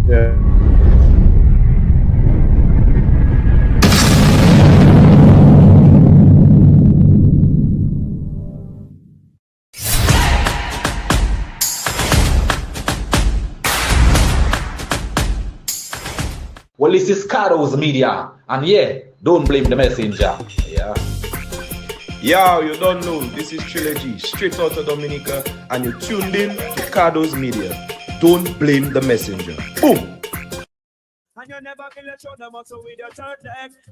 Yeah. Well, this is Cardo's Media, and yeah, don't blame the messenger. Yeah. Yo, you don't know, this is Trilogy, straight out of Dominica, and you're tuned in to Cardo's Media. Don't blame the messenger. Boom!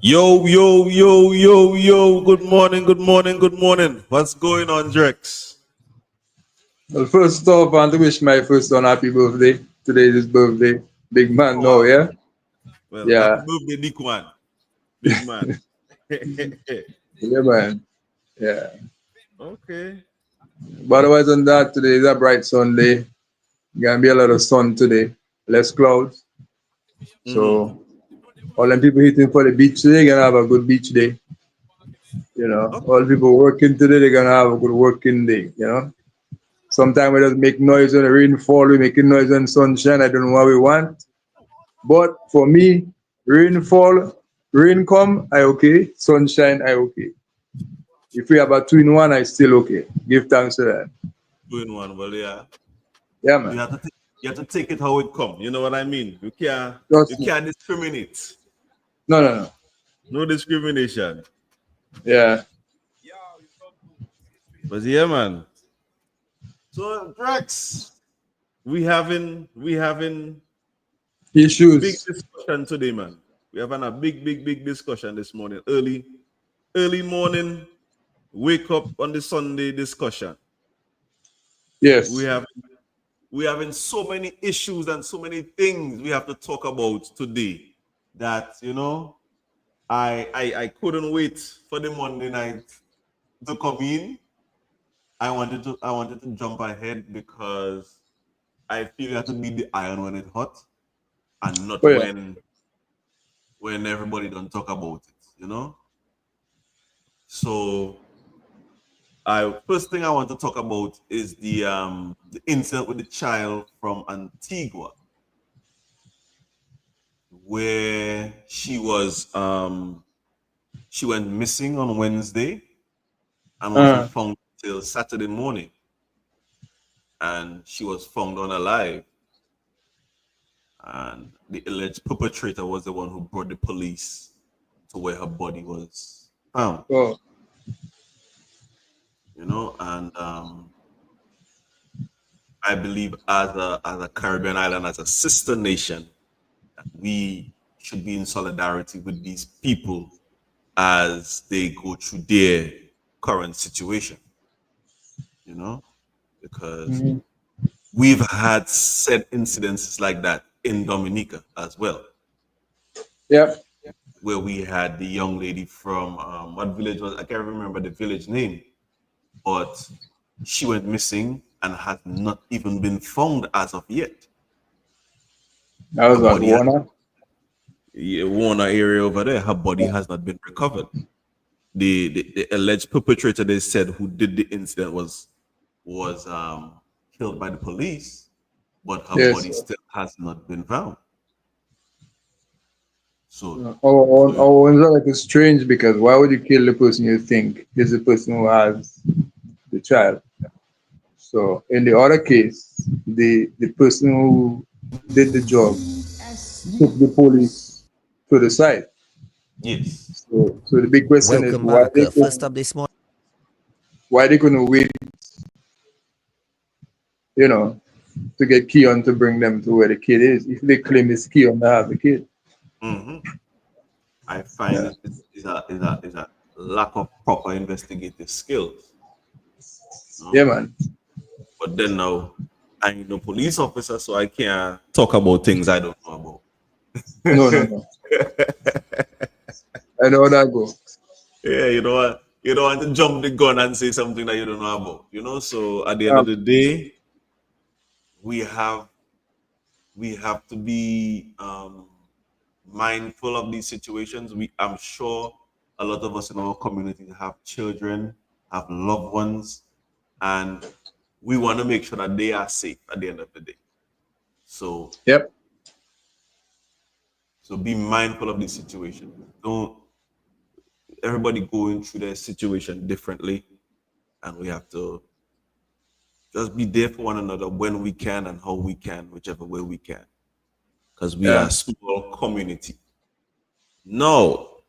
Yo, yo, yo, yo, yo. Good morning, good morning, good morning. What's going on, Drex? Well, first off, I want to wish my first son happy birthday. Today is his birthday. Big man, Oh, no, wow. yeah? Well, happy Yeah. birthday, Nikwan. Big man. Yeah, man. Yeah. Okay. But otherwise than that, today is a bright Sunday. Gonna be a lot of sun today. Less clouds. Mm-hmm. So all them people hitting for the beach today gonna have a good beach day. You know, Okay. all the people working today, they're gonna have a good working day, you know. Sometimes we just make noise when the rain fall, we making noise when sunshine. I don't know what we want. But for me, rain fall, rain come, I okay. Sunshine, I okay. If we have a two in one, I still okay. Give thanks to that. Doing one. Well, yeah. Yeah, You man. have to take, you have to take it how it come. You know what I mean? You Trust me. can't discriminate. No, no, no. No discrimination. Yeah. But yeah, man. So Drex, we having big Issues. discussion today, man. We having a big discussion this morning. Early morning, wake up on the Sunday discussion. We Yes. have we having so many issues and so many things we have to talk about today that I couldn't wait for the Monday night to come in. I wanted to jump ahead because I feel you have to beat the iron when it's hot and not Oh, yeah. when everybody don't talk about it. So I first thing I want to talk about is the incident with the child from Antigua, where she went missing on Wednesday and wasn't Uh, found till Saturday morning, and she was found unalive. And the alleged perpetrator was the one who brought the police to where her body was found. oh, And I believe as a Caribbean island, as a sister nation, we should be in solidarity with these people as they go through their current situation, you know, because mhm. we've had said incidences like that in Dominica as well, Yeah. where we had the young lady from what village was, I can't remember the village name, but she went missing and has not even been found as of yet. That Her was what, body has Warner? Warner area over there. Her body has not been recovered. The alleged perpetrator, they said, who did the incident was killed by the police, but her Yes. body still has not been found. So, Our ones are like strange because why would you kill the person you think is the person who has the child? So in the other case, the person who did the job took the police to the site. yes. So the big question is Welcome back. First up this morning. why they couldn't wait, you know, to get Keon to bring them to where the kid is if they claim it's Keon to have the kid. Hmm. I find Yeah. is a lack of proper investigative skills. Yeah, No? man. But then now, I ain't no police officer, so I can't talk about things I don't know No, no, about. no. I know how that go. Yeah, you don't want to jump the gun and say something that you don't know about. So at the end of Um, the day, we have we have to be mindful of these situations. I'm sure a lot of us in our community have children, have loved ones, and we want to make sure that they are safe at the end of the day. So yep. So be mindful of the situation. Don't everybody going through their situation differently, and we have to just be there for one another when we can and how we can, whichever way we can, because we are Yeah. a small community. No.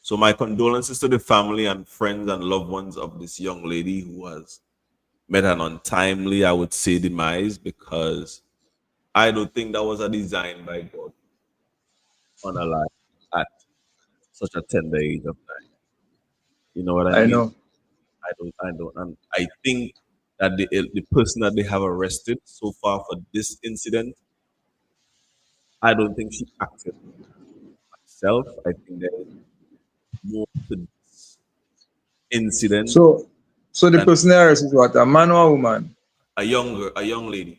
So my condolences to the family and friends and loved ones of this young lady who has met an untimely, I would say, demise, because I don't think that was a design by God on a life at such a tender age of nine. You know what I I mean? know. I don't, and I think that the person that they have arrested so far for this incident, I don't think she acted herself. I think there is more to this incident So, so the than person there is what, a man or a woman? a young lady,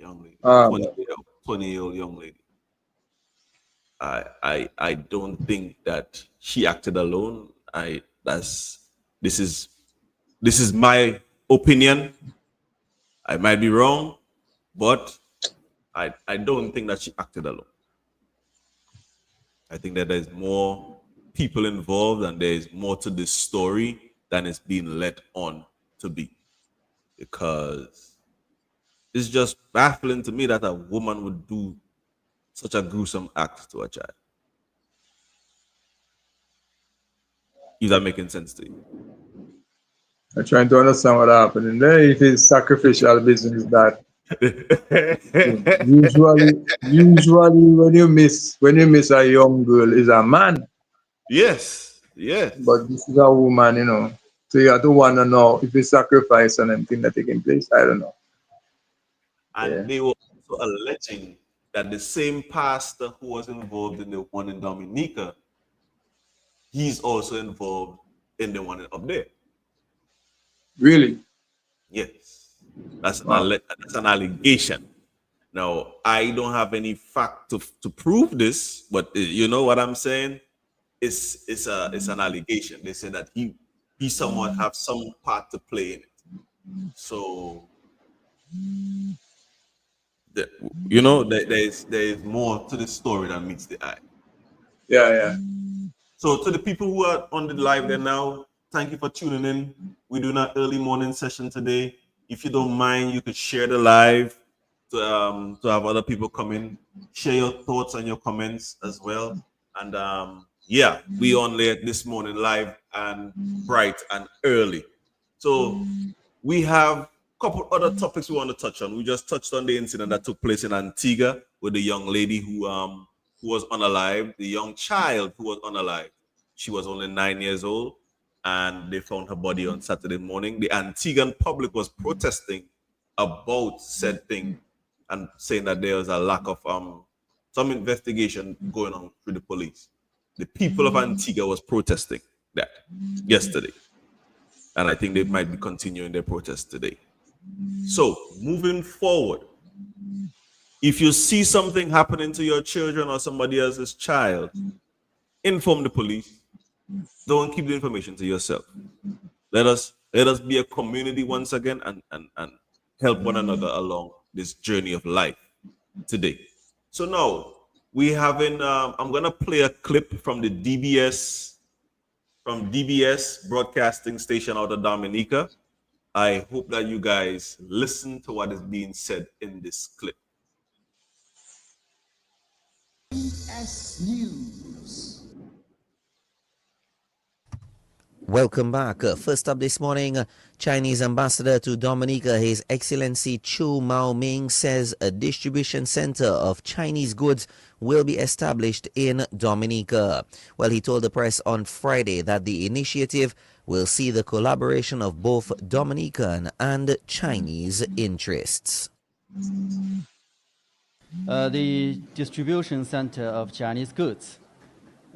a Ah, 20-year-old young lady. I don't think that she acted alone. I that's this is this is my opinion. I might be wrong, but I don't think that she acted alone. I think that there's more people involved and there's more to this story than it's being let on to be. Because it's just baffling to me that a woman would do such a gruesome act to a child. Is that making sense to you? I'm trying to understand what happened. And then it is sacrificial business that usually when you miss a young girl is a man, Yes, yes. but this is a woman. So you have to want to know if it's sacrifice and anything that taking place. I don't know. Yeah. And they were also alleging that the same pastor who was involved in the one in Dominica, he's also involved in the one up there. Really? Yes, that's Wow. that's an allegation. Now, I don't have any fact to prove this, but you know what I'm saying? It's an allegation. They say that he somewhat have some part to play in it. So the, there is more to the story than meets the eye. Yeah, yeah. So to the people who are on the live there now, thank you for tuning in. We're doing our early morning session today. If you don't mind, you could share the live to have other people come in, share your thoughts and your comments as well. And yeah, we on late this morning live and bright and early. So we have a couple other topics we want to touch on. We just touched on the incident that took place in Antigua with the young lady who was unalive, the young child who was unalive. She was only 9 years old, and they found her body on Saturday morning. The Antiguan public was protesting about said thing and saying that there was a lack of some investigation going on through the police. The people of Antigua was protesting that yesterday, and I think they might be continuing their protest today. So moving forward, if you see something happening to your children or somebody else's child, inform the police. Don't keep the information to yourself. Let us be a community once again and help one another along this journey of life today. So now we having I'm gonna play a clip from the DBS broadcasting station out of Dominica. I hope that you guys listen to what is being said in this clip. S News. Welcome back. First up this morning, Chinese ambassador to Dominica, His Excellency Chu Maoming, says a distribution center of Chinese goods will be established in Dominica. Well, he told the press on Friday that the initiative will see the collaboration of both Dominican and Chinese interests. The distribution center of Chinese goods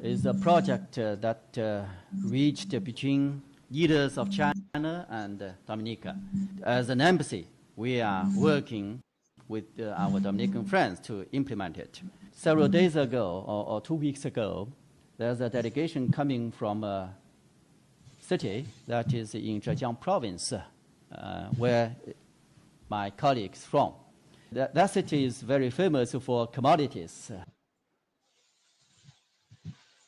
is a project that reached between leaders of China and Dominica. As an embassy, we are working with our Dominican friends to implement it. Several days ago, or 2 weeks ago, there's a delegation coming from a city that is in Zhejiang province, where my colleagues from. that city is very famous for commodities.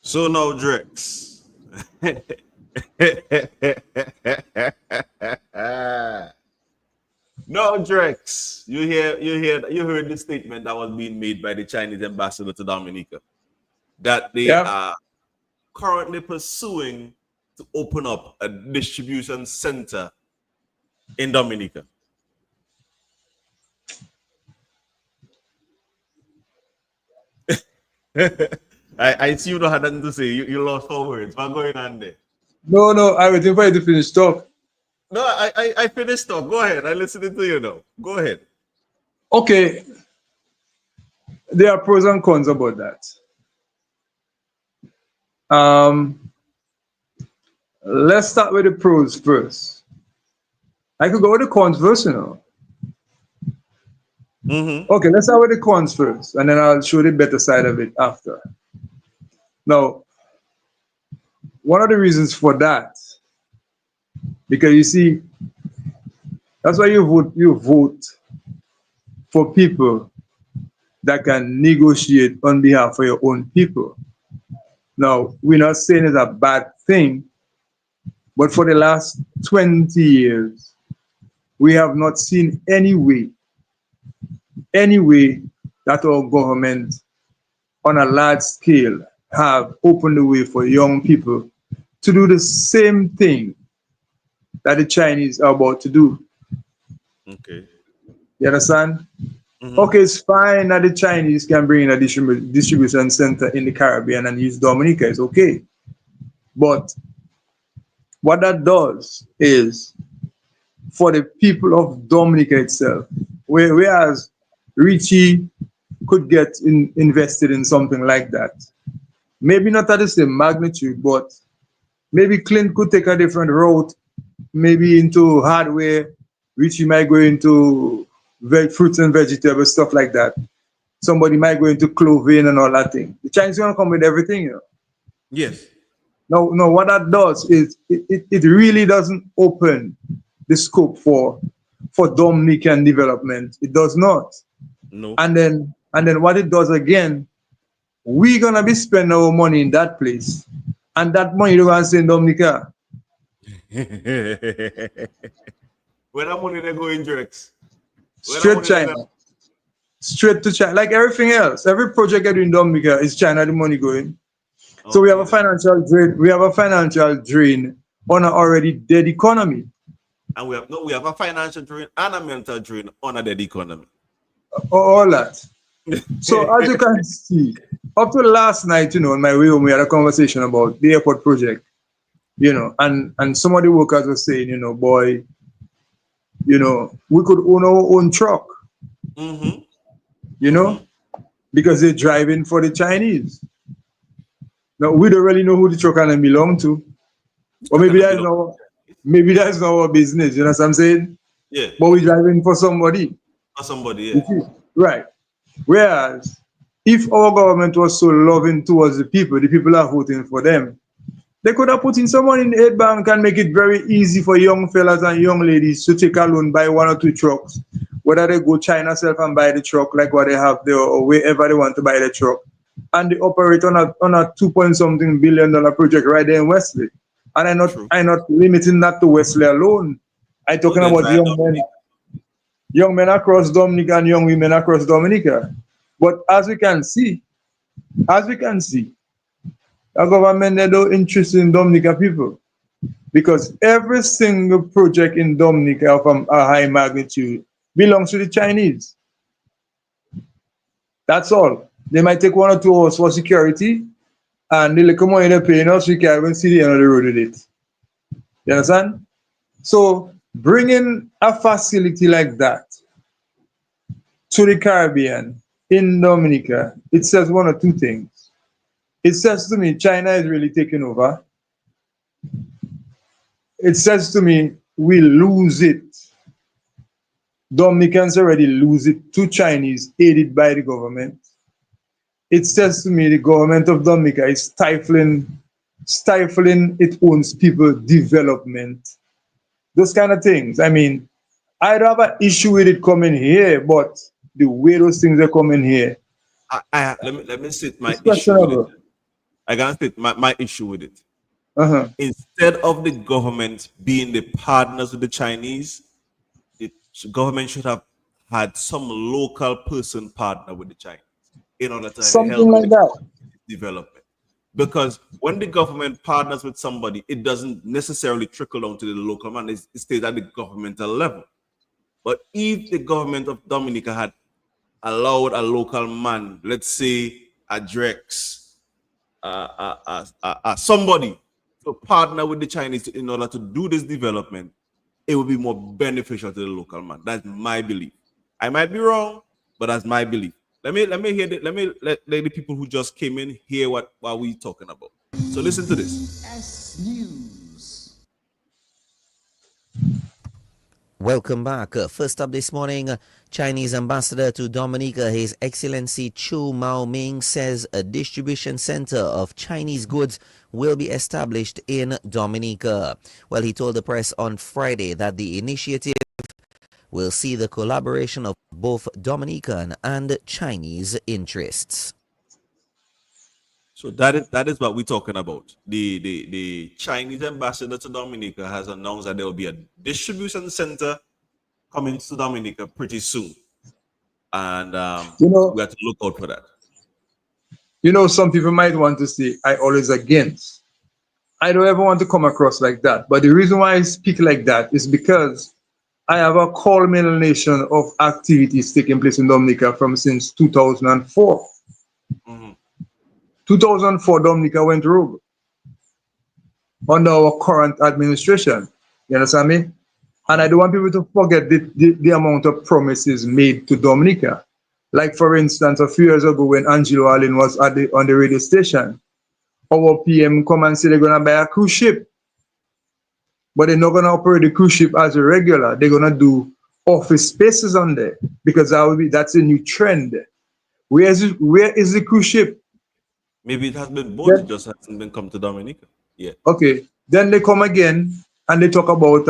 So now, Drex. No, Drex. You heard the statement that was being made by the Chinese ambassador to Dominica that they Yeah. are currently pursuing to open up a distribution center in Dominica. I see you don't have nothing to say. You lost 4 words. What's going on there? No, I waiting for you to finish talk. No, I finished talk. Go ahead. I'm listening to you now. Go ahead. Okay, there are pros and cons about that. Let's start with the pros first. I could go with the cons first, you know. Mm-hmm. Okay, let's start with the cons first, and then I'll show the better side of it after. Now, one of the reasons for that, because you see, that's why you vote for people that can negotiate on behalf of your own people. Now, we're not saying it's a bad thing, but for the last 20 years, we have not seen any way that our government on a large scale have opened the way for young people to do the same thing that the Chinese are about to do. Okay. You understand? Mm-hmm. Okay, it's fine that the Chinese can bring in a distribution center in the Caribbean and use Dominica. It's okay. But what that does is for the people of Dominica itself, whereas Richie could get invested in something like that, maybe not at the same magnitude, but maybe Clint could take a different route, maybe into hardware, Richie might go into fruits and vegetables, stuff like that. Somebody might go into clothing and all that thing. The Chinese gonna come with everything, you know. Yes. No, what that does is it really doesn't open the scope for Dominican development. It does not. No. And then what it does again, we're gonna be spending our money in that place. And that money you're gonna send Dominica. Where that money they going, Drex? Straight China. Straight to China. Like everything else. Every project I do in Dominica is China the money going. Okay. So we have a financial drain. We have a financial drain on an already dead economy. And we have a financial drain and a mental drain on a dead economy. All that. So as you can see, up to last night, you know, on my way home, we had a conversation about the airport project, you know, and some of the workers were saying, you know, boy, you know, we could own our own truck, Mm-hmm. you know, because they're driving for the Chinese. Now we don't really know who the truck gonna belong to, or maybe that's not our business. You know what I'm saying? Yeah. But we're driving for somebody. For somebody, yeah. Right. Whereas, if our government was so loving towards the people are voting for them, they could have put in someone in the aid bank and make it very easy for young fellas and young ladies to take a loan, buy 1 or 2 trucks, whether they go China self and buy the truck like what they have there or wherever they want to buy the truck. And they operate on a 2 point something billion project right there in Wesley. And I'm not limiting that to Wesley alone. I'm talking about young men across Dominica and young women across Dominica. But as we can see, the government they don't interest in Dominica people, because every single project in Dominica of a high magnitude belongs to the Chinese. That's all. They might take 1 or 2 hours for security, and the little money they're paying us, we can't even see the end of the road with it. You understand? So bringing a facility like that to the Caribbean in Dominica, it says 1 or 2 things. It says to me, China is really taking over. It says to me, we lose it. Dominicans already lose it to Chinese, aided by the government. It says to me, the government of Dominica is stifling its own people's development. Those kind of things. I mean, I don't have an issue with it coming here, but the way those things are coming here, let me state my it's issue with it. questionable. I can state my issue with it. Uh-huh. Instead of the government being the partners with the Chinese, the government should have had some local person partner with the Chinese in order to Something help like that. development. Because when the government partners with somebody, it doesn't necessarily trickle down to the local man. It stays at the governmental level. But if the government of Dominica had allowed a local man, let's say a Drex, somebody to partner with the Chinese in order to do this development, it would be more beneficial to the local man. That's my belief. I might be wrong, but that's my belief. Let me hear let the people who just came in hear what we talking about. So listen to this. S News. Welcome back. First up this morning, Chinese ambassador to Dominica, His Excellency Chu Maoming, says a distribution center of Chinese goods will be established in Dominica. Well, he told the press on Friday that the initiative will see the collaboration of both Dominican and Chinese interests. So that is what we're talking about. The Chinese ambassador to Dominica has announced that there will be a distribution center coming to Dominica pretty soon, and we have to look out for that. Some people might want to say, I always against. I don't ever want to come across like that. But the reason why I speak like that is because I have a culmination of activities taking place in Dominica from since 2004. 2004, Dominica went rogue under our current administration. You understand me? And I don't want people to forget the amount of promises made to Dominica. Like, for instance, a few years ago when Angelo Allen was on the radio station, our PM come and say they're going to buy a cruise ship. But they're not going to operate the cruise ship as a regular. They're going to do office spaces on there because that's a new trend. Where is the cruise ship? Maybe it has been bought, it just hasn't been come to Dominica. Yeah. Okay. Then they come again and they talk about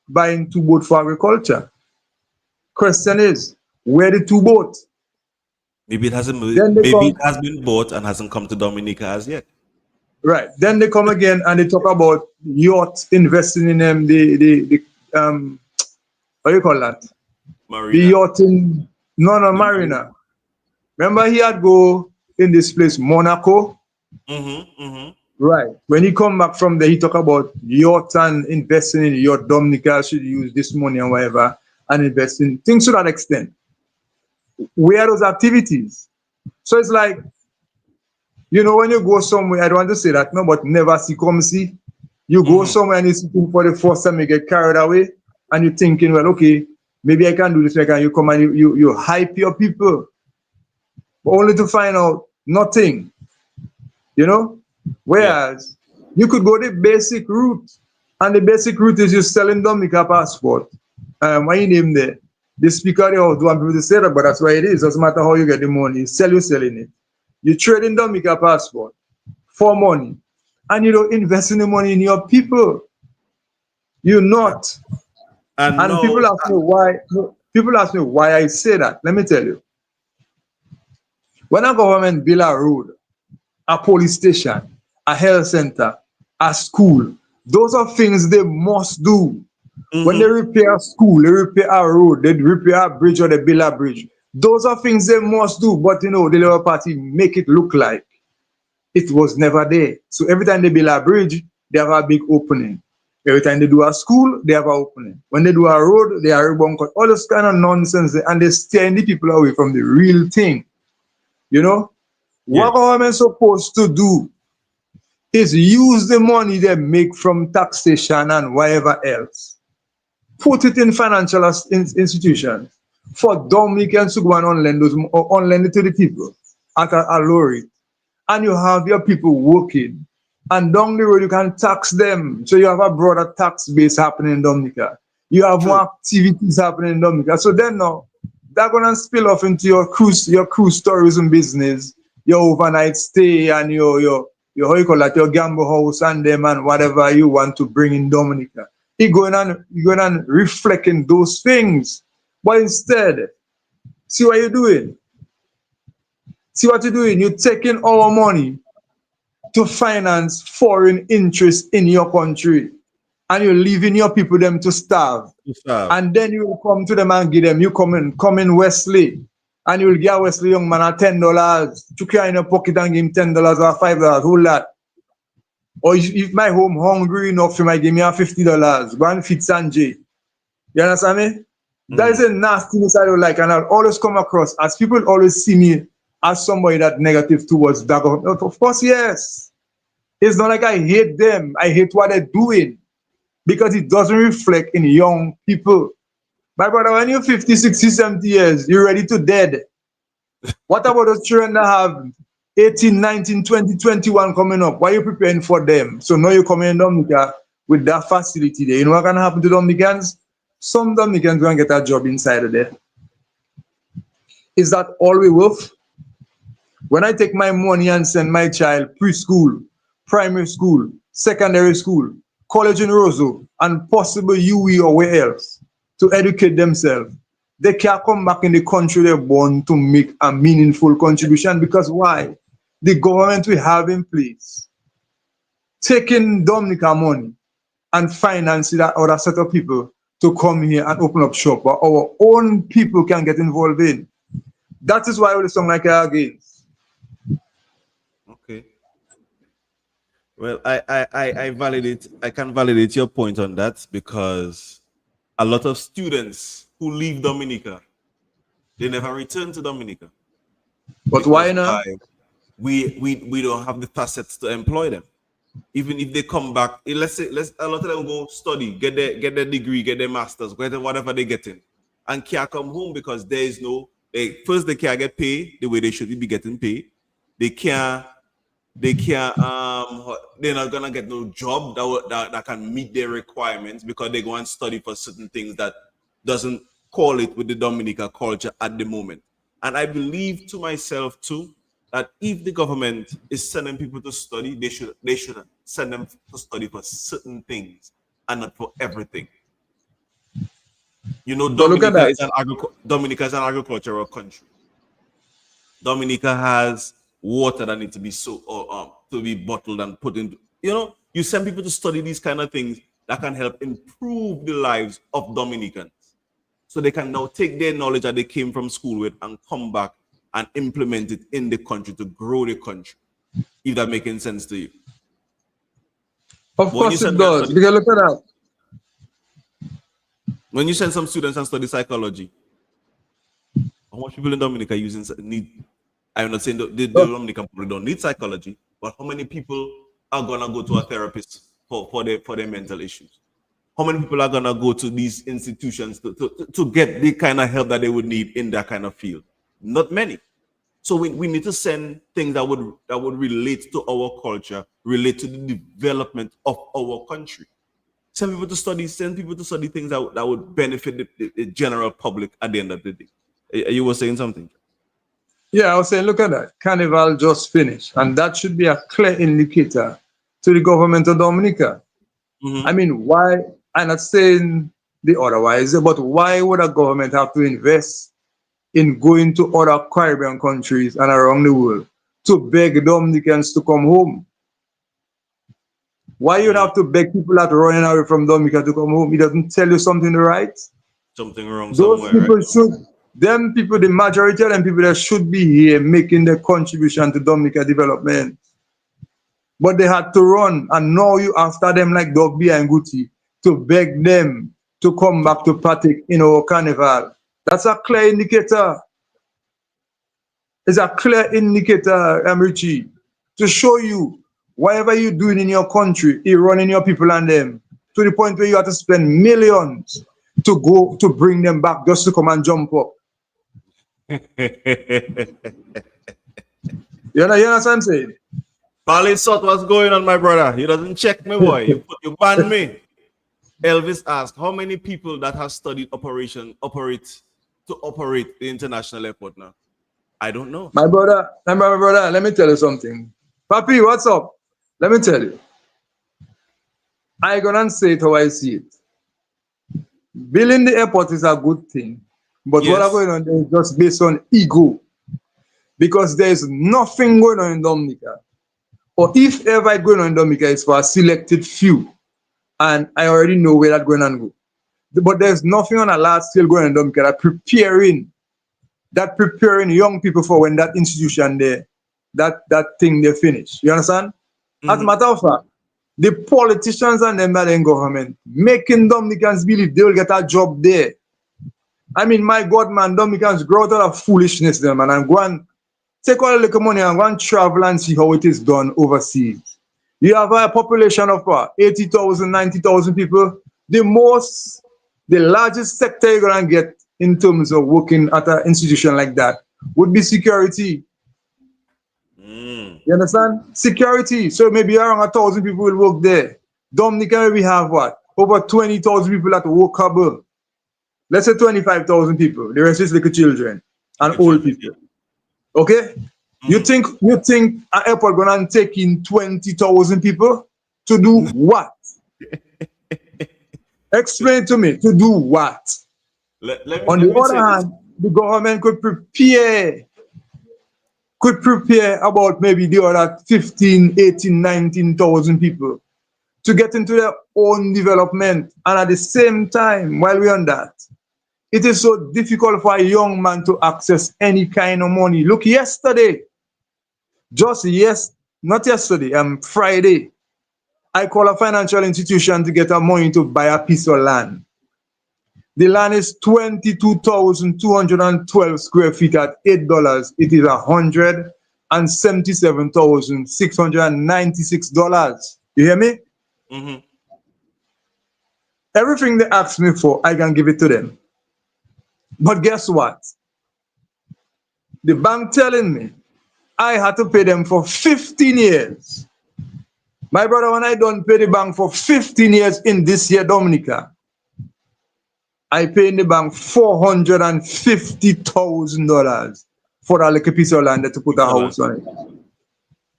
buying 2 boats for agriculture. Question is, where the 2 boats? Maybe it hasn't. Maybe it has been bought and hasn't come to Dominica as yet. Right. Then they come again and they talk about yacht investing in them. The what do you call that? Marina. The yacht in Marina. Remember he had go in this place, Monaco. Right. When he come back from there, he talk about yacht and investing in yacht. Dominica should use this money and whatever and invest in things to that extent. Where are those activities? So it's like, when you go somewhere, I don't want to say that, no, but never see, come see. You go somewhere and you're sitting for the first time, you get carried away, and you're thinking, well, okay, maybe I can do this, and you come and you hype your people, but only to find out nothing, Whereas you could go the basic route, and the basic route is you selling Dominica passport. What you name there? The speaker they don't want people to say that, but that's why it is. Doesn't matter how you get the money, you're selling it. You trade in Dominica passport for money, and you don't invest in the money in your people. You're not. And no, people ask me why. People ask me why I say that. Let me tell you. When a government build a road, a police station, a health center, a school, those are things they must do. When they repair a school, they repair a road, they repair a bridge or they build a bridge. Those are things they must do. But the Labour Party make it look like it was never there. So every time they build a bridge, they have a big opening. Every time they do a school, they have an opening. When they do a road, they are ribbon cut. All this kind of nonsense, and they steering the people away from the real thing. What government supposed to do is use the money they make from taxation and whatever else, put it in financial institutions for Dominicans to go and unlend it to the people at a low rate. And you have your people working. And down the road, you can tax them. So you have a broader tax base happening in Dominica. You have more activities happening in Dominica. So then now, they're going to spill off into your cruise tourism business, your overnight stay, and your how you call that, your gamble house and them and whatever you want to bring in Dominica. You're going on reflecting those things. But instead, See what you're doing. See what you're doing. You're taking our money to finance foreign interests in your country, and you're leaving your people them to starve. Yes, sir. And then you will come to them and give them. You come in Wesley, and you will give a Wesley young man a $10 to carry in your pocket and give him $10 or $5. Hold that. Or if my home hungry enough, you might give me a $50. Go and feed Sanjay. You understand me? That is a nastiness I don't like, and I'll always come across as people always see me as somebody that negative towards that government. Of course, yes. It's not like I hate them. I hate what they're doing because it doesn't reflect in young people. My brother, when you're 50, 60, 70 years, you're ready to dead. What about those children that have 18, 19, 20, 21 coming up? Why are you preparing for them? So now you're coming in Dominica with that facility there. You know what's going to happen to Dominicans? Some Dominicans going to get a job inside of there. Is that all we worth? When I take my money and send my child preschool, primary school, secondary school, college in Roseau, and possible UE or where else to educate themselves, they can't come back in the country they're born to make a meaningful contribution. Because why? The government we have in place taking Dominica money and financing that other set of people to come here and open up shop, but our own people can get involved in. That is why we song like against. Okay. Well, I validate. I can validate your point on that because a lot of students who leave Dominica, they never return to Dominica. But why not? We don't have the facets to employ them. Even if they come back, let's say a lot of them go study, get their degree, get their masters, whatever they get in, and can't come home because there is no. They can't get paid the way they should be getting paid. They can't. They're not gonna get no job that can meet their requirements because they go and study for certain things that doesn't call it with the Dominica culture at the moment. And I believe to myself too that if the government is sending people to study, they should send them to study for certain things and not for everything. You know, Dominica is an agricultural country. Dominica has water that needs to be to be bottled and put into. You know, you send people to study these kind of things that can help improve the lives of Dominicans, so they can now take their knowledge that they came from school with and come back and implement it in the country to grow the country. If that making sense to you? Of course it does. Because look at that. When you send some students and study psychology, how much people in Dominica need? I'm not saying the Dominican people don't need psychology, but how many people are gonna go to a therapist for their mental issues? How many people are gonna go to these institutions to get the kind of help that they would need in that kind of field? Not many. So we need to send things that would relate to our culture, relate to the development of our country. Send people to study things that would benefit the general public at the end of the day. You were saying something? Yeah, I was saying, look at that. Carnival just finished. And that should be a clear indicator to the government of Dominica. Mm-hmm. I mean, why? I'm not saying the otherwise, but why would a government have to invest in going to other Caribbean countries and around the world to beg Dominicans to come home? Why you'd have to beg people that are running away from Dominica to come home? It doesn't tell you something right. Something wrong Those somewhere, people right? the majority of them people that should be here making their contribution to Dominica development. But they had to run, and now you after them like dog behind Gucci to beg them to come back to partake in our carnival. That's a clear indicator. It's a clear indicator, Richie, to show you whatever you're doing in your country, you're running your people and them to the point where you have to spend millions to go to bring them back just to come and jump up. You know what I'm saying? Pauline Sot, what's going on, my brother? He doesn't check me, boy. You ban me. Elvis asked, how many people that have studied operate the international airport now? I don't know. My brother, let me tell you something. Papi, what's up? Let me tell you. I gonna say it how I see it. Building the airport is a good thing, But what are Yes. going on there is just based on ego. Because there's nothing going on in Dominica. Or if ever it's going on in Dominica, it's for a selected few. And I already know where that's going to go. But there's nothing on a large scale going on in Dominica that preparing young people for when that institution there, that thing they finish. You understand? As a matter of fact, the politicians and them that in government making Dominicans believe they will get a job there. I mean, my God, man, Dominicans grow out of foolishness there, man, and go and take all the little money and go and travel and see how it is done overseas. You have a population of 80,000, 90,000 people. The largest sector you're going to get in terms of working at an institution like that would be security. You understand? Security. So maybe around 1,000 people will work there. Dominica, we have what? Over 20,000 people at workable. Let's say 25,000 people. The rest is little children and old people. Okay? You think an airport gonna take in 20,000 people to do what? Explain to me. To do what? On the other hand, the government could prepare about maybe the other 15, 18, 19,000 people to get into their own development. And at the same time, while we're on that, it is so difficult for a young man to access any kind of money. Look, yesterday, not yesterday, Friday, I called a financial institution to get a money to buy a piece of land. The land is 22,212 square feet at $8. It is $177,696. You hear me? Everything they ask me for, I can give it to them. But guess what? The bank telling me I had to pay them for 15 years. My brother, when I don't pay the bank for 15 years in this year, Dominica, I pay in the bank $450,000 for that little piece of land to put a house on it.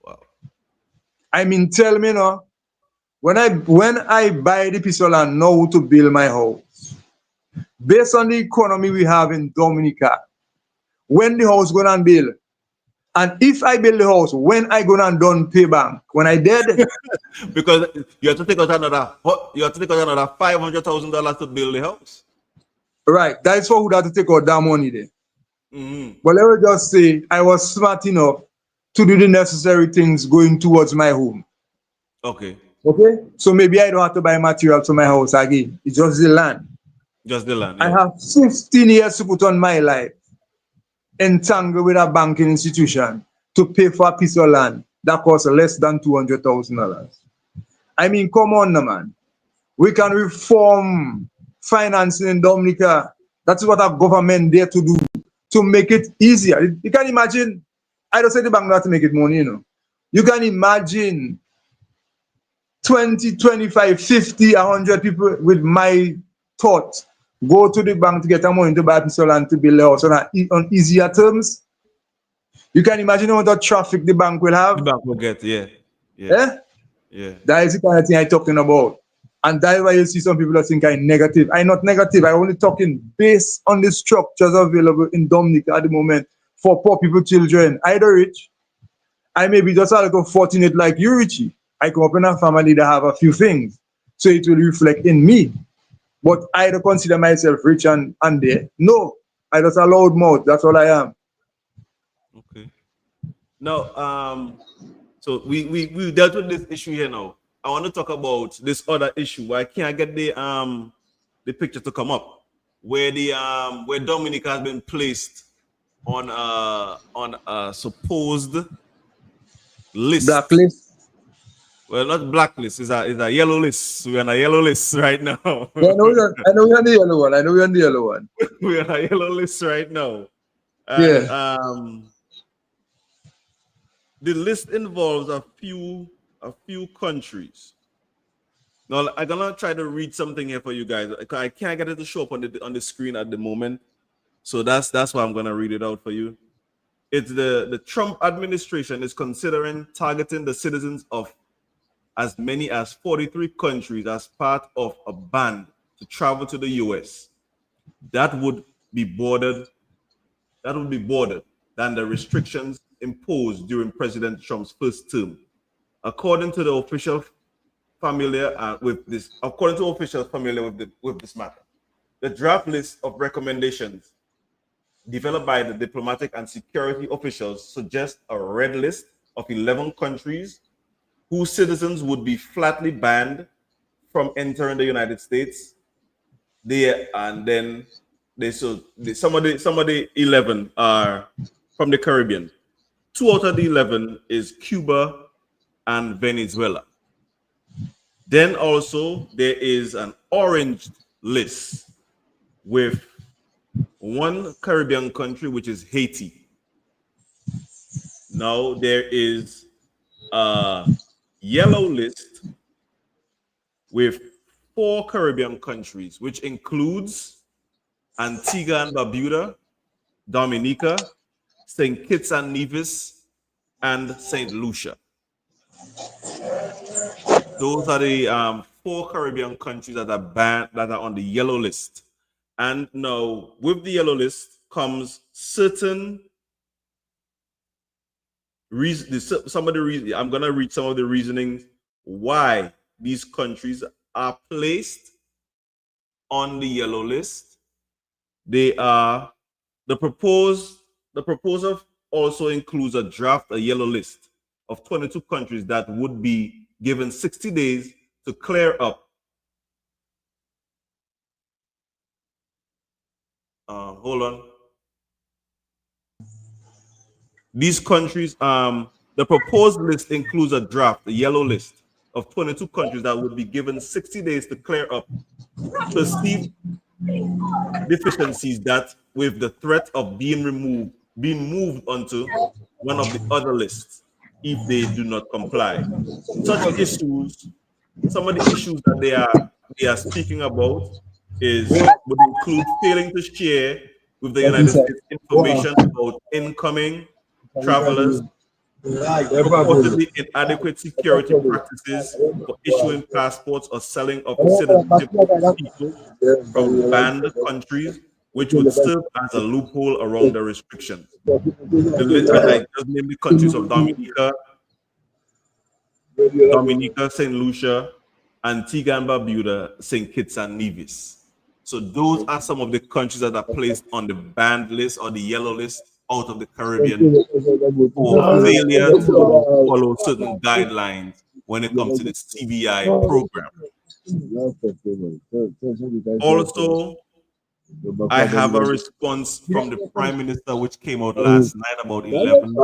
Wow. I mean, tell me now, when I buy the piece of land now to build my house, based on the economy we have in Dominica, when the house gonna build, and if I build the house, when I gonna done pay bank? When I dead? Because you have to take out another $500,000 to build the house. Right. That is for who that to take out that money there. But let me just say, I was smart enough to do the necessary things going towards my home. Okay. Okay? So maybe I don't have to buy material to my house again. It's just the land. Just the land. Yeah. I have 15 years to put on my life entangled with a banking institution to pay for a piece of land that costs less than $200,000. I mean, come on, man. We can reform financing in Dominica. That's what our government there to do, to make it easier. You can imagine, I don't say the bank not to make it money, You can imagine 20, 25, 50, 100 people with my thought go to the bank to get a money to buy a piece of land to build a house on easier terms. You can imagine how much traffic the bank will have. The bank will get, yeah. That is the kind of thing I'm talking about. And that's why you see some people that think I'm negative. I'm not negative. I'm only talking based on the structures available in Dominica at the moment for poor people, children. I the rich. I may be just a little fortunate like you, Richie. I come up in a family that have a few things. So it will reflect in me. But I don't consider myself rich and there. No. I just a loud mouth. That's all I am. Okay. Now, so we dealt with this issue here now. I want to talk about this other issue where I can't get the picture to come up, where where Dominica has been placed on a supposed list. Blacklist. Well, not blacklist. It's a yellow list. We're on a yellow list right now. Yeah, I know we're on the yellow one. We're on a yellow list right now. And, the list involves a few countries. Now I'm gonna try to read something here for you guys. I can't get it to show up on the screen at the moment, so that's why I'm gonna read it out for you. It's the Trump administration is considering targeting the citizens of as many as 43 countries as part of a ban to travel to the U.S. That would be bordered than the restrictions imposed during President Trump's first term. According to officials familiar with this matter, the draft list of recommendations developed by the diplomatic and security officials suggests a red list of 11 countries whose citizens would be flatly banned from entering the United States. Some of the 11 are from the Caribbean. 2 out of the 11 is Cuba and Venezuela. Then also there is an orange list with one Caribbean country, which is Haiti. Now there is a yellow list with 4 Caribbean countries, which includes Antigua and Barbuda, Dominica, St. Kitts and Nevis, and St. Lucia. Those are the 4 Caribbean countries that are on the yellow list. And now, with the yellow list comes certain reasons. I'm going to read some of the reasonings why these countries are placed on the yellow list. They are the proposal also includes a yellow list of 22 countries that would be given 60 days to clear up. Hold on. These countries, the proposed list includes a yellow list of 22 countries that would be given 60 days to clear up perceived deficiencies that, with the threat of being moved onto one of the other lists if they do not comply. Some of the issues that they are speaking about would include failing to share with the United States information about incoming travelers, purportedly inadequate security practices for issuing passports or selling of citizenship to people from banned countries, which would serve as a loophole around the restrictions. And I just named the countries of Dominica, St. Lucia, Antigua and Barbuda, St. Kitts and Nevis. So those are some of the countries that are placed on the banned list or the yellow list out of the Caribbean for failure to follow certain guidelines when it comes to the CBI program. Also, I have a response from the Prime Minister, which came out last night about 11.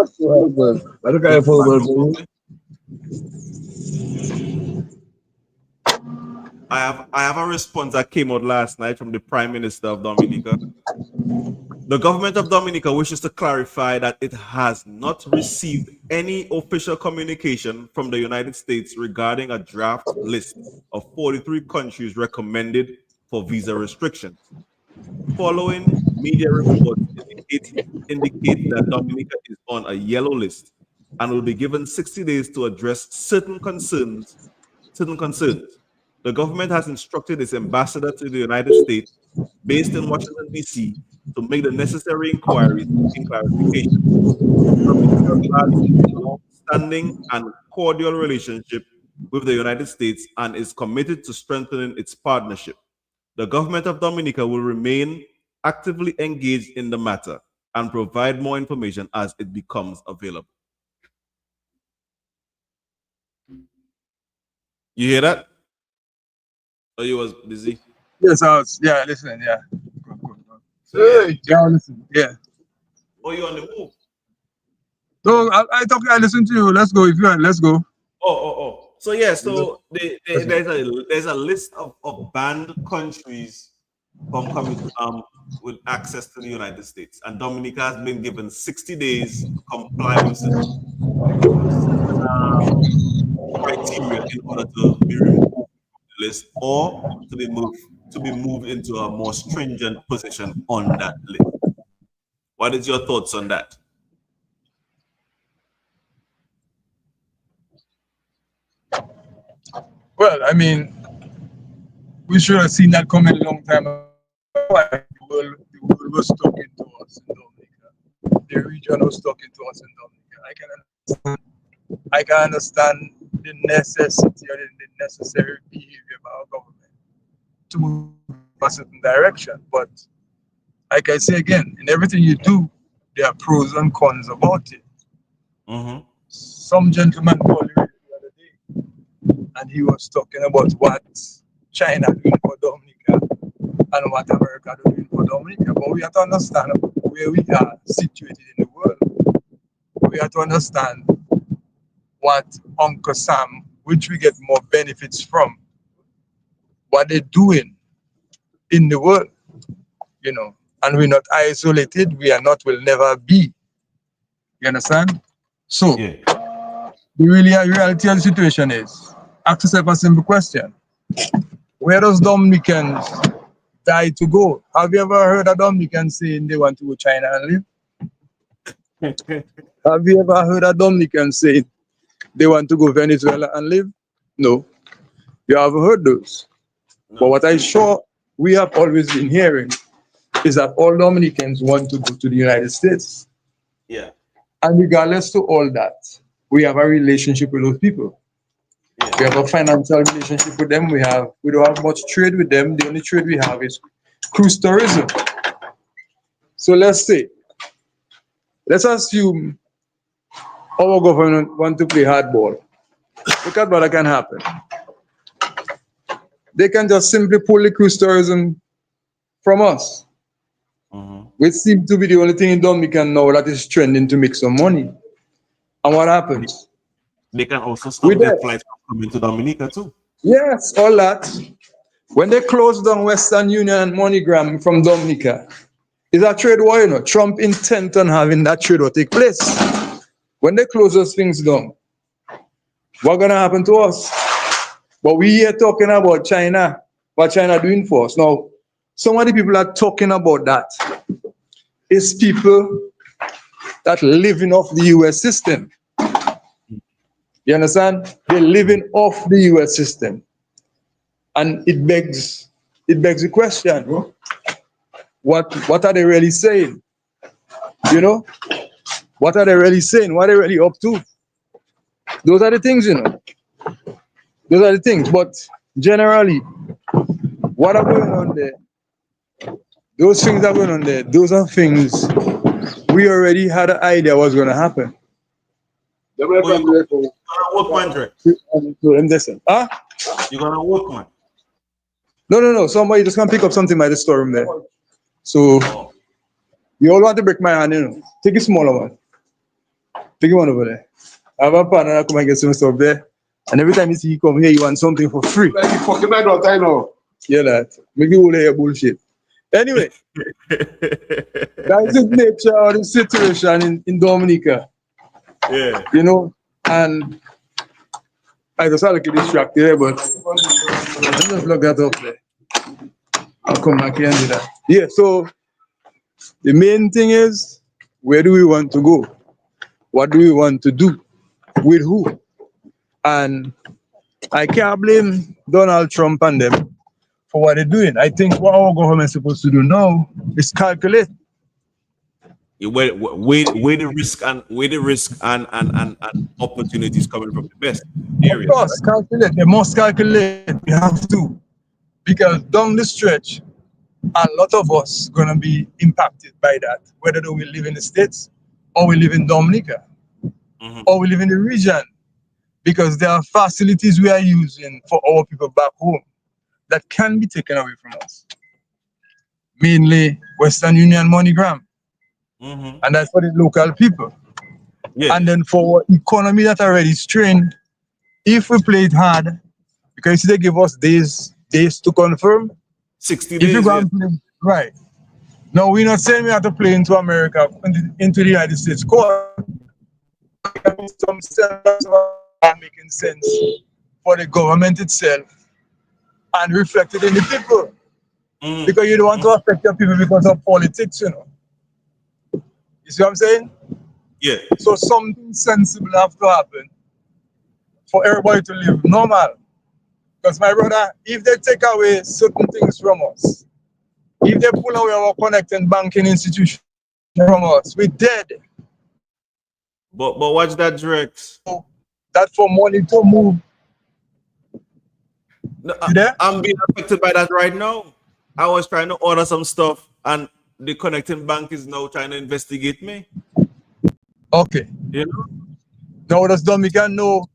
I have a response that came out last night from the Prime Minister of Dominica. The government of Dominica wishes to clarify that it has not received any official communication from the United States regarding a draft list of 43 countries recommended for visa restrictions. Following media reports indicate that Dominica is on a yellow list and will be given 60 days to address certain concerns. The government has instructed its ambassador to the United States, based in Washington, D.C., to make the necessary inquiries and clarification. Dominica values a long-standing and cordial relationship with the United States and is committed to strengthening its partnership. The government of Dominica will remain actively engaged in the matter and provide more information as it becomes available. You hear that? Or you was busy? Yes, I was. Yeah, listening. Yeah. Hey, yeah, listen. Yeah. Oh, you on the move? So I listen to you. Let's go if you want. Let's go. Oh. So yeah, so there's a list of banned countries from coming with access to the United States, and Dominica has been given 60 days to comply with certain criteria in order to be removed from the list or to be moved into a more stringent position on that list. What is your thoughts on that? Well, I mean, we should have seen that coming a long time ago. The the world was talking to us in Dominica. The region was talking to us in Dominica. I can understand the necessity or the necessary behavior by our government to move a certain direction. But like I say again, in everything you do, there are pros and cons about it. Mm-hmm. Some gentleman called me the other day, and he was talking about what China doing for Dominica and what America doing for Dominica. But we have to understand where we are situated in the world. We have to understand what Uncle Sam, which we get more benefits from, what they're doing in the world, you know. And we're not isolated. We are not, will never be. You understand? So, Yeah. the reality of the situation is, ask yourself a simple question. Where does Dominicans die to go? Have you ever heard a Dominican saying they want to go to China and live? Have you ever heard a Dominican saying they want to go Venezuela and live? No. You haven't heard those. No. But what I sure we have always been hearing is that all Dominicans want to go to the United States. Yeah. And regardless to all that, we have a relationship with those people. Yeah. We have a financial relationship with them. We don't have much trade with them. The only trade we have is cruise tourism. So let's assume our government want to play hardball. Look at what can happen. They can just simply pull the cruise tourism from us, which seems to be the only thing in Dominica now that is trending to make some money. And what happens? They can also stop their flights from coming to Dominica too. Yes, all that. When they close down Western Union and MoneyGram from Dominica, it's a trade war, you know. Trump intent on having that trade war take place. When they close those things down, what's gonna happen to us? But we here talking about China, what China doing for us. Now, some of the people are talking about that. It's people that living off the US system. You understand? They're living off the US system. And it begs the question, what are they really saying? You know? What are they really saying? What are they really up to? Those are the things, you know. Those are the things. But generally, what are going on there? Those things that are going on there, those are things we already had an idea what's going to happen. You're gonna work, man, Dre. Huh? You're gonna work, man. No. Somebody just can pick up something by the storeroom there. So you all want to break my hand, you know. Take a smaller one. Take one over there. I have a partner that come and get some stuff there. And every time you see you come here, you want something for free. Like you fucking my daughter, I know. Yeah, that. Make you all your bullshit. Anyway, that is the nature of the situation in Dominica. Yeah. You know, and I just had to get distracted there, but let me just look that up there. I'll come back here and do that. Yeah, so the main thing is, where do we want to go? What do we want to do? With who? And I can't blame Donald Trump and them for what they're doing. I think what our government is supposed to do now is calculate. You weigh the risk and opportunities coming from the best areas. Of course, calculate. They must calculate. We have to. Because down the stretch, a lot of us gonna be impacted by that, whether we live in the States or we live in Dominica or we live in the region. Because there are facilities we are using for our people back home that can be taken away from us. Mainly Western Union MoneyGram. And that's for the local people. Yeah. And then for our economy that already strained, if we play it hard, because they give us days to confirm. 60 if days. You go and play, right. No, we're not saying we have to play into America, into the United States court. Some sense are making sense for the government itself and reflected in the people. Because you don't want to affect your people because of politics, you know. You see what I'm saying? Yeah. So something sensible have to happen for everybody to live normal. Because my brother, if they take away certain things from us, If they pull away our connecting banking institution from us, we're dead. But watch that, Drex. That for money to move. No, You there? I'm being affected by that right now. I was trying to order some stuff, and the connecting bank is now trying to investigate me. Okay. You know? Now does Dominican know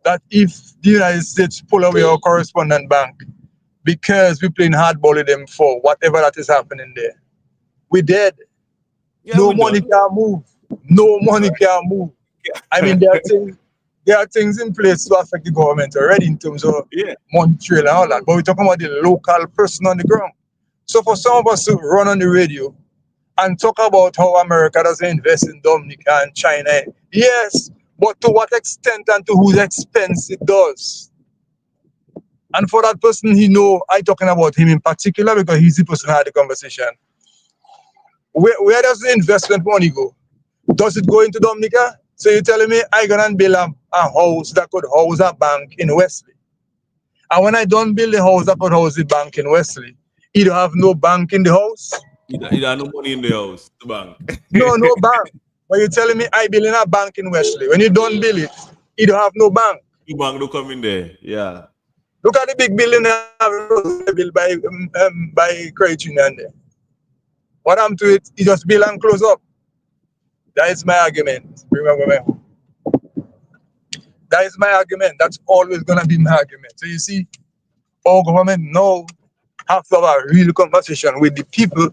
that if the United States pull away our correspondent bank because we're playing hardball with them for whatever that is happening there, we're dead. Yeah, No we money done. can move. No money can move. I mean, there are things in place to affect the government already in terms of Yeah. money trail and all that. But we're talking about the local person on the ground. So for some of us to run on the radio and talk about how America doesn't invest in Dominica and China, yes, but to what extent and to whose expense it does. And for that person, I talking about him in particular because he's the person who had the conversation. Where does the investment money go? Does it go into Dominica? So you're telling me I gonna build a house that could house a bank in Wesley. And when I don't build a house that could house the bank in Wesley, you don't have no bank in the house? You don't have no money in the house, the bank. No bank. But you're telling me I build in a bank in Wesley. When you don't build it, you don't have no bank. The bank don't come in there. Yeah. Look at the big building they have built by Credit Union there. What happened to it? You just build and close up. That is my argument. Remember me. That is my argument. That's always gonna be my argument. So you see, our government now have to have a real conversation with the people,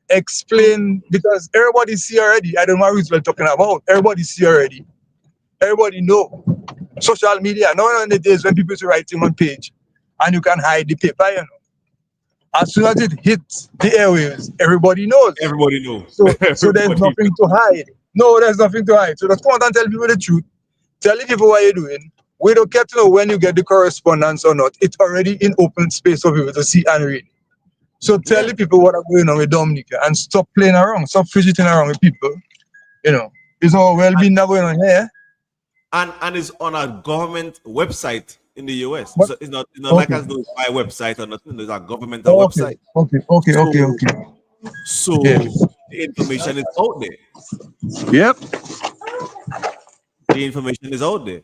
explain, because everybody see already. I don't know what we're talking about. Everybody see already. Everybody know. Social media. Now in the days when people write writing on page and you can hide the paper, As soon as it hits the airwaves, everybody knows. Everybody knows. So there's nothing to hide. No, there's nothing to hide. So just come out and tell people the truth. Tell the people what you're doing. We don't care to know when you get the correspondence or not. It's already in open space for people to see and read. So tell the people what are going on with Dominica and stop playing around. Stop fidgeting around with people. It's all well-being that going on here. And it's on a government website in the US. But, So it's not okay. like as though it's my website or nothing. It's a governmental Okay. website. Okay. So Yeah. the information is out there. Yep. The information is out there.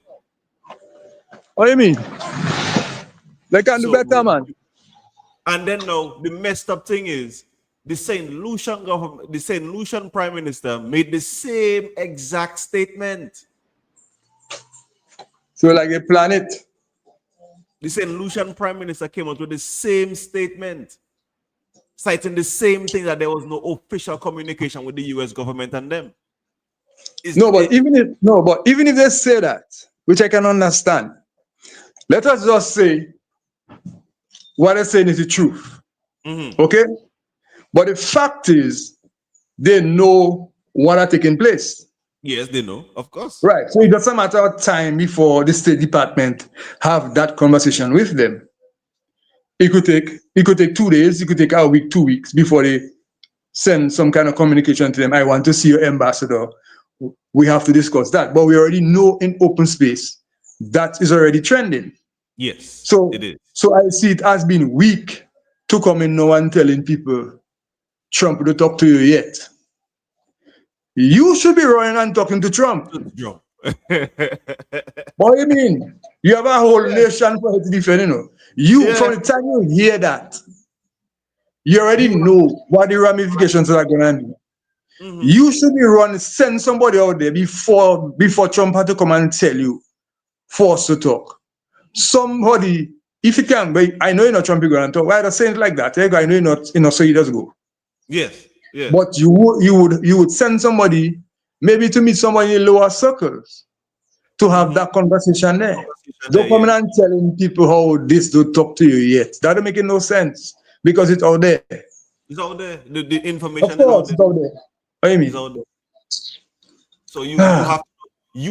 What do you mean? They can do So- better, man. And then now the messed up thing is the St. Lucian government, the St. Lucian Prime Minister made the same exact statement. So like they plan it. The St. Lucian Prime Minister came out with the same statement, citing the same thing, that there was no official communication with the US government and them. But even if they say that, which I can understand, let us just say what they're saying is the truth. Mm-hmm. Okay? But the fact is, they know what are taking place. Yes, they know, of course. Right. So it doesn't matter what time before the State Department have that conversation with them. It could take 2 days, it could take a week, 2 weeks before they send some kind of communication to them. I want to see your ambassador. We have to discuss that. But we already know in open space that is already trending. Yes, so it is. So I see it as being weak to come in now and telling people Trump will talk to you yet. You should be running and talking to Trump. What do you mean? You have a whole nation for it to defend, From the time you hear that, you already know what the ramifications are going to be. Mm-hmm. You should be send somebody out there before Trump had to come and tell you, force to talk. Somebody, if you can, but I know you're not Trump, you're going to talk. Why are saying it like that? I know you're not, so he does go. Yes. But you would send somebody, maybe to meet somebody in lower circles, to have that conversation there. Don't come in and telling people how this don't talk to you yet. That don't make no sense because it's out there. It's out there. The information of course, is out there. It's out there. What do you mean? It's out there. So you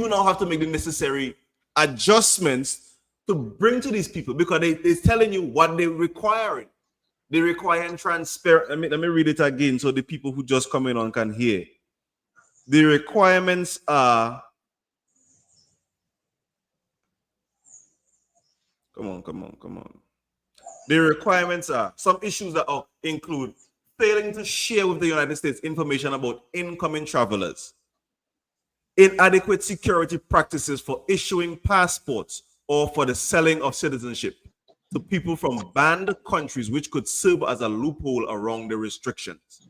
now have to make the necessary adjustments to bring to these people, because they're telling you what they're requiring. They require transparent. Let me read it again so the people who just come in on can hear. The requirements are. Come on. The requirements are some issues that include failing to share with the United States information about incoming travelers, inadequate security practices for issuing passports or for the selling of citizenship to people from banned countries, which could serve as a loophole around the restrictions.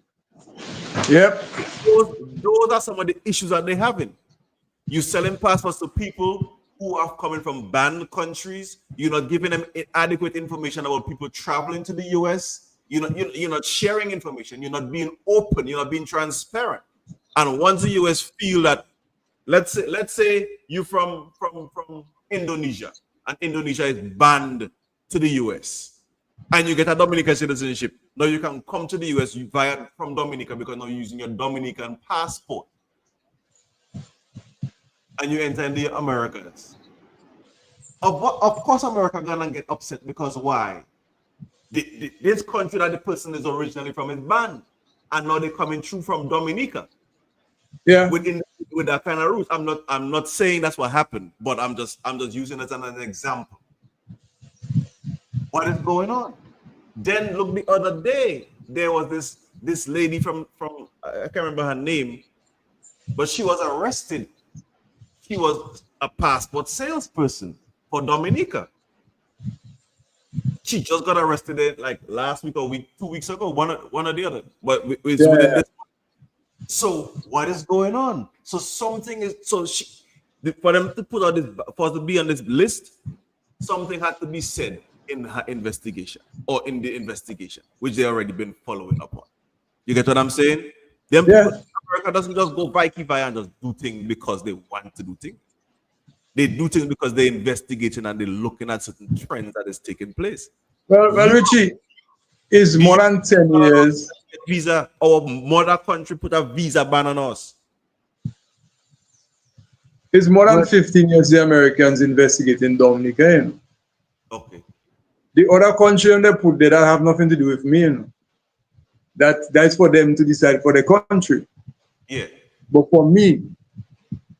Yep. Those are some of the issues that they're having. You're selling passports to people who are coming from banned countries. You're not giving them adequate information about people traveling to the US. You're not sharing information. You're not being open. You're not being transparent. And once the US feel that, let's say you're from Indonesia, and Indonesia is banned to the US, and you get a Dominican citizenship. Now you can come to the US from Dominica because now you're using your Dominican passport. And you enter in the Americas. Of course, America gonna get upset because why? This country that the person is originally from is banned, and now they're coming through from Dominica. Yeah. With that kind of route. I'm not saying that's what happened, but I'm just using it as an example. What is going on? Then look, the other day there was this lady from I can't remember her name, but she was arrested. She was a passport salesperson for Dominica. She just got arrested like last week or 2 weeks ago, one or the other. But it's within this. So what is going on? So something is for them to put on this, for us to be on this list, something had to be said in her investigation or in the investigation, which they already been following up on. You get what I'm saying? Them people, America doesn't just go Viking and just do things because they want to do things. They do things because they're investigating and they're looking at certain trends that is taking place. Well, Richie, it's more than 10 years. Visa, our mother country put a visa ban on us. It's more than 15 years the Americans investigating Dominica. You know? Okay. The other country they put there that have nothing to do with me. You know? That's for them to decide for the country. Yeah. But for me,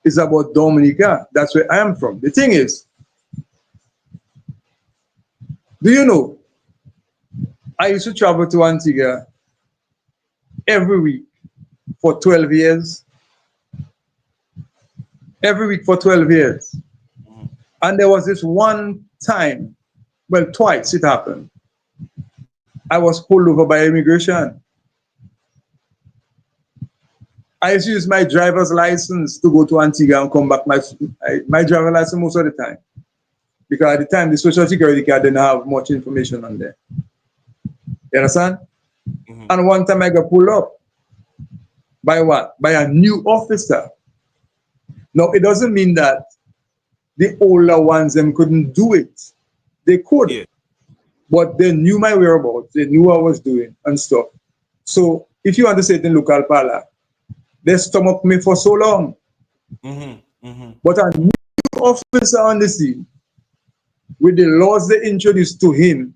it's about Dominica. That's where I am from. The thing is, do you know, I used to travel to Antigua every week for 12 years. Every week for 12 years. And there was this one time, well, twice it happened. I was pulled over by immigration. I used to use my driver's license to go to Antigua and come back. My driver's license most of the time. Because at the time, the Social Security card didn't have much information on there. You understand? Mm-hmm. And one time I got pulled up. By what? By a new officer. Now, it doesn't mean that the older ones them couldn't do it. They could. Yeah. But they knew my whereabouts. They knew what I was doing and stuff. So, if you want to say it in local parlor, they stomached me for so long. Mm-hmm. Mm-hmm. But a new officer on the scene, with the laws they introduced to him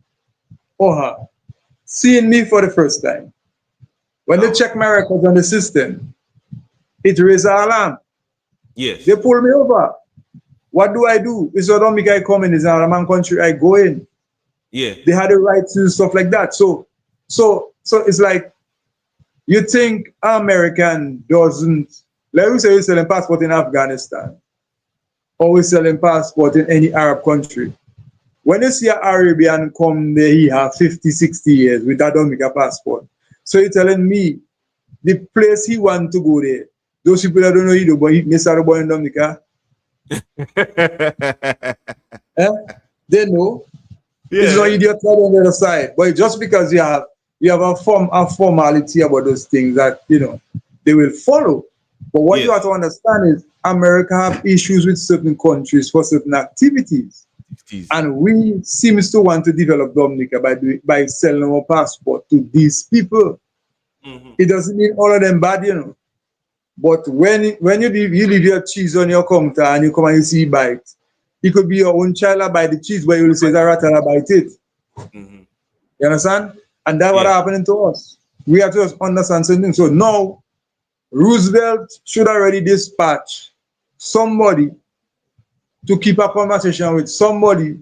or her, seeing me for the first time, when they check my records on the system, it raised an alarm. Yes. They pull me over. What do? It's not only I come in, it's not a man country I go in. Yeah. They had the right to do stuff like that. So it's like, you think American doesn't, let me say we're selling passport in Afghanistan, or we're selling passport in any Arab country. When you see an Arabian come there, he have 50, 60 years with that Dominica passport. So you're telling me the place he want to go there, those people that don't know either, but he miss out in Dominica. They know. Yeah. It's no idiot on the other side. But just because you have a formality about those things that, you know, they will follow. But what you have to understand is America have issues with certain countries for certain activities. And we seems to want to develop Dominica by selling our passport to these people. Mm-hmm. It doesn't mean all of them bad, you know. But when you leave your cheese on your counter and you come and you see bite, it could be your own child that buy the cheese, but you will say that rat and bite it. Mm-hmm. You understand? And that's what happening to us. We have to just understand something. So now, Roosevelt should already dispatch somebody to keep a conversation with somebody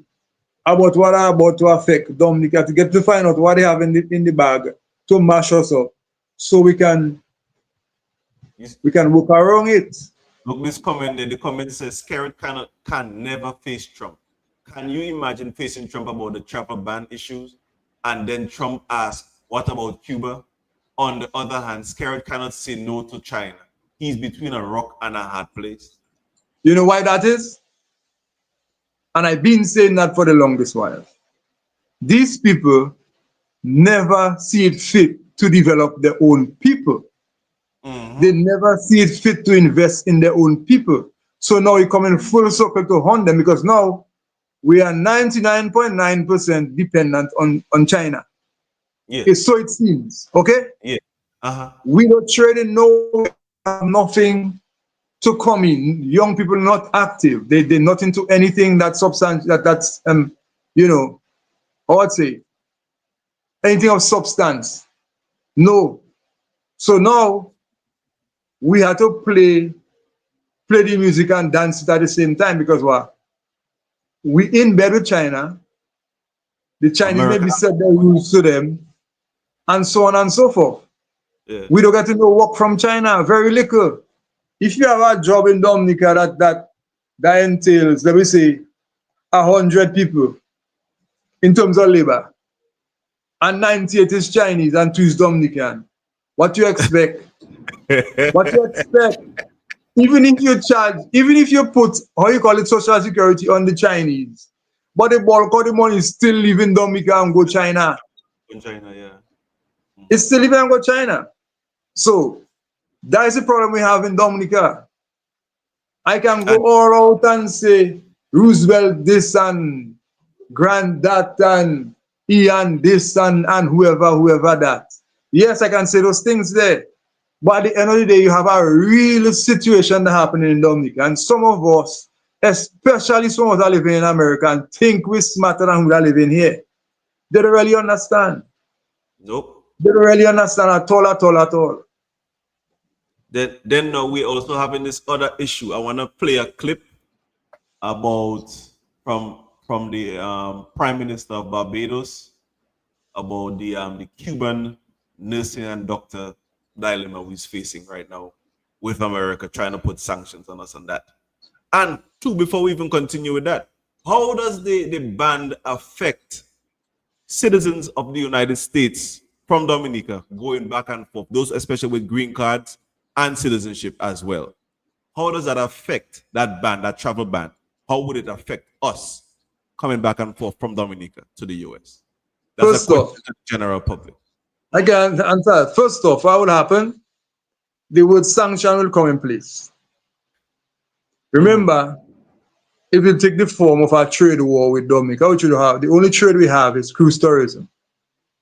about what are about to affect Dominica, to get to find out what they have in the bag to mash us up so we can work around it. Look, this comment there, the comment says Scarrett can never face Trump. Can you imagine facing Trump about the travel ban issues? And then Trump asks, what about Cuba? On the other hand, Scarrett cannot say no to China. He's between a rock and a hard place. You know why that is? And I've been saying that for the longest while. These people never see it fit to develop their own people. They never see it fit to invest in their own people. So now we come in full circle to hunt them because now we are 99.9% dependent on China. Yeah. So it seems, okay? Yeah. We don't trade in no, nothing to come in. Young people not active. They're not into anything that's substance that's you know, I would say anything of substance. No. So now we have to play the music and dance it at the same time because what? We in bed with China. The Chinese America. maybe set their rules to them, and so on and so forth. Yeah. We don't get to know work from China, very little. If you have a job in Dominica that entails, let me say, 100 people in terms of labor, and 98 is Chinese and 2 is Dominican, what you expect? What you expect? Even if you put, how you call it, social security on the Chinese, but the bulk of the money is still leaving Dominica and go China. In China, yeah. It's still leaving and go China. So that is the problem we have in Dominica. I can go all out and say Roosevelt this and Grant that and Ian this and whoever that. Yes, I can say those things there. But at the end of the day, you have a real situation happening in Dominica. And some of us, especially some of us that live in America, and think we're smarter than who are living here. They don't really understand. Nope. They don't really understand at all. Then now we're also having this other issue. I want to play a clip about from the Prime Minister of Barbados about the Cuban nursing and doctor dilemma we're facing right now with America trying to put sanctions on us on that. And two, before we even continue with that, how does the ban affect citizens of the United States from Dominica going back and forth, those especially with green cards and citizenship as well? How does that affect that ban, that travel ban? How would it affect us coming back and forth from Dominica to the US? That's First a question off, to the general public. I can answer. First off, what will happen? The word sanction will come in place. Remember, if you take the form of a trade war with Dominica, which you have, the only trade we have is cruise tourism.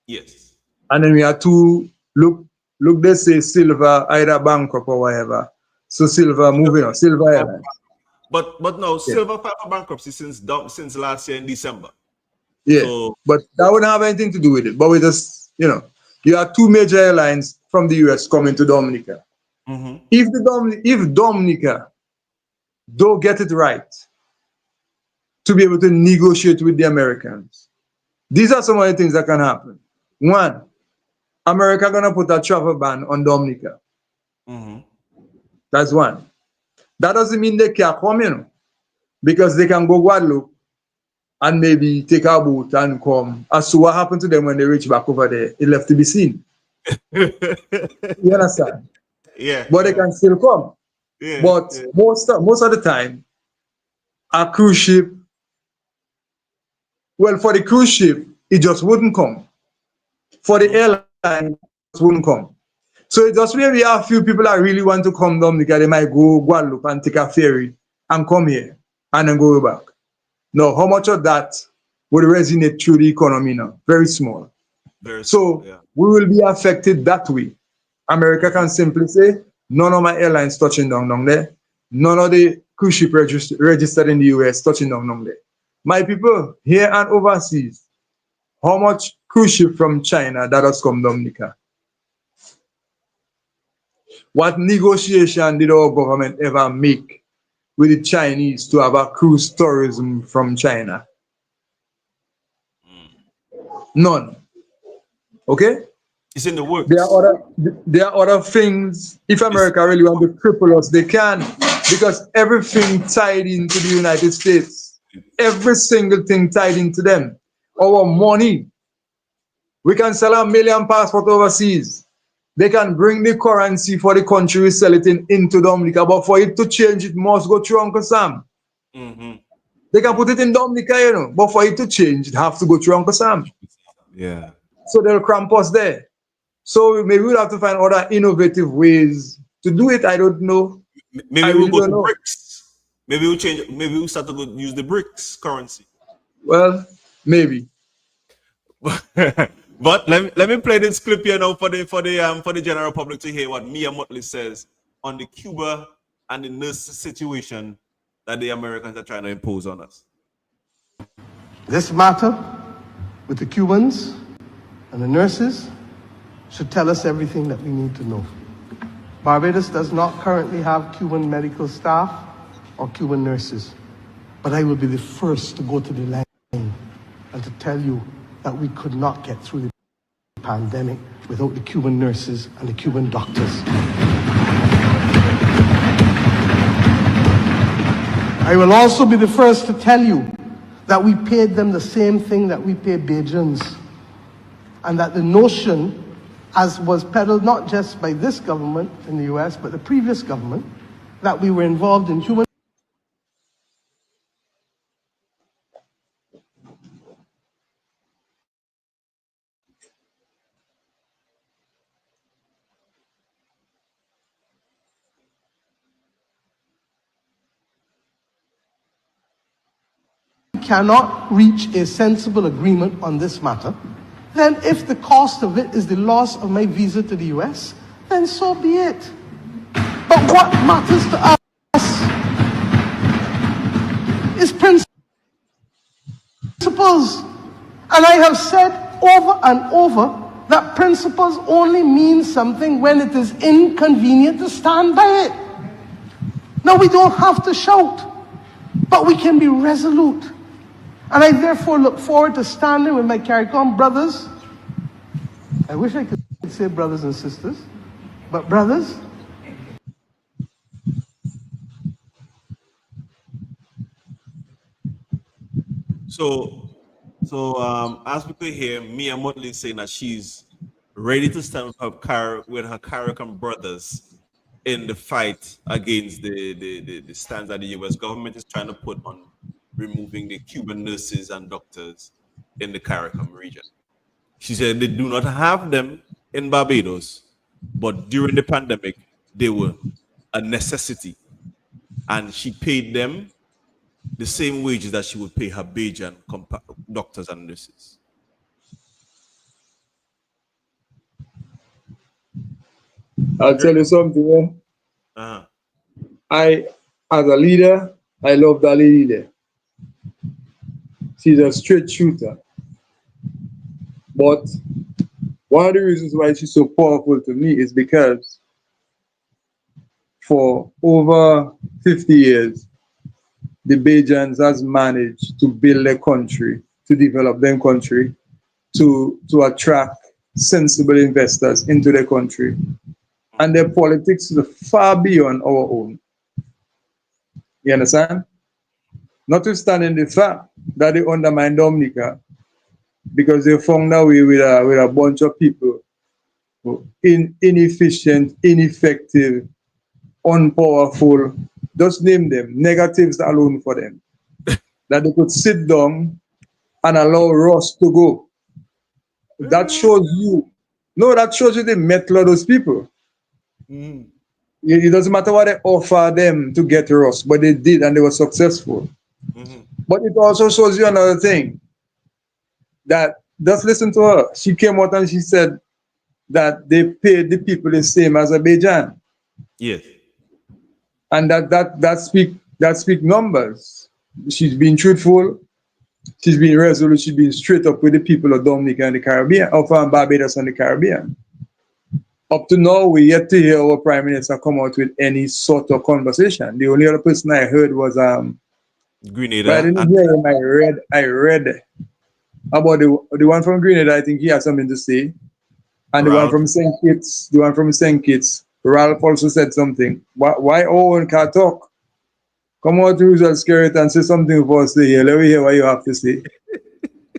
Yes. And then we have to look, they say Silver, either bankrupt or whatever. So Silver moving on, Silver Airlines. But no, Silver filed for bankruptcy since last year in December. Yeah, So, but that wouldn't have anything to do with it. But we just, you have 2 major airlines from the US coming to Dominica. If Dominica don't get it right to be able to negotiate with the Americans, these are some of the things that can happen. One, America gonna put a travel ban on Dominica. That's one. That doesn't mean they can't come, because they can go Guadeloupe and maybe take a boat and come. As to what happened to them when they reach back over there, it left to be seen. You understand? Yeah. But they can still come. Yeah. But most of the time, a cruise ship, well, for the cruise ship, it just wouldn't come. For the airline, it wouldn't come. So it just maybe a few people that really want to come down because they might go Guadeloupe and take a ferry and come here and then go back. Now, how much of that would resonate through the economy now? Very small. So we will be affected that way. America can simply say, none of my airlines touching down there. None of the cruise ship registered in the US touching down there. My people here and overseas, how much cruise ship from China that has come Dominica? What negotiation did our government ever make with the Chinese to have a cruise tourism from China? None. Okay? It's in the There are works. other things. If It's America really want to cripple us, they can, because everything tied into the United States. Every single thing tied into them. Our money. We can sell 1 million passports overseas. They can bring the currency for the country we sell it in into Dominica, but for it to change, it must go through Uncle Sam. mm-hmm. They can put it in Dominica, but for it to change, it have to go through Uncle Sam. Yeah. So they'll cramp us there. So maybe we'll have to find other innovative ways to do it. I don't know. I Maybe we'll really go don't to know. bricks. Maybe we'll change. Maybe we'll start to go use the bricks currency. Well, maybe. But let me play this clip here now for the general public to hear what Mia Motley says on the Cuba and the nurse situation that the Americans are trying to impose on us. This matter with the Cubans and the nurses should tell us everything that we need to know. Barbados does not currently have Cuban medical staff or Cuban nurses, but I will be the first to go to the line and to tell you that we could not get through the pandemic without the Cuban nurses and the Cuban doctors. I will also be the first to tell you that we paid them the same thing that we pay Bajans, and that the notion, as was peddled not just by this government in the US, but the previous government, that we were involved in human cannot reach a sensible agreement on this matter, then if the cost of it is the loss of my visa to the US, then so be it. But what matters to us is principles. And I have said over and over that principles only mean something when it is inconvenient to stand by it. Now, we don't have to shout, but we can be resolute. And I therefore look forward to standing with my CARICOM brothers. I wish I could say brothers and sisters, but brothers. So as we could hear, Mia Motley saying that she's ready to stand with her CARICOM brothers in the fight against the stance that the U.S. government is trying to put on removing the Cuban nurses and doctors in the CARICOM region. She said they do not have them in Barbados, but during the pandemic, they were a necessity. And she paid them the same wages that she would pay her Bajan doctors and nurses. I'll tell you something. Uh-huh. I, as a leader, I love that lady there. She's a straight shooter. But one of the reasons why she's so powerful to me is because for over 50 years, the Bajans has managed to build their country, to develop their country, to attract sensible investors into their country. And their politics is far beyond our own. You understand? Notwithstanding the fact that they undermine Dominica because they found a way with a bunch of people inefficient, ineffective, unpowerful, just name them, negatives alone for them. That they could sit down and allow Ross to go. That shows you, no, that shows you the mettle of those people. Mm. It doesn't matter what they offer them to get Ross, but they did and they were successful. Mm-hmm. But it also shows you another thing, that just listen to her. She came out and she said that they paid the people the same as Azerbaijan. Yes. And that speak numbers. She's been truthful, she's been resolute, she's been straight up with the people of Dominica and the Caribbean, of Barbados and the Caribbean. Up to now, we yet to hear our Prime Minister come out with any sort of conversation. The only other person I heard was Grenada. but I didn't hear him. I read about the one from Grenada. I think he has something to say. And Ralph, the one from St. Kitts, Ralph also said something. Why Owen can't talk? Come out to Result Spirit and say something for us to hear. Let me hear what you have to say.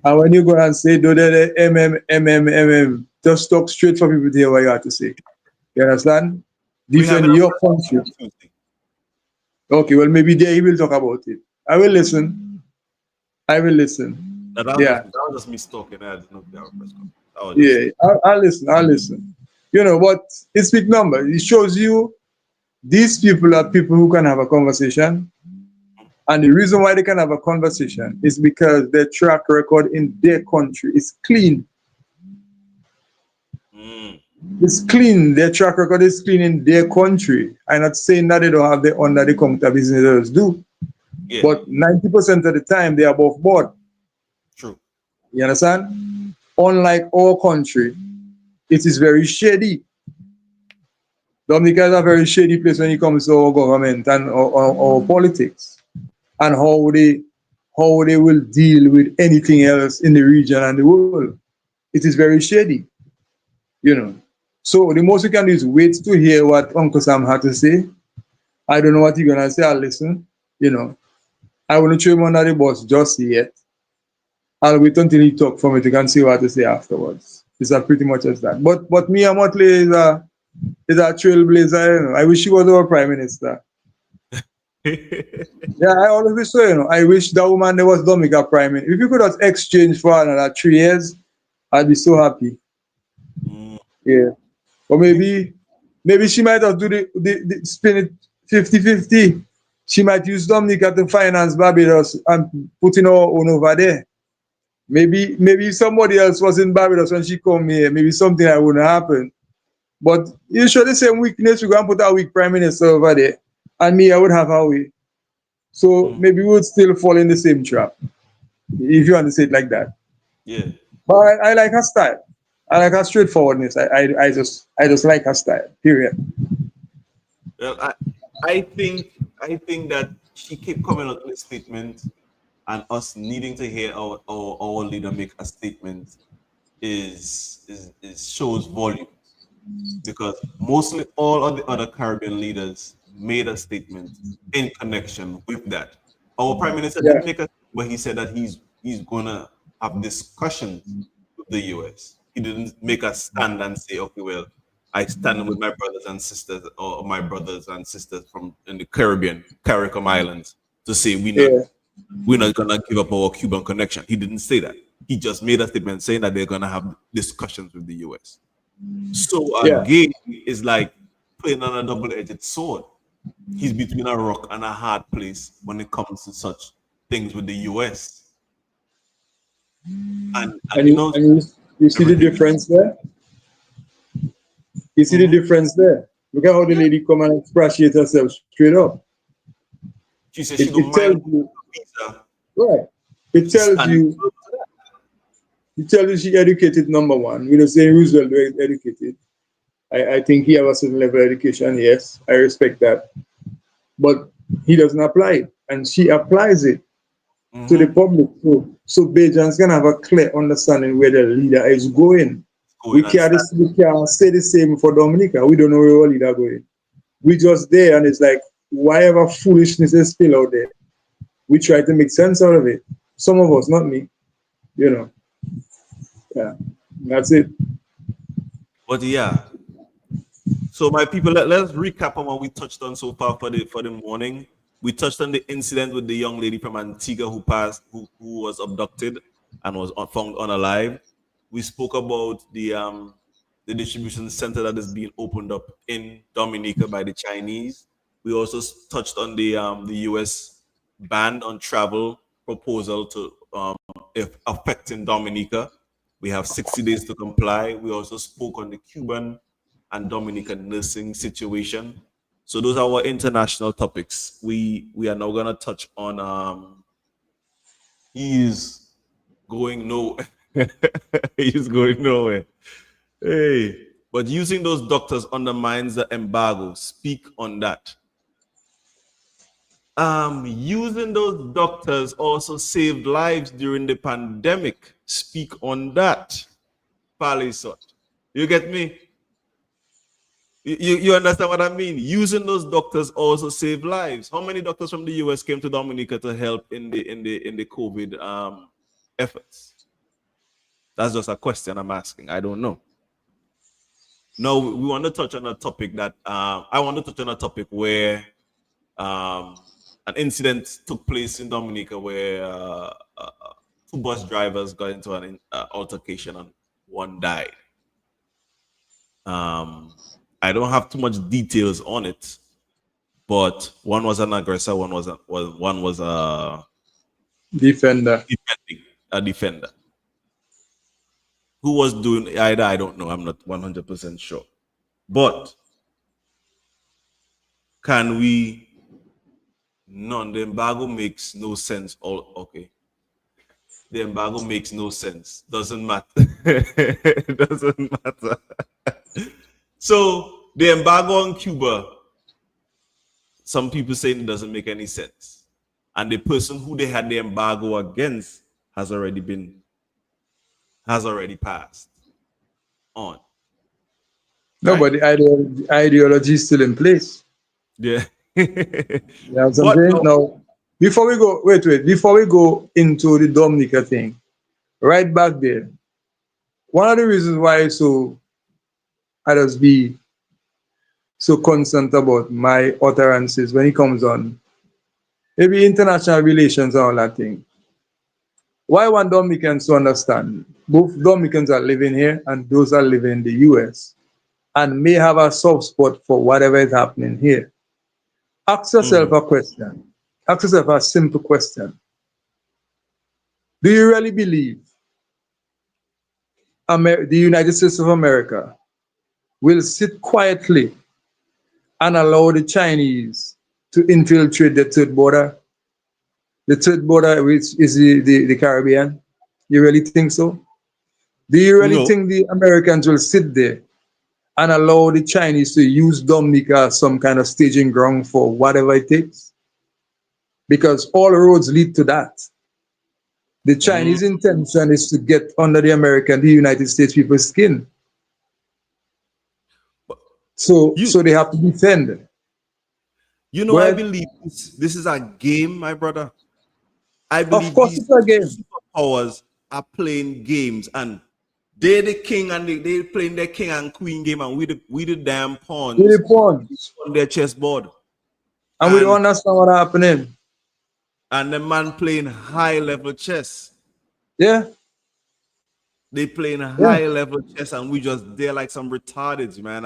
And when you go and say, do the just talk straight for people to hear what you have to say. You understand? we have Defend a your country. Tuesday. Okay, well, maybe there he will talk about it. I will listen. I will listen. Yeah, That was just me talking. I didn't know our press conference. I was just yeah. I'll listen. I'll listen. You know, but it's big number. It shows you these people are people who can have a conversation. And the reason why they can have a conversation is because their track record in their country is clean. mm, It's clean. Their track record is clean in their country. I'm not saying that they don't have the under the counter businesses do, yeah, but 90% of the time they're above board. true. You understand? Unlike our country, it is very shady. Dominica is a very shady place when it comes to our government and our politics and how they will deal with anything else in the region and the world. It is very shady, you know. So the most you can do is wait to hear what Uncle Sam had to say. I don't know what he's gonna say. I'll listen. You know, I wouldn't throw him under the bus just yet. I'll wait until he talk from it. You can see what to say afterwards. It's pretty much as that. But Mia Motley is a trailblazer. You know, I wish she was our prime minister. Yeah, I always wish so. You know, I wish that woman there was Dominica prime minister. If you could have exchanged for another 3 years, I'd be so happy. Mm, Yeah. Or maybe she might have do the spin it 50-50. She might use Dominica to finance Barbados and put in her own over there. Maybe if somebody else was in Barbados when she come here, maybe something that wouldn't happen. But you show the same weakness, we go and put a weak prime minister over there. And me, I would have a way. So maybe we would still fall in the same trap. If you want to say it like that. yeah. But I like her style. I like her straightforwardness. I just like her style. Period. Well, I think that she kept coming out with a statement, and us needing to hear our leader make a statement is shows volume, because mostly all of the other Caribbean leaders made a statement in connection with that. Our prime minister Yeah. didn't make a, but he said that he's gonna have discussions with the US. He didn't make a stand and say, okay, well, I stand with my brothers and sisters, or my brothers and sisters from in the CARICOM Islands, to say Yeah. we're not gonna give up our Cuban connection. He didn't say that. He just made a statement saying that they're gonna have discussions with the US. So Yeah. again, it's like playing on a double-edged sword. He's between a rock and a hard place when it comes to such things with the US. And And you you, know and you, you see the everything. difference there? You see the Mhm. difference there? Look at how the Yeah. lady come and express herself straight up. She said she It don't mind tells you, visa right. if It she's tells standing. you, it tells you she educated, number one. We don't say Roosevelt very educated. I think he have a certain level of education, yes. I respect that. But he doesn't apply it. And she applies it to the Mm-hmm. public. So Bajans can have a clear understanding where the leader is going. Going and stand. We can't say the same for Dominica. We don't know where our leader going. We just there and it's like whatever foolishness is still out there, we try to make sense out of it. Some of us, not me, you know. Yeah. That's it. But yeah. So my people, let's recap on what we touched on so far for the morning. We touched on the incident with the young lady from Antigua who was abducted and was found unalive. We spoke about the distribution center that is being opened up in Dominica by the Chinese. We also touched on the U.S. ban on travel proposal to if affecting Dominica. We have 60 days to comply. We also spoke on the Cuban and Dominican nursing situation. So those are our international topics. We are now gonna touch on he's going no he's going nowhere. Hey, but using those doctors undermines the embargo. Speak on that. Using those doctors also saved lives during the pandemic. Speak on that. Palisot. You get me? You understand what I mean? Using those doctors also save lives. How many doctors from the US came to Dominica to help in the COVID efforts? That's just a question I'm asking. I don't know. No, we want to touch on a topic that I want to touch on a topic where an incident took place in Dominica where two bus drivers got into an altercation and one died. I don't have too much details on it, but one was an aggressor, one was a Defender. defender. Who was doing either? I don't know. I'm not 100% sure. But can we? None. The embargo makes no sense. All okay. The embargo makes no sense. Doesn't matter. Doesn't matter. So the embargo on Cuba, some people saying it doesn't make any sense. And the person who they had the embargo against has already passed on. No, Right? but the ideology is still in place. Yeah. You know what I'm saying? Now, before we go, before we go into the Dominica thing, right back there, one of the reasons why I just be so concerned about my utterances when it comes on maybe international relations and all that thing. Why want Dominicans to understand? Both Dominicans are living here and those are living in the US and may have a soft spot for whatever is happening here. Ask yourself a question. Ask yourself a simple question. Do you really believe the United States of America will sit quietly and allow the Chinese to infiltrate the third border? The third border, which is the Caribbean? You really think so? Do you really No. think the Americans will sit there and allow the Chinese to use Dominica as some kind of staging ground for whatever it takes? Because all roads lead to that. The Chinese intention is to get under the United States people's skin. So they have to defend. You know, I believe this is a game, my brother. I believe of course these it's a game. superpowers are playing games, and they're the king, and they playing their king and queen game, and we the damn pawns We're the pawns. on their chessboard. And we don't understand what's happening. And the man playing high level chess. Yeah. They playing high level chess, and we just there like some retardeds, man.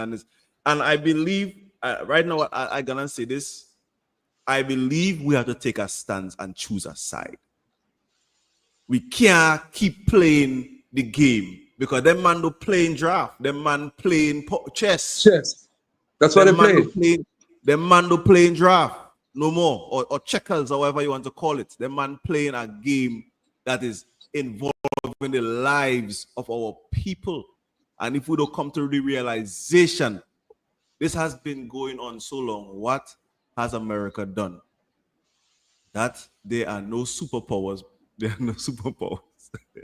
And I believe right now I gonna say this. I believe we have to take a stance and choose a side. We can't keep playing the game because them man do playing draft, them man playing chess. Chess. That's what they play. Them man do playing draft, no more, or checkers, or whatever you want to call it. Them man playing a game that is involving the lives of our people. And if we don't come to the realization, this has been going on so long, what has America done? That there are no superpowers. There are no superpowers.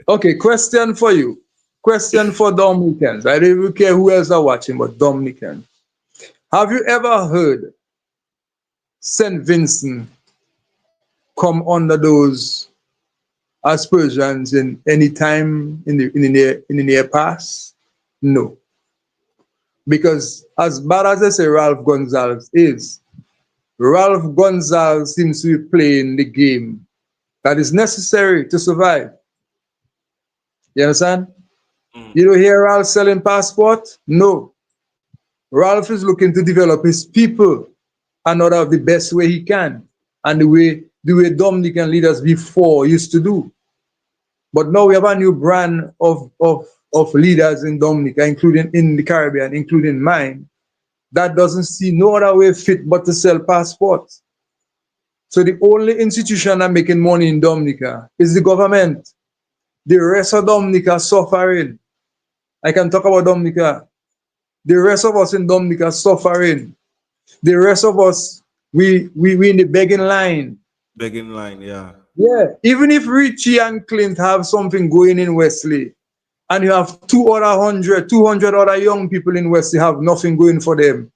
Okay, question for you. Question for Dominicans. I don't even care who else are watching, but Dominicans. Have you ever heard St. Vincent come under those aspersions in any time in the near past? No. Because as bad as I say Ralph Gonzalez is, Ralph Gonzalez seems to be playing the game that is necessary to survive. You understand? You don't hear Ralph selling passport? No. Ralph is looking to develop his people and out of the best way he can, and the way Dominican leaders before used to do. But now we have a new brand of leaders in Dominica, including in the Caribbean, including mine, that doesn't see no other way fit but to sell passports. So the only institution that making money in Dominica is the government. The rest of Dominica suffering. I can talk about Dominica. The rest of us in Dominica suffering. The rest of us, we in the begging line. Begging line, yeah. Yeah. Even if Richie and Clint have something going in Wesley, and you have 200 other young people in Wesley have nothing going for them.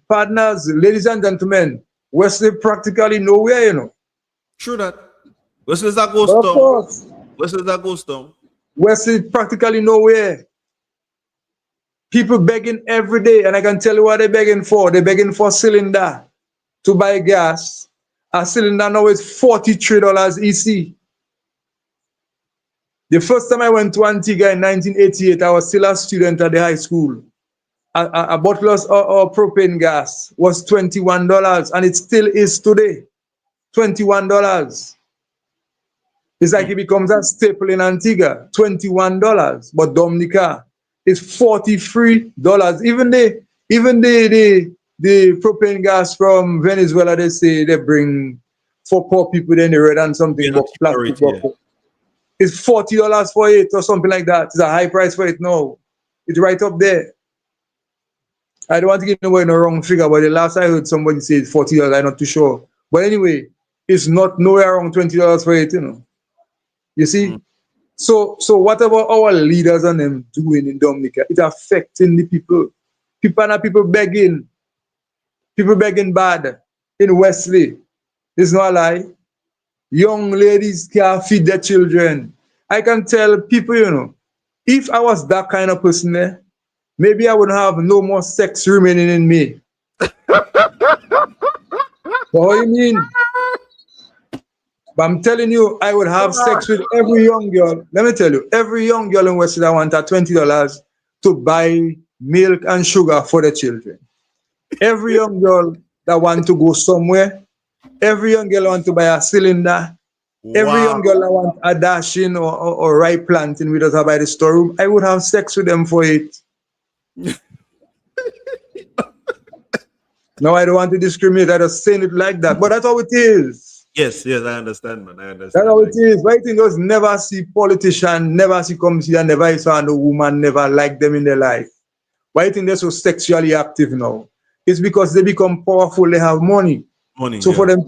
Partners, ladies and gentlemen, Wesley practically nowhere, you know. True that. Wesley is a ghost But of town. course, Wesley is a ghost town. Wesley practically nowhere. People begging every day, and I can tell you what they're begging for. They're begging for cylinder to buy gas. A cylinder now is $43 EC. The first time I went to Antigua in 1988, I was still a student at the high school. A bottle of propane gas was $21, and it still is today. $21. It's like it becomes a staple in Antigua. $21, but Dominica is $43. Even the propane gas from Venezuela, they say they bring for poor people, then they read on something about plastic bottle. It's $40 for it or something like that. It's a high price for it now. It's right up there. I don't want to give away no wrong figure, but the last I heard somebody say it's $40. I'm not too sure. But anyway, it's not nowhere around $20 for it, you know. You see? So whatever our leaders and them doing in Dominica, it's affecting the people. People begging. People begging bad in Wesley. It's not a lie. Young ladies can't feed their children. I can tell people, you know, if I was that kind of person there, maybe I wouldn't have no more sex remaining in me. What do you mean? But I'm telling you, I would have sex with every young girl. Let me tell you, every young girl in West Side wanted $20 to buy milk and sugar for the children. Every young girl that want to go somewhere, every young girl want to buy a cylinder, every young girl that want a dashing or ripe planting with us by the storeroom, I would have sex with them for it. No, I don't want to discriminate. I just saying it like that. But that's how it is. Yes, I understand, man. I understand. That's how it is. Why think those never see politician, never see come see and never saw no woman, never like them in their life? Why think they're so sexually active now? It's because they become powerful, they have money. So for them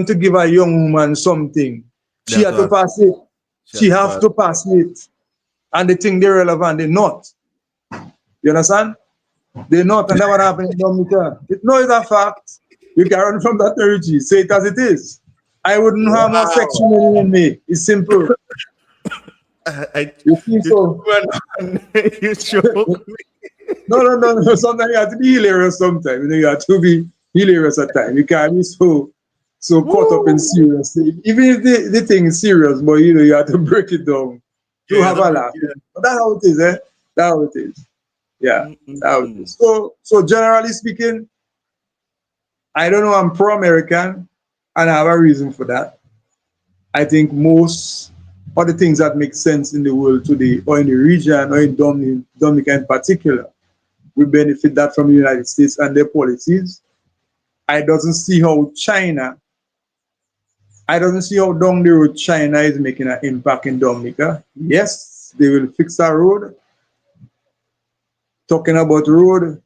to give a young woman something, she has to pass it. She have to pass it. And they think they're relevant, they're not. You understand? They're not, and that what happened in Dominica. It's a fact. You can run from that territory. Say it as it is. I wouldn't have more sexual in me. It's simple. You think so? You joke me. No. Sometimes you have to be hilarious sometimes. You have to be hilarious at times. You can't be so caught up in serious. Even if the thing is serious, but you have to break it down. You have a laugh. Yeah. But that's how it is, eh? That's how it is. Yeah. That's how it is. So generally speaking, I don't know, I'm pro-American, and I have a reason for that. I think most of the things that make sense in the world today, or in the region, or in Dominica in particular, we benefit that from the United States and their policies. I don't see how down the road China is making an impact in Dominica. Yes, they will fix our road. Talking about road,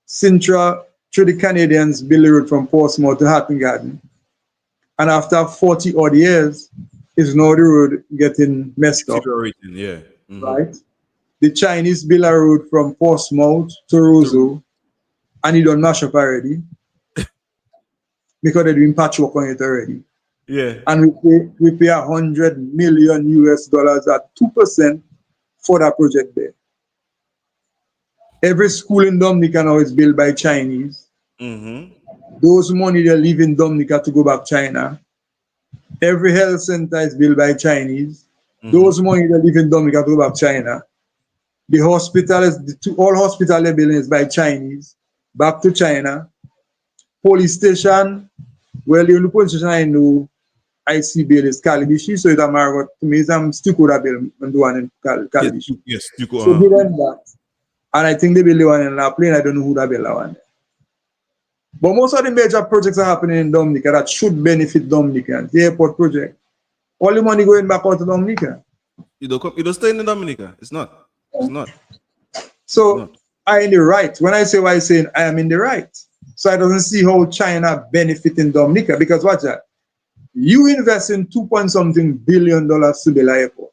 Sintra, through the Canadians build the road from Portsmouth to Hatton Garden. And after 40 odd years, is now the road getting messed up. Yeah. Right? The Chinese build a road from Portsmouth to Roseau, and it don't mash up already. Because they're doing patchwork on it already. Yeah. And we pay $100 million at 2% for that project there. Every school in Dominica now is built by Chinese. Those money they leave in Dominica to go back China. Every health center is built by Chinese. Those money they leave in Dominica to go back China. The hospital all hospital they're building is by Chinese. Back to China. Police station. Well, the only police station I know I see bill is Calibishi, so it's a Margot to me. I'm still could have bill and the one in Calibishi. Yes, so give them that. And I think they build the one in La Plaine. I don't know who that build that one. But most of the major projects are happening in Dominica that should benefit Dominicans. The airport project. All the money going back out to Dominica. You don't stay in Dominica. It's not. So I'm in the right. When I say what I'm saying, I am in the right. So I don't see how China benefit in Dominica, because watch that. You invest in $2 point something billion to build an airport.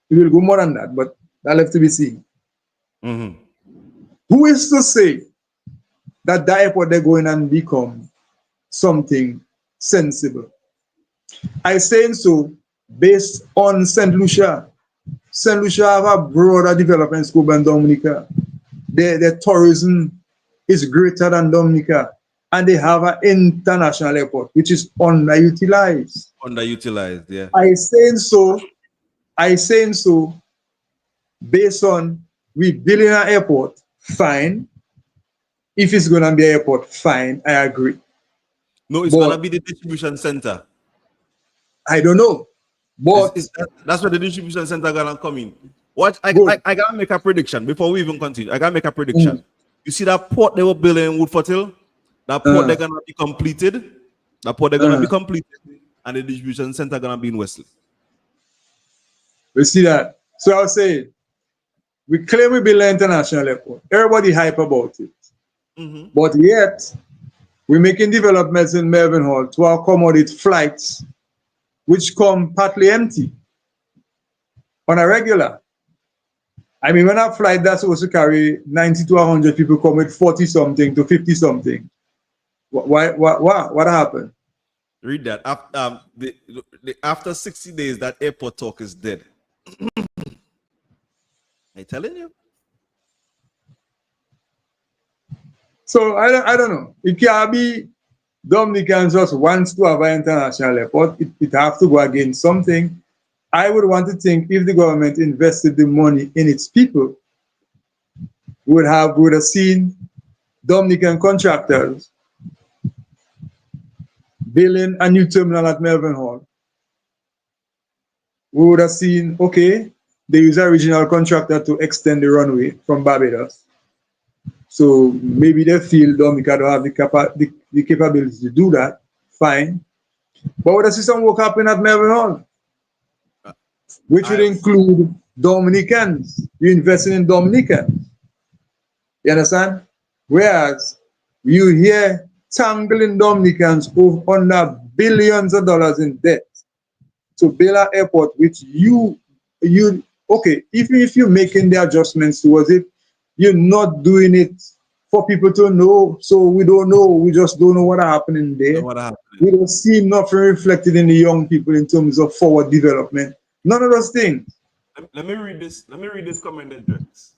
It will go more than that, but that left to be seen. Mm-hmm. Who is to say that the airport they're going and become something sensible? I saying so based on St. Lucia. St. Lucia have a broader development scope than Dominica. Their tourism is greater than Dominica. And they have an international airport, which is underutilized. Underutilized, yeah. I saying so based on we building an airport, fine. If it's gonna be an airport, fine, I agree. No, it's gonna be the distribution center. I don't know. But That's where the distribution center gonna come in. What I gotta make a prediction before we even continue. I gotta make a prediction. You see that port they were building in Woodford Hill? That port they're gonna be completed. That port they're gonna be completed, and the distribution center gonna be in Wesley. We see that. So I was saying, we claim we build an international airport. Everybody hype about it. Mm-hmm. But yet, we're making developments in Melbourne Hall to accommodate flights which come partly empty on a regular. I mean, when a flight that's supposed to carry 90 to 100 people come with 40 something to 50 something. What happened? Read that. After 60 days, that airport talk is dead. I'm telling you. So I don't know. It can't be Dominicans just wants to have an international airport. It have to go against something. I would want to think if the government invested the money in its people, would have seen Dominican contractors building a new terminal at Melbourne Hall. We would have seen, okay, they use a regional contractor to extend the runway from Barbados. So maybe they feel Dominica don't have the capability to do that. Fine. But would have seen some work happen at Melbourne Hall, which would include Dominicans. You're investing in Dominicans. You understand? Whereas you hear tangling Dominicans who under billions of dollars in debt to build an airport which you okay, even if you're making the adjustments towards it, you're not doing it for people to know. So we don't know. We just don't know what happening there. We don't see nothing reflected in the young people in terms of forward development. None of those things. Let me read this. Let me read this comment address.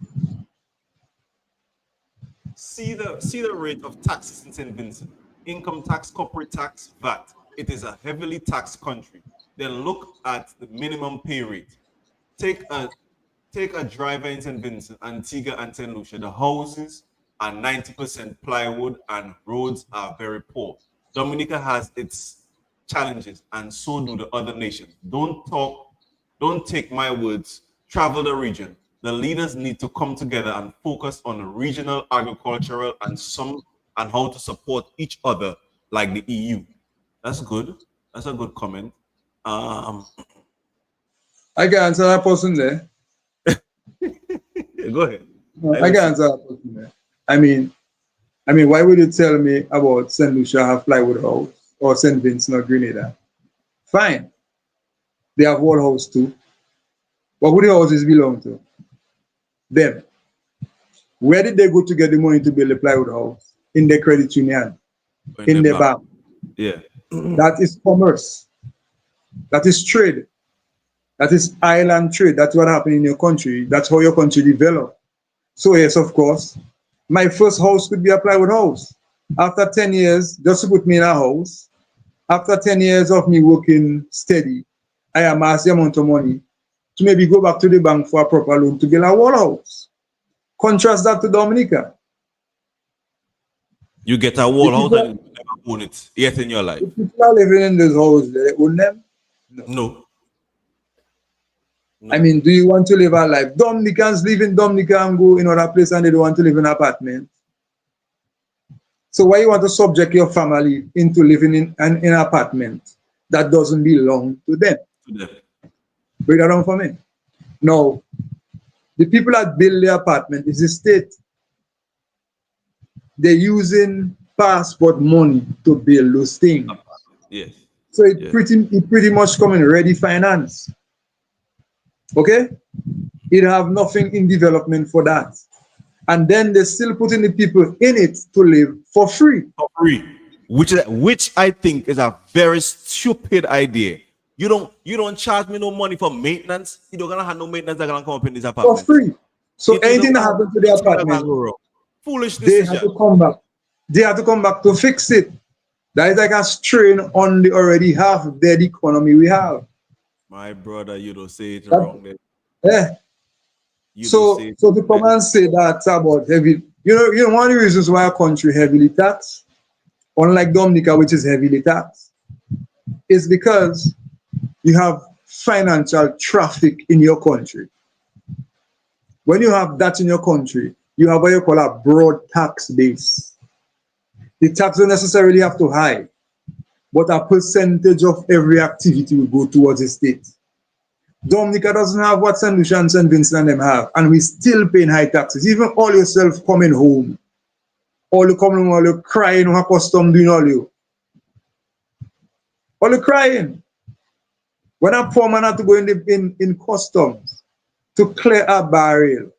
See the rate of taxes in St. Vincent. Income tax, corporate tax, VAT. It is a heavily taxed country. Then look at the minimum pay rate. Take a driver in St. Vincent, Antigua and St. Lucia. The houses are 90% plywood and roads are very poor. Dominica has its challenges and so do the other nations. Don't take my words. Travel the region. The leaders need to come together and focus on regional agricultural and how to support each other like the EU. That's good. That's a good comment. I can answer that person there. Go ahead. I can answer that person there. I mean, why would you tell me about St. Lucia have plywood house or St. Vincent or Grenada? Fine. They have wall house too. But who the houses belong to? Them. Where did they go to get the money to build a plywood house? In their credit union. In their bank. Yeah. That is commerce. That is trade. That is island trade. That's what happened in your country. That's how your country developed. So yes, of course, my first house could be a plywood house. After 10 years, just to put me in a house, after 10 years of me working steady, I amass the amount of money to maybe go back to the bank for a proper loan to build a wall house. Contrast that to Dominica. You get a wall house and you never own it yet in your life. If people are living in those houses, they own them? No. I mean, do you want to live a life? Dominicans live in Dominica and go in other place and they don't want to live in an apartment. So why you want to subject your family into living in an apartment that doesn't belong to them? Break that down for me. No. The people that build the apartment is the state. They're using passport money to build those things. Yes. So it pretty much come in ready finance. Okay? It have nothing in development for that. And then they still putting the people in it to live for free. For free, which I think is a very stupid idea. You don't charge me no money for maintenance. You don't gonna have no maintenance that gonna come up in these For apartments. free. So You don't anything that have happened to the anything that gonna apartment, go wrong. Foolish they have decision. to come back. They have to come back to fix it. That is like a strain on the already half dead economy we have. My brother, you don't say it That, wrong. eh. You don't say So it so to come very and say that about heavy, one of the reasons why a country heavily taxed, unlike Dominica, which is heavily taxed, is because you have financial traffic in your country. When you have that in your country, you have what you call a broad tax base. The tax don't necessarily have to high, but a percentage of every activity will go towards the state. Dominica doesn't have what St. Lucia and St. Vincent and them have, and we still paying high taxes. Even all yourself coming home, all you coming home, all you crying, how custom doing all you crying. When a poor man had to go in customs to clear a barrel,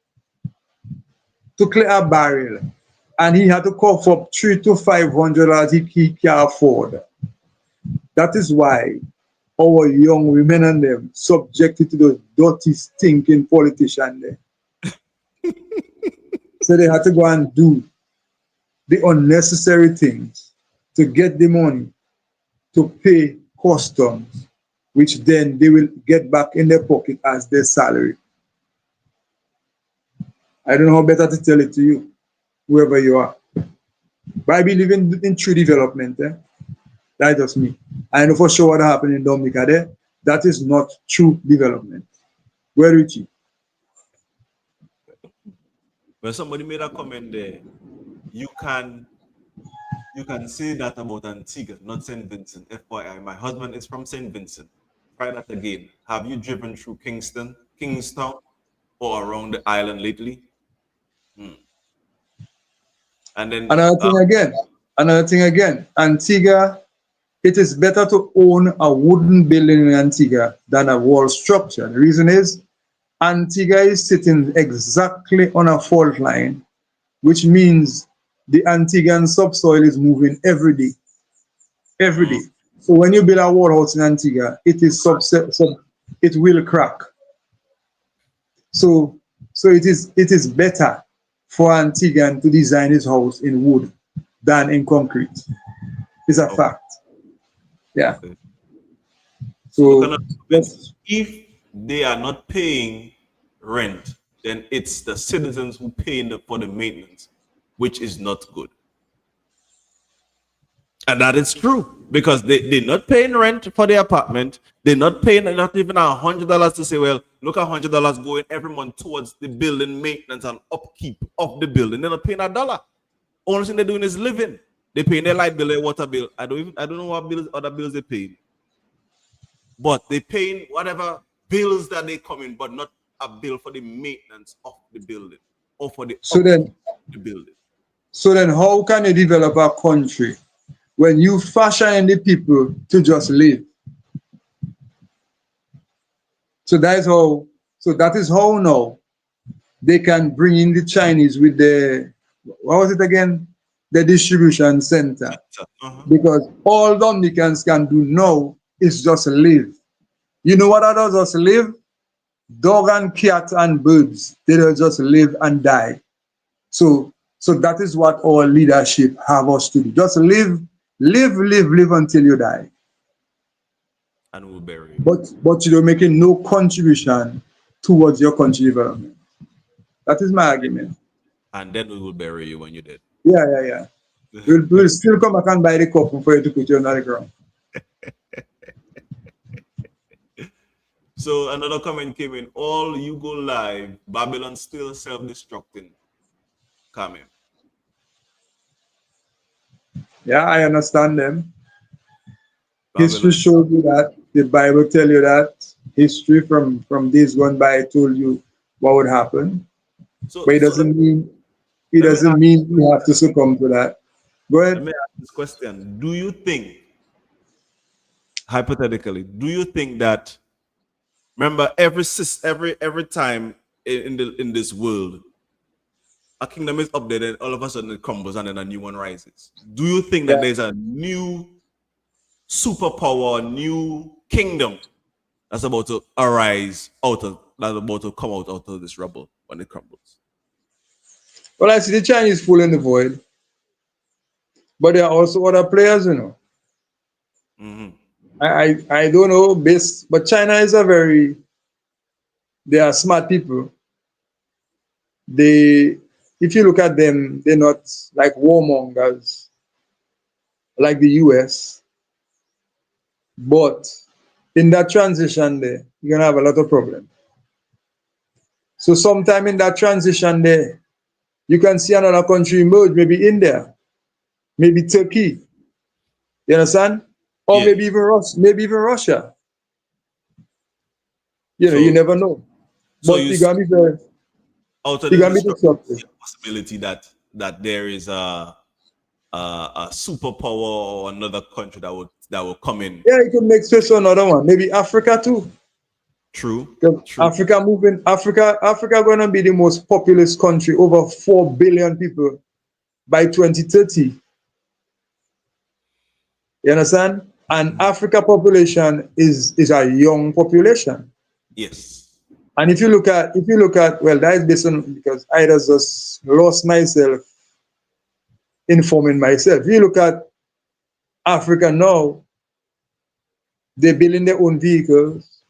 and he had to cough up $300 to $500 he can't afford. That is why our young women and them subjected to those dirty, stinking politicians there. So they had to go and do the unnecessary things to get the money to pay customs, which then they will get back in their pocket as their salary. I don't know how better to tell it to you, whoever you are. But I believe in true development. That's just me. I know for sure what happened in Dominica there. That is not true development. Where is it? when somebody made a comment there, you can you can say that about Antigua, not St. Vincent. FYI, my husband is from St. Vincent. Try that again. Have you driven through Kingstown, or around the island lately? And then Another thing again, Antigua, it is better to own a wooden building in Antigua than a wall structure. The reason is Antigua is sitting exactly on a fault line, which means the Antiguan subsoil is moving every day. Every day. So when you build a wall house in Antigua, it will crack. So it is better for Antiguan to design his house in wood than in concrete. It's a okay, fact. Yeah. okay. So look at So the comments. that's If they are not paying rent, then it's the citizens who pay for the maintenance, which is not good. And that is true because they're not paying rent for the apartment. They're not paying not even $100 to say, well, look at $100 going every month towards the building maintenance and upkeep of the building. They're not paying $1. Only thing they're doing is living. They're paying their light bill, their water bill. I don't know what other bills they pay. But they're paying whatever bills that they come in, but not a bill for the maintenance of the building or for the so upkeep then of the building. so then how can you develop a country when you fashion the people to just live? So that is how now they can bring in the Chinese with the, what was it again? The distribution center. Uh-huh. Because all Dominicans can do now is just live. You know what others just live? Dog and cat and birds. They don't just live and die. So that is what our leadership have us to do. Just live until you die. And we'll bury you. But you're making no contribution towards your country development. That is my argument. And then we will bury you when you're dead. Yeah. We'll still come back and buy the cup for you to put you on the ground. So another comment came in. All you go live, Babylon still self-destructing. Come in. Yeah, I understand them. History Babylon. shows you that. The Bible tell you that. History from days gone by told you what would happen. But it So let, doesn't mean it let me doesn't ask mean you have to succumb to that. Go let ahead. me ask this question. Do you think, hypothetically, do you think that Remember, every time in this world, a kingdom is up there, then all of a sudden it crumbles and then a new one rises. Do you think that there's a new superpower, new kingdom that's about to arise that's about to come out of this rubble when it crumbles? Well, I see the Chinese filling the void, but there are also other players, you know. Mm-hmm. I don't know but China is they are smart people. If you look at them, they're not like warmongers like the US. But in that transition there, you're gonna have a lot of problems. So sometime in that transition there, you can see another country emerge, maybe India, maybe Turkey. You understand? Or Yeah. maybe even Russia. You know, you So, never know. so But you you're see gonna be very, out of you're the gonna be destruction, disruptive. the possibility that there is a superpower or another country that will come in. Yeah, you can make space for another one. Maybe Africa too. True. Because Africa gonna be the most populous country, over 4 billion people by 2030. You understand? And Africa population is a young population. Yes. And if you look at well, that is based on because I just lost myself informing myself. If you look at Africa now, they're building their own vehicles.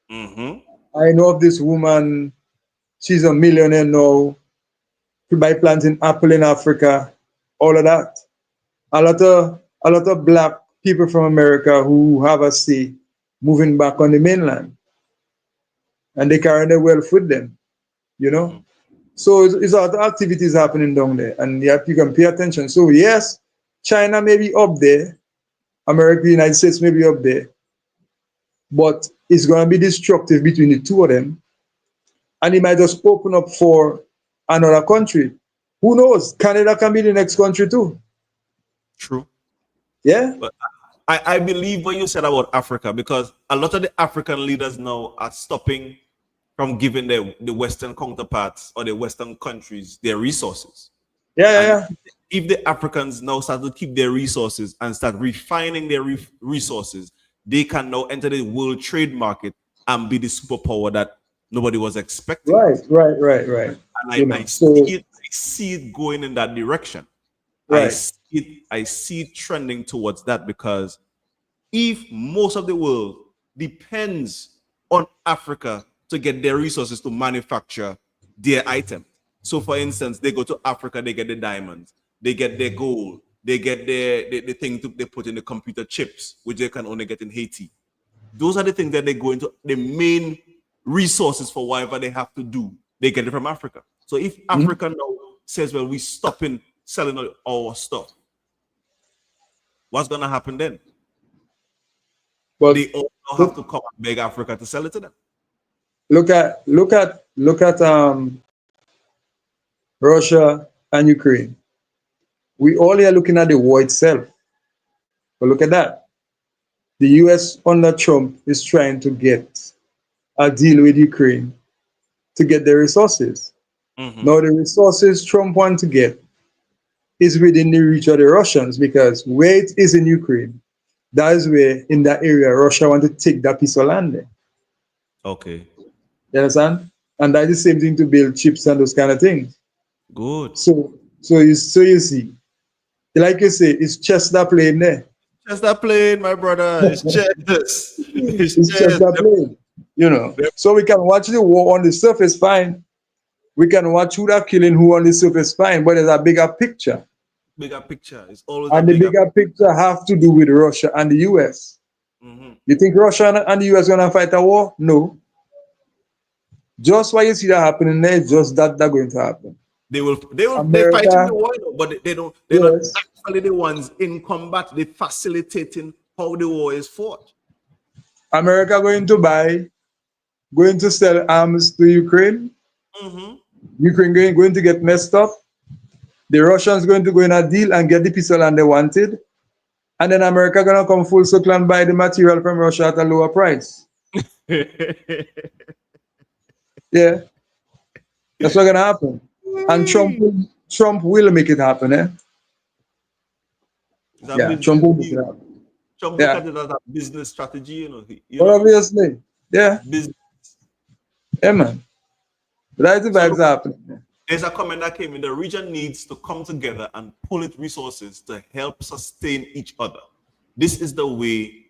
Mm-hmm. I know of this woman, she's a millionaire now, by planting apple in Africa, all of that. A lot of black people from America who have a say moving back on the mainland. And they carry their wealth with them, you know? Mm-hmm. So it's a lot of activities happening down there, and you can pay attention. So yes, China may be up there, America, United States may be up there, but it's going to be destructive between the two of them, and it might just open up for another country. Who knows? Canada can be the next country too. True. Yeah. But I believe what you said about Africa, because a lot of the African leaders now are stopping from giving the Western counterparts or the Western countries their resources. And Yeah. if the Africans now start to keep their resources and start refining their resources, they can now enter the world trade market and be the superpower that nobody was expecting. Right. And I see it going in that direction. Right. I see it trending towards that, because if most of the world depends on Africa to get their resources to manufacture their item. So for instance, they go to Africa, they get the diamonds, they get their gold, they get the thing they put in the computer chips, which they can only get in Haiti. Those are the things that they go into, the main resources for whatever they have to do. They get it from Africa. So if Africa now says, well, we're stopping selling our stuff, what's going to happen then? But they all have to come and beg Africa to sell it to them. look at Russia and Ukraine. We all are looking at the war itself. But look at that. The US under Trump is trying to get a deal with Ukraine to get the resources. Mm-hmm. Now the resources Trump wants to get is within the reach of the Russians, because where it is in Ukraine, that is where in that area Russia want to take that piece of land there. Okay. You understand? And that's the same thing to build chips and those kind of things. Good. So you see, like you say, it's chess that playing there. Chess that playing, my brother. It's chess. It's chess that playing. You know. So we can watch the war on the surface, fine. We can watch who are killing who on the surface, fine. But there's a bigger picture. Bigger picture. It's always and the bigger picture have to do with Russia and the US. Mm-hmm. You think Russia and the US gonna fight a war? No. Just why you see that happening there, just that going to happen. They're America, fighting the war, but they're not actually the ones in combat. They're facilitating how the war is fought. America going to sell arms to Ukraine. Mm-hmm. Ukraine going to get messed up. The Russians going to go in a deal and get the piece of land they wanted. And then America gonna come full circle and buy the material from Russia at a lower price. Yeah, that's what's gonna happen. And Trump will make it happen, eh? It's a Yeah, Trump will make it happen. Trump look Yeah. at it as a business strategy, But obviously, yeah, business. yeah, man. That's the So vibes look, happening. there's a comment that came in. The region needs to come together and pull its resources to help sustain each other. This is the way.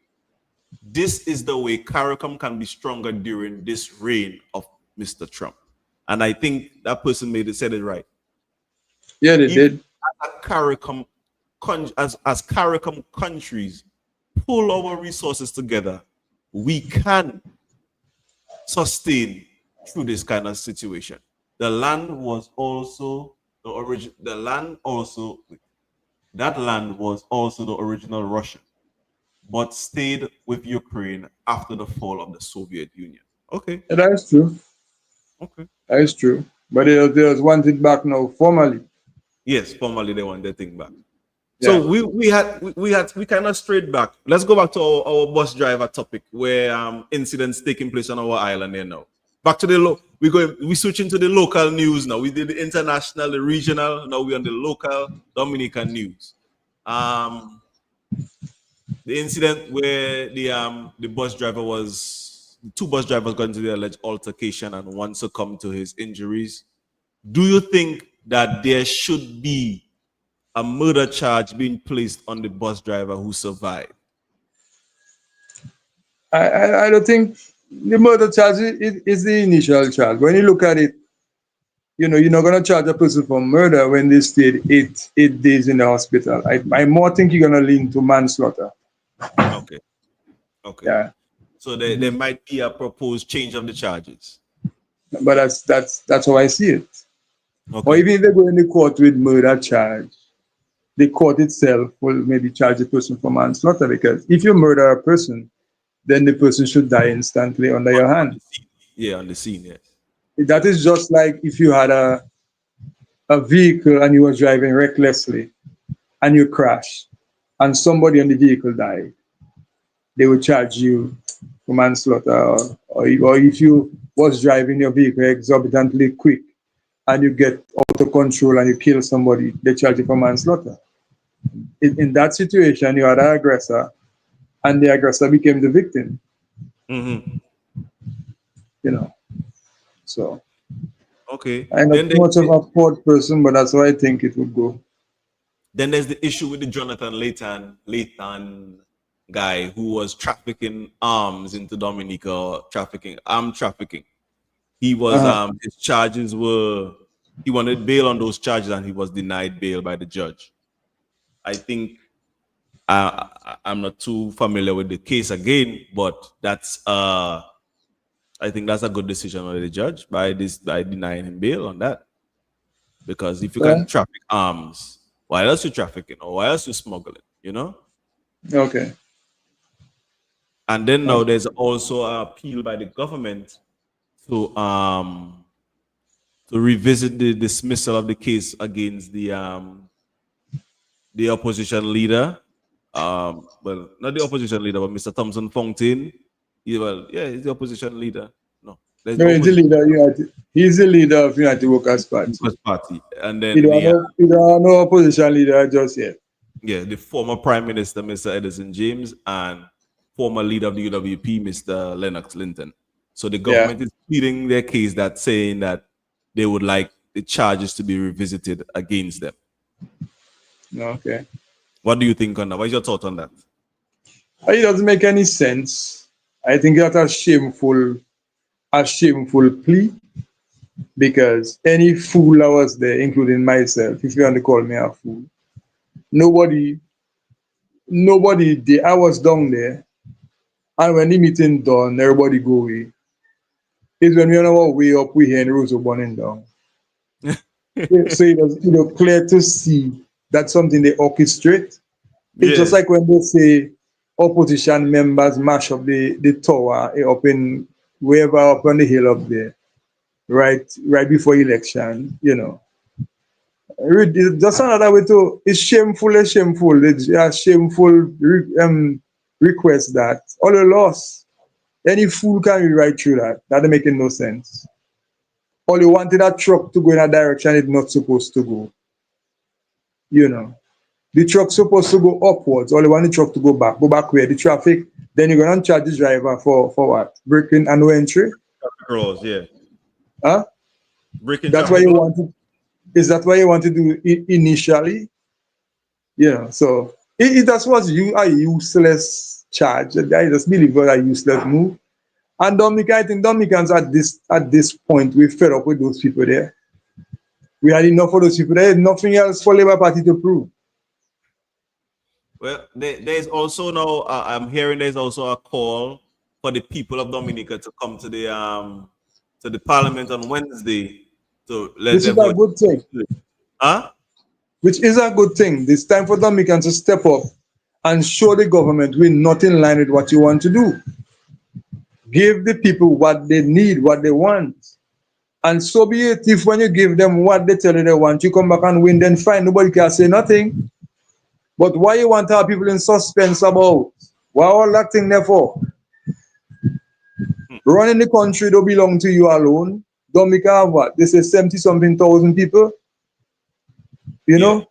This is the way CARICOM can be stronger during this reign of Mr. Trump. And I think that person said it right. Yeah, they If did. as CARICOM as CARICOM countries pull our resources together, we can sustain through this kind of situation. The land was also the origin. The land also that land was also the original Russia, but stayed with Ukraine after the fall of the Soviet Union. Okay, Yeah, that is true. okay. That is true. But they just want it back now formally. Yes, formally they want their thing back. Yeah. So we kind of strayed back. Let's go back to our bus driver topic, where incidents taking place on our island here now. Back to we switch into the local news now. We did the international, the regional. Now we're on the local Dominican news. The incident where the bus driver was the two bus drivers got into the alleged altercation and one succumbed to his injuries. Do you think that there should be a murder charge being placed on the bus driver who survived? I don't think the murder charge is the initial charge. When you look at it, you're not gonna charge a person for murder when they stayed eight days in the hospital. I more think you're gonna lean to manslaughter. Okay. Okay. Yeah. So there might be a proposed change of the charges. But that's how I see it. Or Okay. even if they go in the court with murder charge, the court itself will maybe charge the person for manslaughter, because if you murder a person, then the person should die instantly under your On hand. the scene. Yeah, on the scene, yes. That is just like if you had a vehicle and you were driving recklessly and you crash and somebody on the vehicle died, they would charge you for manslaughter. Or if you was driving your vehicle exorbitantly quick and you get out of control and you kill somebody, they charge you for manslaughter. In that situation, you had an aggressor and the aggressor became the victim, Mm-hmm. you know. So Okay. I'm not much of a court person, but that's how I think it would go. Then there's the issue with the Jonathan Layton guy who was trafficking arms into Dominica, arm trafficking. He was his charges were he wanted bail on those charges and he was denied bail by the judge. I think I'm not too familiar with the case again, but that's I think that's a good decision by the judge by denying him bail on that. Because if you can traffic arms, why else you trafficking or why else you smuggling? Okay. And then now there's also an appeal by the government to revisit the dismissal of the case against the opposition leader. Well, not the opposition leader, but Mr. Thompson Fontaine. Yeah, he's the opposition leader. No, there's No, no opposition he's the leader of United Workers' Party. party. And He then don't have no opposition leader just yet. the former Prime Minister, Mr. Edison James, and former leader of the UWP, Mr. Lennox Linton. So the government is pleading their case, that saying that they would like the charges to be revisited against them. Okay. What do you think on that? What's your thought on that? It doesn't make any sense. I think that's a shameful plea, because any fool that was there, including myself, if you want to call me a fool, nobody did. I was down there, and when the meeting done, everybody go away. It's when we on our way up, we hear the Rosa burning down. So it was clear to see that's something they orchestrate. It's just like when they say opposition members mash up the tower up in wherever up on the hill up there, right before election, Just another way to, it's shameful. It's a shameful request that all the loss. Any fool can read right through that. That don't making no sense. All you wanted that truck to go in a direction it's not supposed to go. You know. The truck's supposed to go upwards. All you want the truck to go back. Go back where? The traffic. Then you're gonna charge the driver for what? Breaking and no entry? Cross, yeah. Huh? Breaking That's what traffic you law. want to, is that what you want to do initially? You know, so it that was a useless charge. I just believe it was a useless move. And Dominica, I think Dominicans at this point, we fed up with those people there. We had enough of those people. There is nothing else for Labour Party to prove. Well, there's also now, I'm hearing there's also a call for the people of Dominica to come to the parliament on Wednesday to let Which is them a vote. good thing. Huh? Which is a good thing. It's time for Dominicans to step up and show the government we're not in line with what you want to do. Give the people what they need, what they want. And so be it. If when you give them what they tell you they want, you come back and win, then fine. Nobody can say nothing. But why you want to have people in suspense about? What all that thing there for? Running the country don't belong to you alone. Dominica have what? They say 70-something thousand people. You know?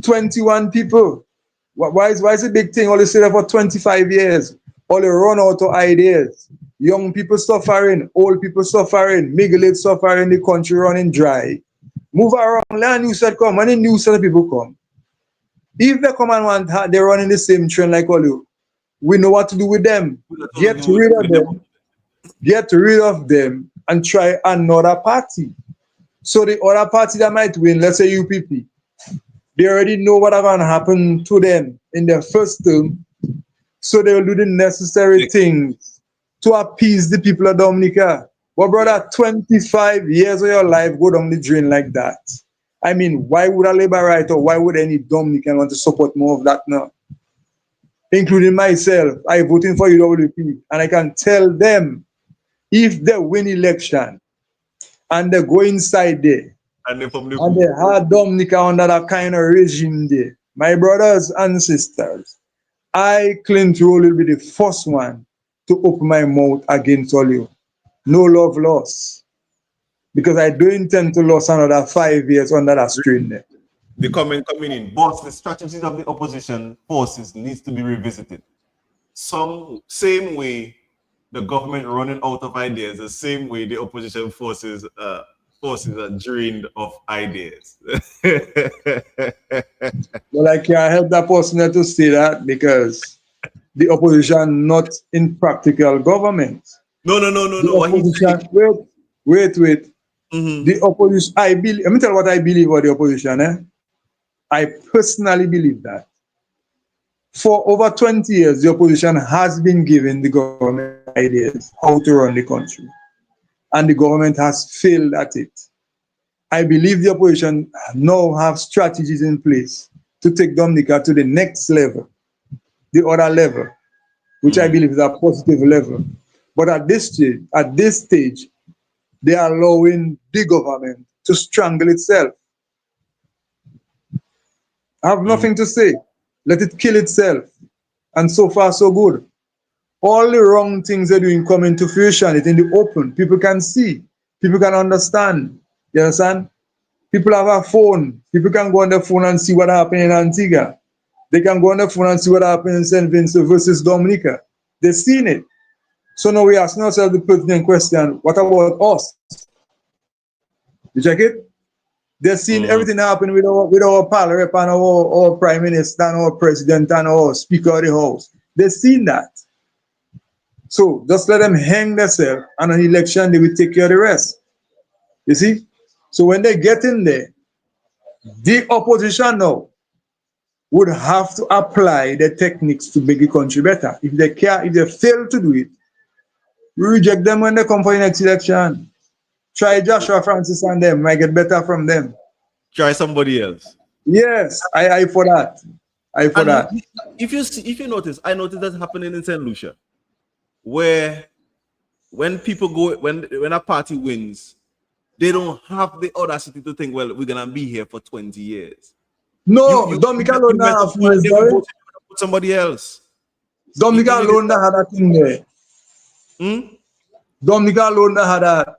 21 people. Why is a big thing? All they say that for 25 years. All they run out of ideas. Young people suffering, old people suffering, middle-aged suffering, the country running dry. Move around, let a new set come, and a new set of people come. If they come and want, they're running the same trend like all you. We know what to do with them. Get rid of them. Get rid of them and try another party. So the other party that might win, let's say UPP, they already know what are going to happen to them in their first term. So they will do the necessary things to appease the people of Dominica. But brother, 25 years of your life go down the drain like that. I mean, why would a Labour right or why would any Dominican want to support more of that now? Including myself, I voting for UWP, and I can tell them if they win election and they go inside there And they had Dominica under that kind of regime there, my brothers and sisters, I claim to will be the first one to open my mouth against all you. No love lost. Because I do intend to lose another 5 years under that strain there. The comment coming in, boss, the strategies of the opposition forces needs to be revisited. Some same way the government running out of ideas, the same way the opposition forces are drained of ideas. Well, I can't help that person to say that because the opposition not in practical government. No. Opposition, wait. The opposition, let me tell you what I believe about the opposition. I personally believe that. For over 20 years, the opposition has been given the government ideas how to run the country. And the government has failed at it. I believe the opposition now have strategies in place to take Dominica to the next level, the other level, which I believe is a positive level. But at this stage, they are allowing the government to strangle itself. I have nothing to say. Let it kill itself. And so far, so good. All the wrong things they're doing come into fruition. It's in the open. People can see. People can understand. You understand? People have a phone. People can go on their phone and see what happened in Antigua. They can go on their phone and see what happened in St. Vincent versus Dominica. They've seen it. So now we ask ourselves the pertinent question, what about us? You check it? They've seen everything happen with our pal rep and our prime minister and our president and our speaker of the house. They've seen that. So just let them hang themselves, and on election they will take care of the rest. You see? So when they get in there, the opposition now would have to apply the techniques to make the country better. If they fail to do it, we reject them when they come for the next election. Try Joshua Francis and them, might get better from them. Try somebody else. Yes, I for that. If you notice, I noticed that happening in St. Lucia, where when people go, when a party wins, they don't have the audacity to think, well, we're gonna be here for 20 years. No, Dominica alone have somebody else. Dominica alone had a thing there. Dominica alone that had that.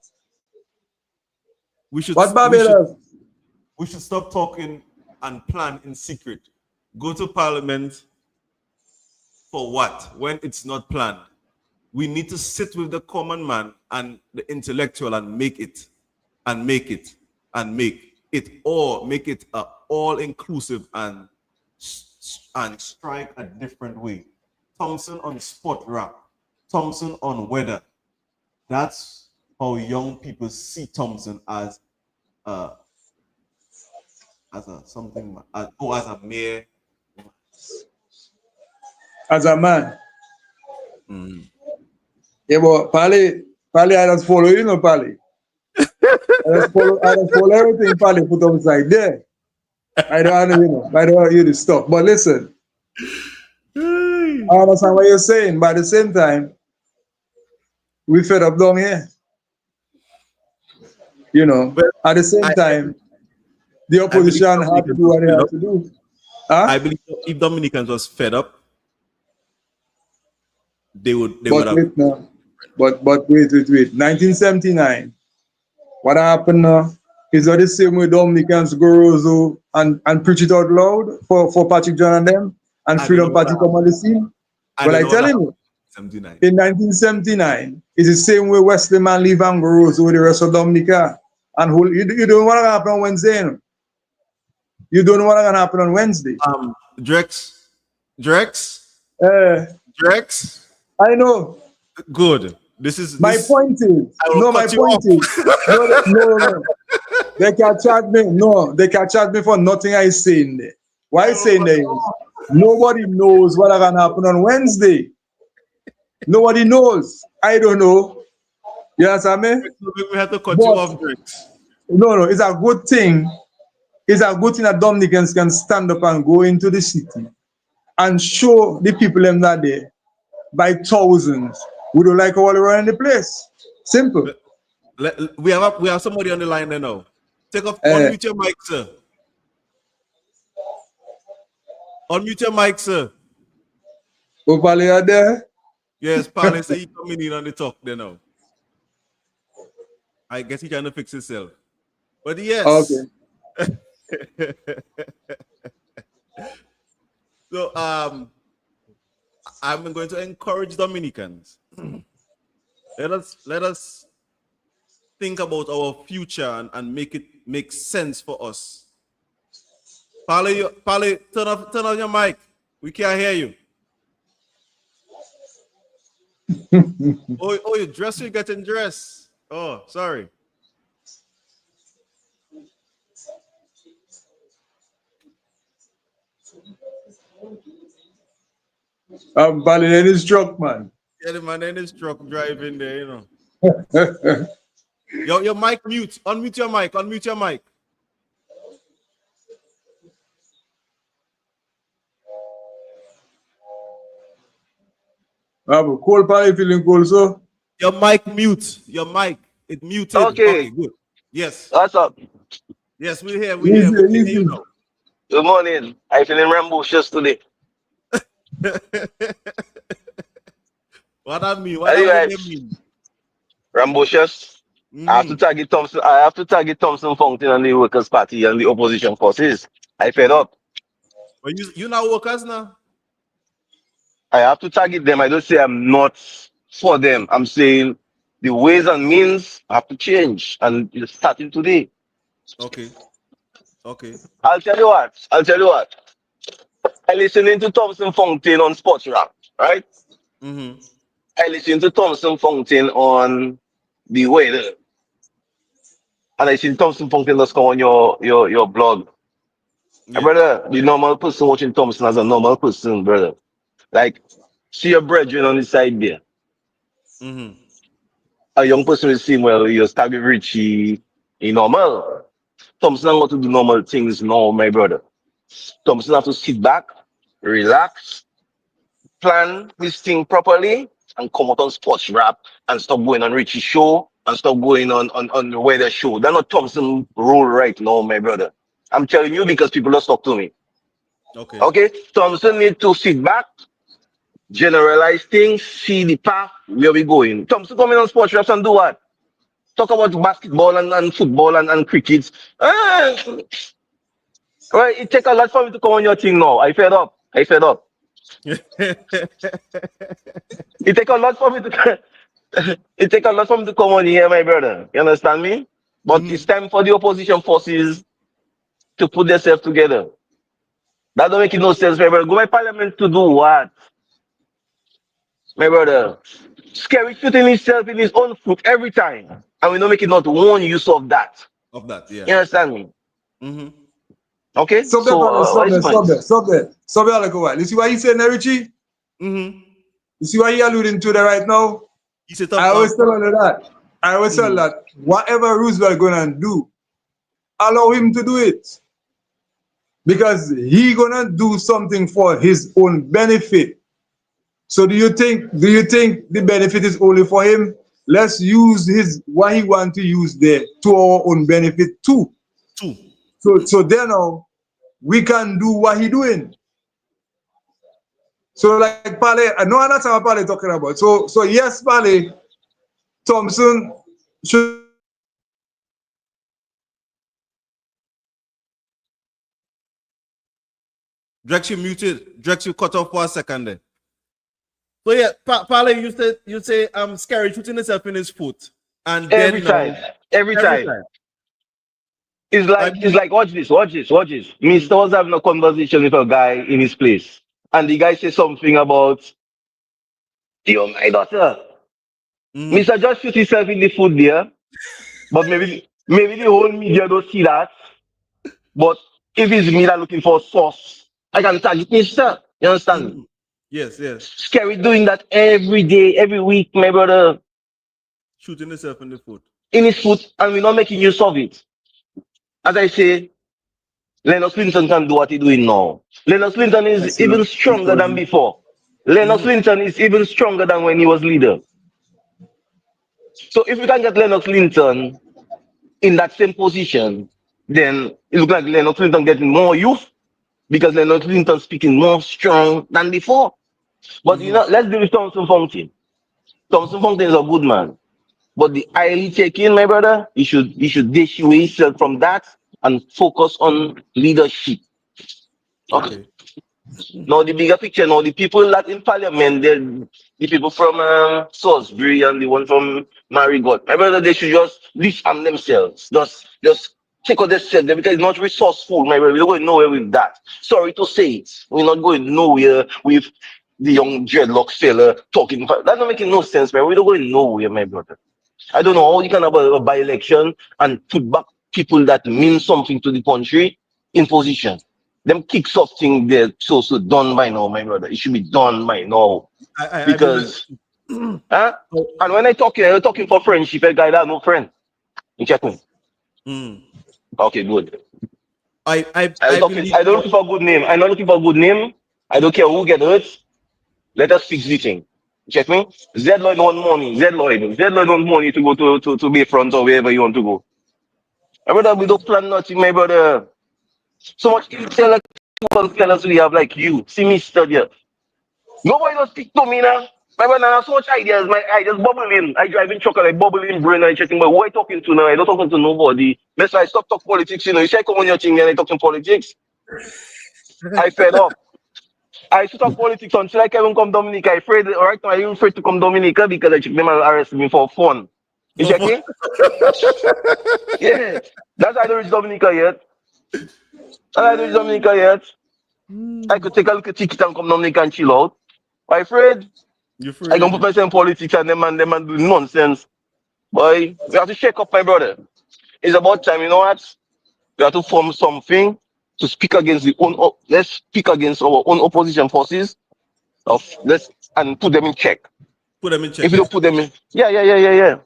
We should What Barbados? we should stop talking and plan in secret. Go to Parliament for what? When it's not planned. We need to sit with the common man and the intellectual and make it, and make it, and make it all, make it all inclusive and strike a different way. Thompson on sport rap, Thompson on weather. That's how young people see Thompson as a something as a mere. As a man. Yeah, but Pali, I just follow you, know, Pali. I just follow everything Pali put outside there. I don't want you to stop. But listen, I understand what you're saying, but at the same time, we fed up down here. You know, But at the same time, the opposition have to do what they have to do. Huh? I believe if Dominicans was fed up, they would have. But wait. 1979. What happened now? Is that the same way Dominicans go and preach it out loud for Patrick John and them and Freedom Party come on the scene? Well, I telling you, in 1979, it's the same way Wesley Man leave and goes with the rest of Dominica. And you don't know what's gonna happen on Wednesday. No? You don't know what's gonna happen on Wednesday. Drex. I know. Good. This is my point is. No, my point is. No. They can charge me. No, they can charge me for nothing I say in there. Why I saying there is nobody knows what's gonna happen on Wednesday. Nobody knows. I don't know. You understand me? We have to cut you off, Drex. No, it's a good thing. It's a good thing that Dominicans can stand up and go into the city and show the people them that there by thousands who don't like all around the place. Simple. We have somebody on the line there now. Unmute your mic, sir. Unmute your mic, sir. Oh, Pali are there? Yes, Pali say he coming in on the talk there now. I guess he trying to fix himself. But yes. Okay. So I'm going to encourage Dominicans. Let us think about our future and make it make sense for us. Pali, turn on your mic. We can't hear you. oh, you dress, you're getting dressed. Oh, sorry. Pali in his truck, man. Yeah, the man in his truck driving there, you know. Your mic mute. Unmute your mic. Unmute your mic. Cold, Pali feeling cold, so? Your mic mute. Your mic. It muted. Okay, good. Yes. what's up? Yes, we're here. We hear you now. Good morning. I feeling rambunctious today. What that mean? Anyway, that mean? Rambunctious. I have to target Thompson Fountain and the Workers' Party and the opposition forces. I fed up. But you now workers now? I have to target them. I don't say I'm not for them. I'm saying the ways and means have to change, and it's starting today. Okay. I'll tell you what. I listening to Thompson Fountain on Sports Rap, right? I listen to Thompson Fountain on the weather. And I see Thompson Fountain just come on your blog. Yeah. Brother, the normal person watching Thompson as a normal person, brother. Like, see your brethren on the side there. A young person will see, well, you're starting Richie, normal. Thompson have to do normal things now, my brother. Thompson have to sit back, relax, plan this thing properly, and come out on Sports Rap and stop going on Richie show and stop going on the weather show. That's not Thompson role right now, my brother. I'm telling you because people don't talk to me. Okay. Thompson need to sit back, generalize things, see the path where we're going. Thompson come in on sports reps and do what? Talk about basketball and football and cricket. Right, it take a lot for me to come on your thing now. I fed up. I fed up. It take a lot for me to it take a lot for me to come on here, my brother. You understand me? But it's time for the opposition forces to put themselves together. That don't make no sense, my brother. Go by parliament to do what? My brother. Scary shooting himself in his own foot every time. And we don't make it not one use of that. Of that, yeah. You understand me? Mm-hmm. Okay? Stop So, what is the point? Stop there. Like a while. You see what he's saying there, Richie? Mm-hmm. You see what he alluding to there right now? He said, I always tell her that. I always tell that whatever Roosevelt gonna do, allow him to do it. Because he gonna do something for his own benefit. So do you think the benefit is only for him? Let's use what he want to use there to our own benefit too. So then now we can do what he doing. So like Pale, I know that's what Pale talking about. So yes, Pale, Thompson should. Drex, you muted. Drex, you cut off for a second there. So yeah, Pale, you say Scary shooting himself in his foot, and Every then time. Every time. It's like watch this. Mr. was having a conversation with a guy in his place. And the guy says something about, yo, my daughter. Mr. just shoot himself in the foot there. But maybe the whole media don't see that. But if it's me that looking for a source, I can target Mr. You understand me? Yes. Scary doing that every day, every week, my brother. Shooting himself in the foot. In his foot, and we're not making use of it. As I say, Lennox Linton can do what he's doing now. Lennox Linton is even stronger than before. Lennox Linton is even stronger than when he was leader. So if we can get Lennox Linton in that same position, then it looks like Lennox Linton getting more youth because Lennox Linton speaking more strong than before. But you know, let's deal with Thompson Fountain. Thompson Fountain is a good man. But the highly taken, my brother, he should dish away himself from that and focus on leadership. Okay. Now the bigger picture, now the people that in parliament, the people from Salisbury and the one from Marigot, my brother, they should just leash on themselves. Just check out themselves because it's not resourceful, my brother. We're not going nowhere with that. Sorry to say it. We're not going nowhere with the young dreadlock fella talking. That's not making no sense, man. We're not going nowhere, my brother. I don't know how you can have a by-election and put back people that mean something to the country in position. Them kick off thing there so done by now, my brother. It should be done by now. Because huh? And when I'm talking for friendship, a guy that has no friend. You check me. Okay, good. I don't look for a good name. I'm not looking for a good name. I don't care who get hurt. Let us fix the thing. Check me. Z-Lloyd want money. Z-Lloyd want money to go to Bayfront or wherever you want to go. My brother, we don't plan nothing, my brother. So much intellectual fellas we have like you. See me study. Nobody don't speak to me now. My brother, I have so much ideas. My ideas bubbling. I driving truck and I bubbling brain and checking. But who I talking to now? I don't talking to nobody. That's why I stop talking politics. You know, you say come on your thing and I talking politics. I fed up. I used to talk politics until I can come Dominica. I afraid right now I'm afraid to come Dominica because I check them and arrest me for fun. You check me? Yeah. That's why I don't reach Dominica yet. I could take a look at ticket and come Dominica and chill out. I'm afraid. I can put myself in politics and them and do nonsense. Boy, we have to shake up, my brother. It's about time, you know what? We have to form something to speak against let's speak against our own opposition forces and put them in check. If you don't put them in, yeah.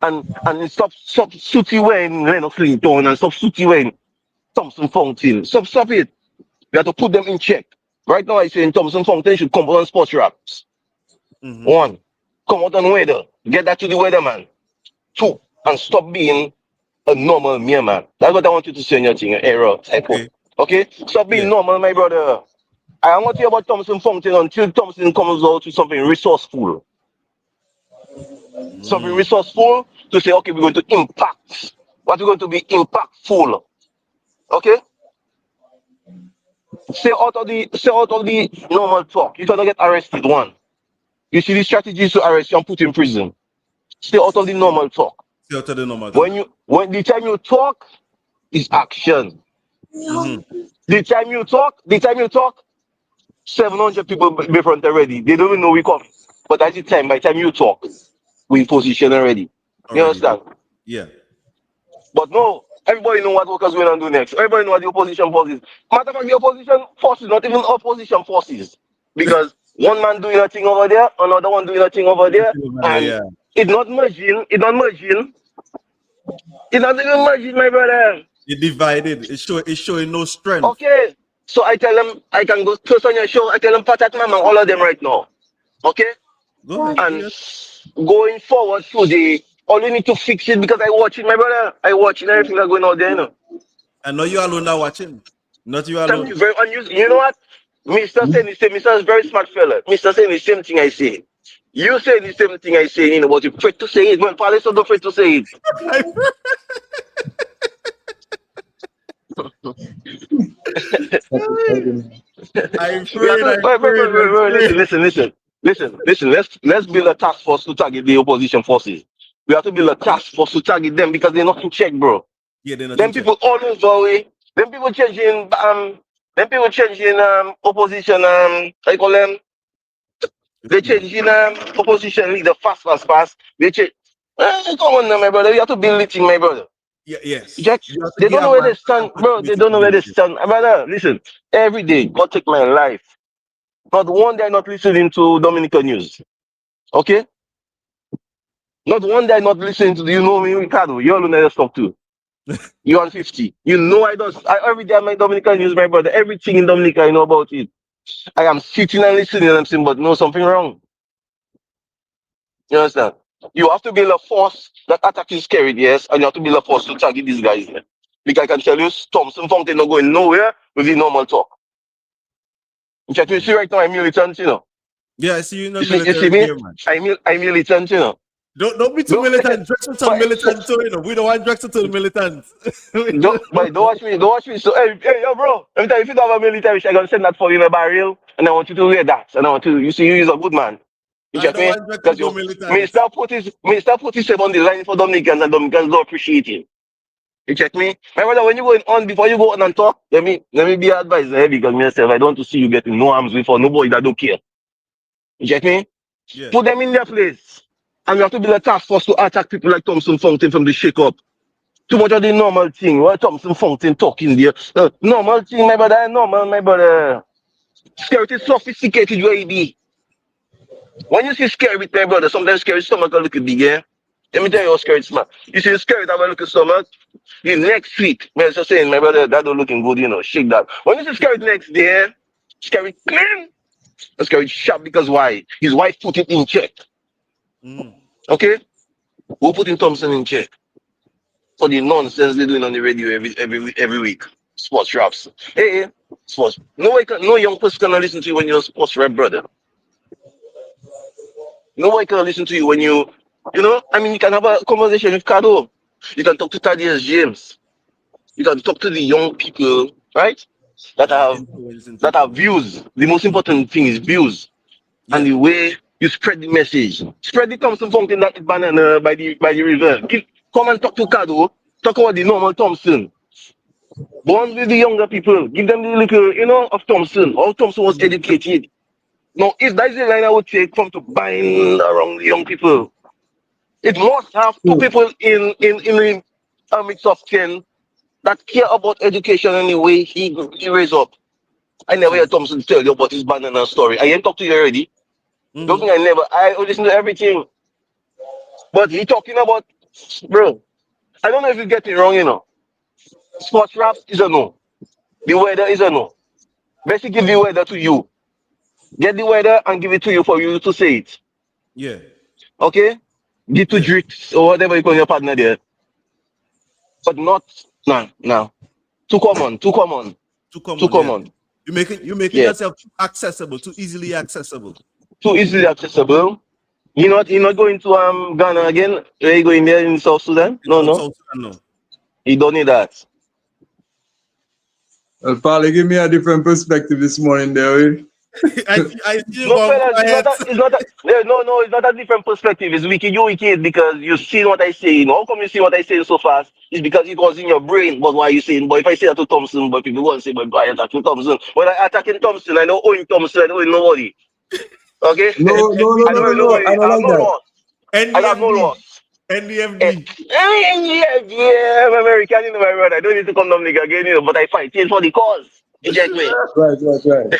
And stop Sooty Wayne, Lennox Linton, and stop Sooty Wayne, Thompson Fountain. Stop it. We have to put them in check. Right now, I say Thompson Fountain should come out on sports raps. One, come out on weather. Get that to the weatherman. Two, and stop being a normal mere man. That's what I want you to say in your thing, your error type of. Okay? Stop being normal, my brother. I want to hear about Thompson Fountain until Thompson comes out with something resourceful. Something resourceful to say, okay, we're going to impact. What we're going to be impactful. Okay? Say out of the normal talk. You're gonna get arrested, one. You see the strategies to arrest you and put you in prison. Stay out of the normal talk. Stay out of the normal talk. When the time you talk is action. The time you talk, 700 people be front already. They don't even know we come. But by the time you talk, we in position already. You understand? Yeah. But no, everybody know what workers going to do next. Everybody know what the opposition forces. Matter of fact, the opposition forces, not even opposition forces. Because one man doing a thing over there, another one doing a thing over there, and it's not merging, it's not even merging, my brother. It divided. It's showing no strength. Okay. So I tell them, I can go close on your show, I tell them Patat Mama, all of them right now. Okay? Go ahead. And going forward through all you need to fix it because I watch it, my brother. I watch it, everything that's going on there, you know. And not you alone are watching. Not you alone. Very unusual. You know what? Mr. saying the same. Mr. is a very smart fella. Mr. saying the same thing I say. You say the same thing I say, you know, but you're afraid to say it. Well, Palace don't afraid to say it. I'm afraid. Listen. Let's build a task force to target the opposition forces. We have to build a task force to target them because they're not in check, bro. Yeah, they're not them people all over way. Them people changing opposition I call them. They changing opposition leader fast. They change. Come on now, my brother. You have to build it thing, my brother. Yeah, yes. They don't know where they stand, bro. They don't know where they stand. Brother, listen. Every day, God take my life. Not one day not listening to Dominican news. Okay? Not one day not listening to, you know me, Ricardo. You all know that stuff too. You on 50. You know every day I make Dominican news, my brother. Everything in Dominica, I know about it. I am sitting and listening and I'm saying, but no, something wrong. You understand? You have to build a force that attack is carried, yes, and you have to build a force to target these guys. Yeah? Because I can tell you, Thompson Fountain not going nowhere with the normal talk. You see right now, I'm militant, you know. Yeah, I see you in the military. You see me? I'm militant, you know. Don't be too militant. Dress with some militant too, you know. We don't want dress to the militant. don't watch me. So hey, yo, bro. Every time if you don't have a military, I'm gonna send that for you in a barrel, and I want you to wear that. And I want you see you is a good man. You get me? Because you Mr. Put himself on the line for Dominicans, and Dominicans don't appreciate him. You check me? My brother, when you going on, before you go on and talk, let me be advised, because myself, I don't want to see you getting no arms with for nobody that don't care. You check me? Yeah. Put them in their place. And we have to build a task force to attack people like Thompson Fountain from the shake-up. Too much of the normal thing. What Thompson Fountain talking there? Normal thing, my brother. Normal, my brother. Security sophisticated, UAB. When you see scary with my brother, sometimes scary stomach will look big, yeah? Let me tell you how scary it's smart. You see scary that will look stomach, the next week, man, just saying, my brother, that don't looking good, you know, shake that. When you see scary next day, scary clean, scary sharp because why? His wife put it in check. Okay? Who put in Thompson in check? For the nonsense they're doing on the radio every week. Sports raps. Hey, sports. No young person can listen to you when you're a sports rap, brother. Nobody can listen to you when you know, I mean, you can have a conversation with Cardo. You can talk to Thaddeus James. You can talk to the young people, right? That have views. The most important thing is views. Yeah. And the way you spread the message. Spread the Thompson Fountain that is banana by the river. Come and talk to Cardo. Talk about the normal Thompson. Bond with the younger people. Give them the little, you know, of Thompson. How Thompson was educated. Now, if that is the line I would take from to bind around the young people, it must have two people in a mix of 10 that care about education and the way he raised up. I never heard Thompson tell you about his banana story. I ain't talked to you already. Don't think I listen to everything. But he talking about, bro, I don't know if you get me wrong, you know. Sports raps is a no. The weather is a no. Basically give the weather to you. Get the weather and give it to you for you to say it. Yeah. Okay? Get to Drix or whatever you call your partner there. But not, nah. Too common. You're making Yeah, yourself too accessible, too easily accessible. too easily accessible. You're not going to Ghana again. Are you going there in South Sudan? In No, no. South Sudan now. You don't need that. Well, Paulie, give me a different perspective this morning, there. I see you No, go fellas, quiet. no, it's not a different perspective. It's wicked because you see what I say. How come you see what I say so fast? It's because it was in your brain. But why you saying, boy, if I say that to Thompson, but people won't say, boy, I attacking Thompson. When I attacking Thompson, I don't own Thompson, I don't own nobody. Okay? No, And, no, no, I no, don't no, own no. I nobody. don't I have like no that. loss. I have no NDFD. loss. NDFD. Yeah, I'm American, my brother. I don't need to come down nigga again, but I fight for the cause. You check me. Right.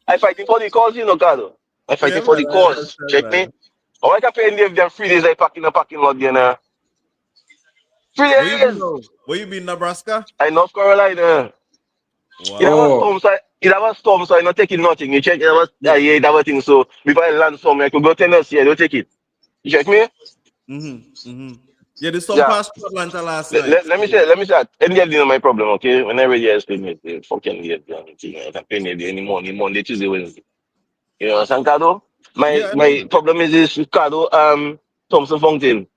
I fighting for the cause, Cardo. I Yeah, fighting for man, the I cause. understand, Check me. man. Oh, I can pay them them 3 days I pack in the parking lot there now. 3 days. Where you been, Nebraska? I North Carolina. It Wow. have a Oh, storm, so I'm not taking nothing. You check it was it have a thing. So before I land somewhere, I could go Tennessee, I don't take it. You check me? Yeah, the storm Yeah. passed through Atlanta last Let, night. let, let me say that NDFD not my problem, okay? When I ready I explain it, fucking NDFD, I can pay NDFD any Monday, Tuesday, Wednesday. You understand, Cardo? My Yeah, I know. my problem is this Cardo, Thompson Fountain.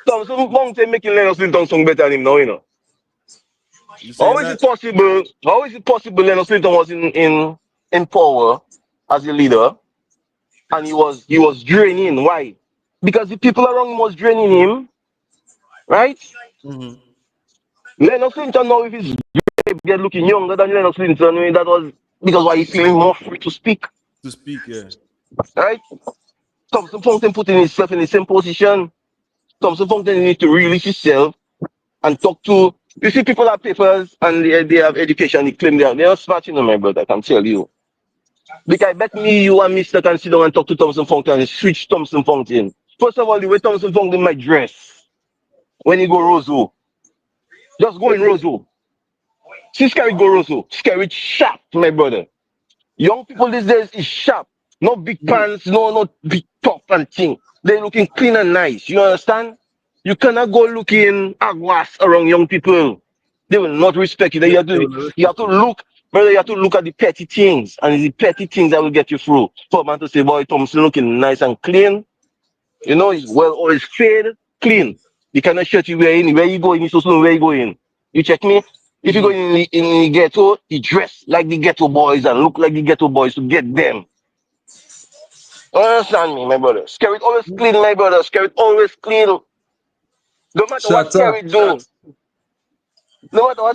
Thompson Fountain making Lennox Linton song better than him now, You saying How is that? it possible? How is it possible Lennox Linton was in power as a leader and he was draining? Why? Because the people around him was draining him, right? Mm-hmm. Lennox Linton now with his beard looking younger than Lennox Linton, that was because why he feeling more free to speak, To speak, yeah. right? Thompson Fountain putting himself in the same position. Thompson Fountain need to release himself and talk to. You see, people have papers and they have education. They claim they're not smart, my brother. I can tell you. Because I bet me, you and Mister can sit down and talk to Thompson Fountain and switch Thompson Fountain. First of all, the way Thompson Fountain might dress when he go Roseau, just go in Roseau. See, scary go Roseau, scary sharp, my brother. Young people these days is sharp. No big pants, no big top and thing. They looking clean and nice. You understand? You cannot go looking aguas around young people. They will not respect you. You have to look, brother, you have to look at the petty things. And it's the petty things that will get you through. For a man to say, boy, Thompson looking nice and clean. He's well always fade, clean. The kind of shirt you wearing, where you going, you supposed to know where you going. You check me? If you go in the ghetto, he dress like the ghetto boys and look like the ghetto boys to get them. Understand me, my brother. Skerrit always clean, my brother. Skerrit always clean. No matter what shut up.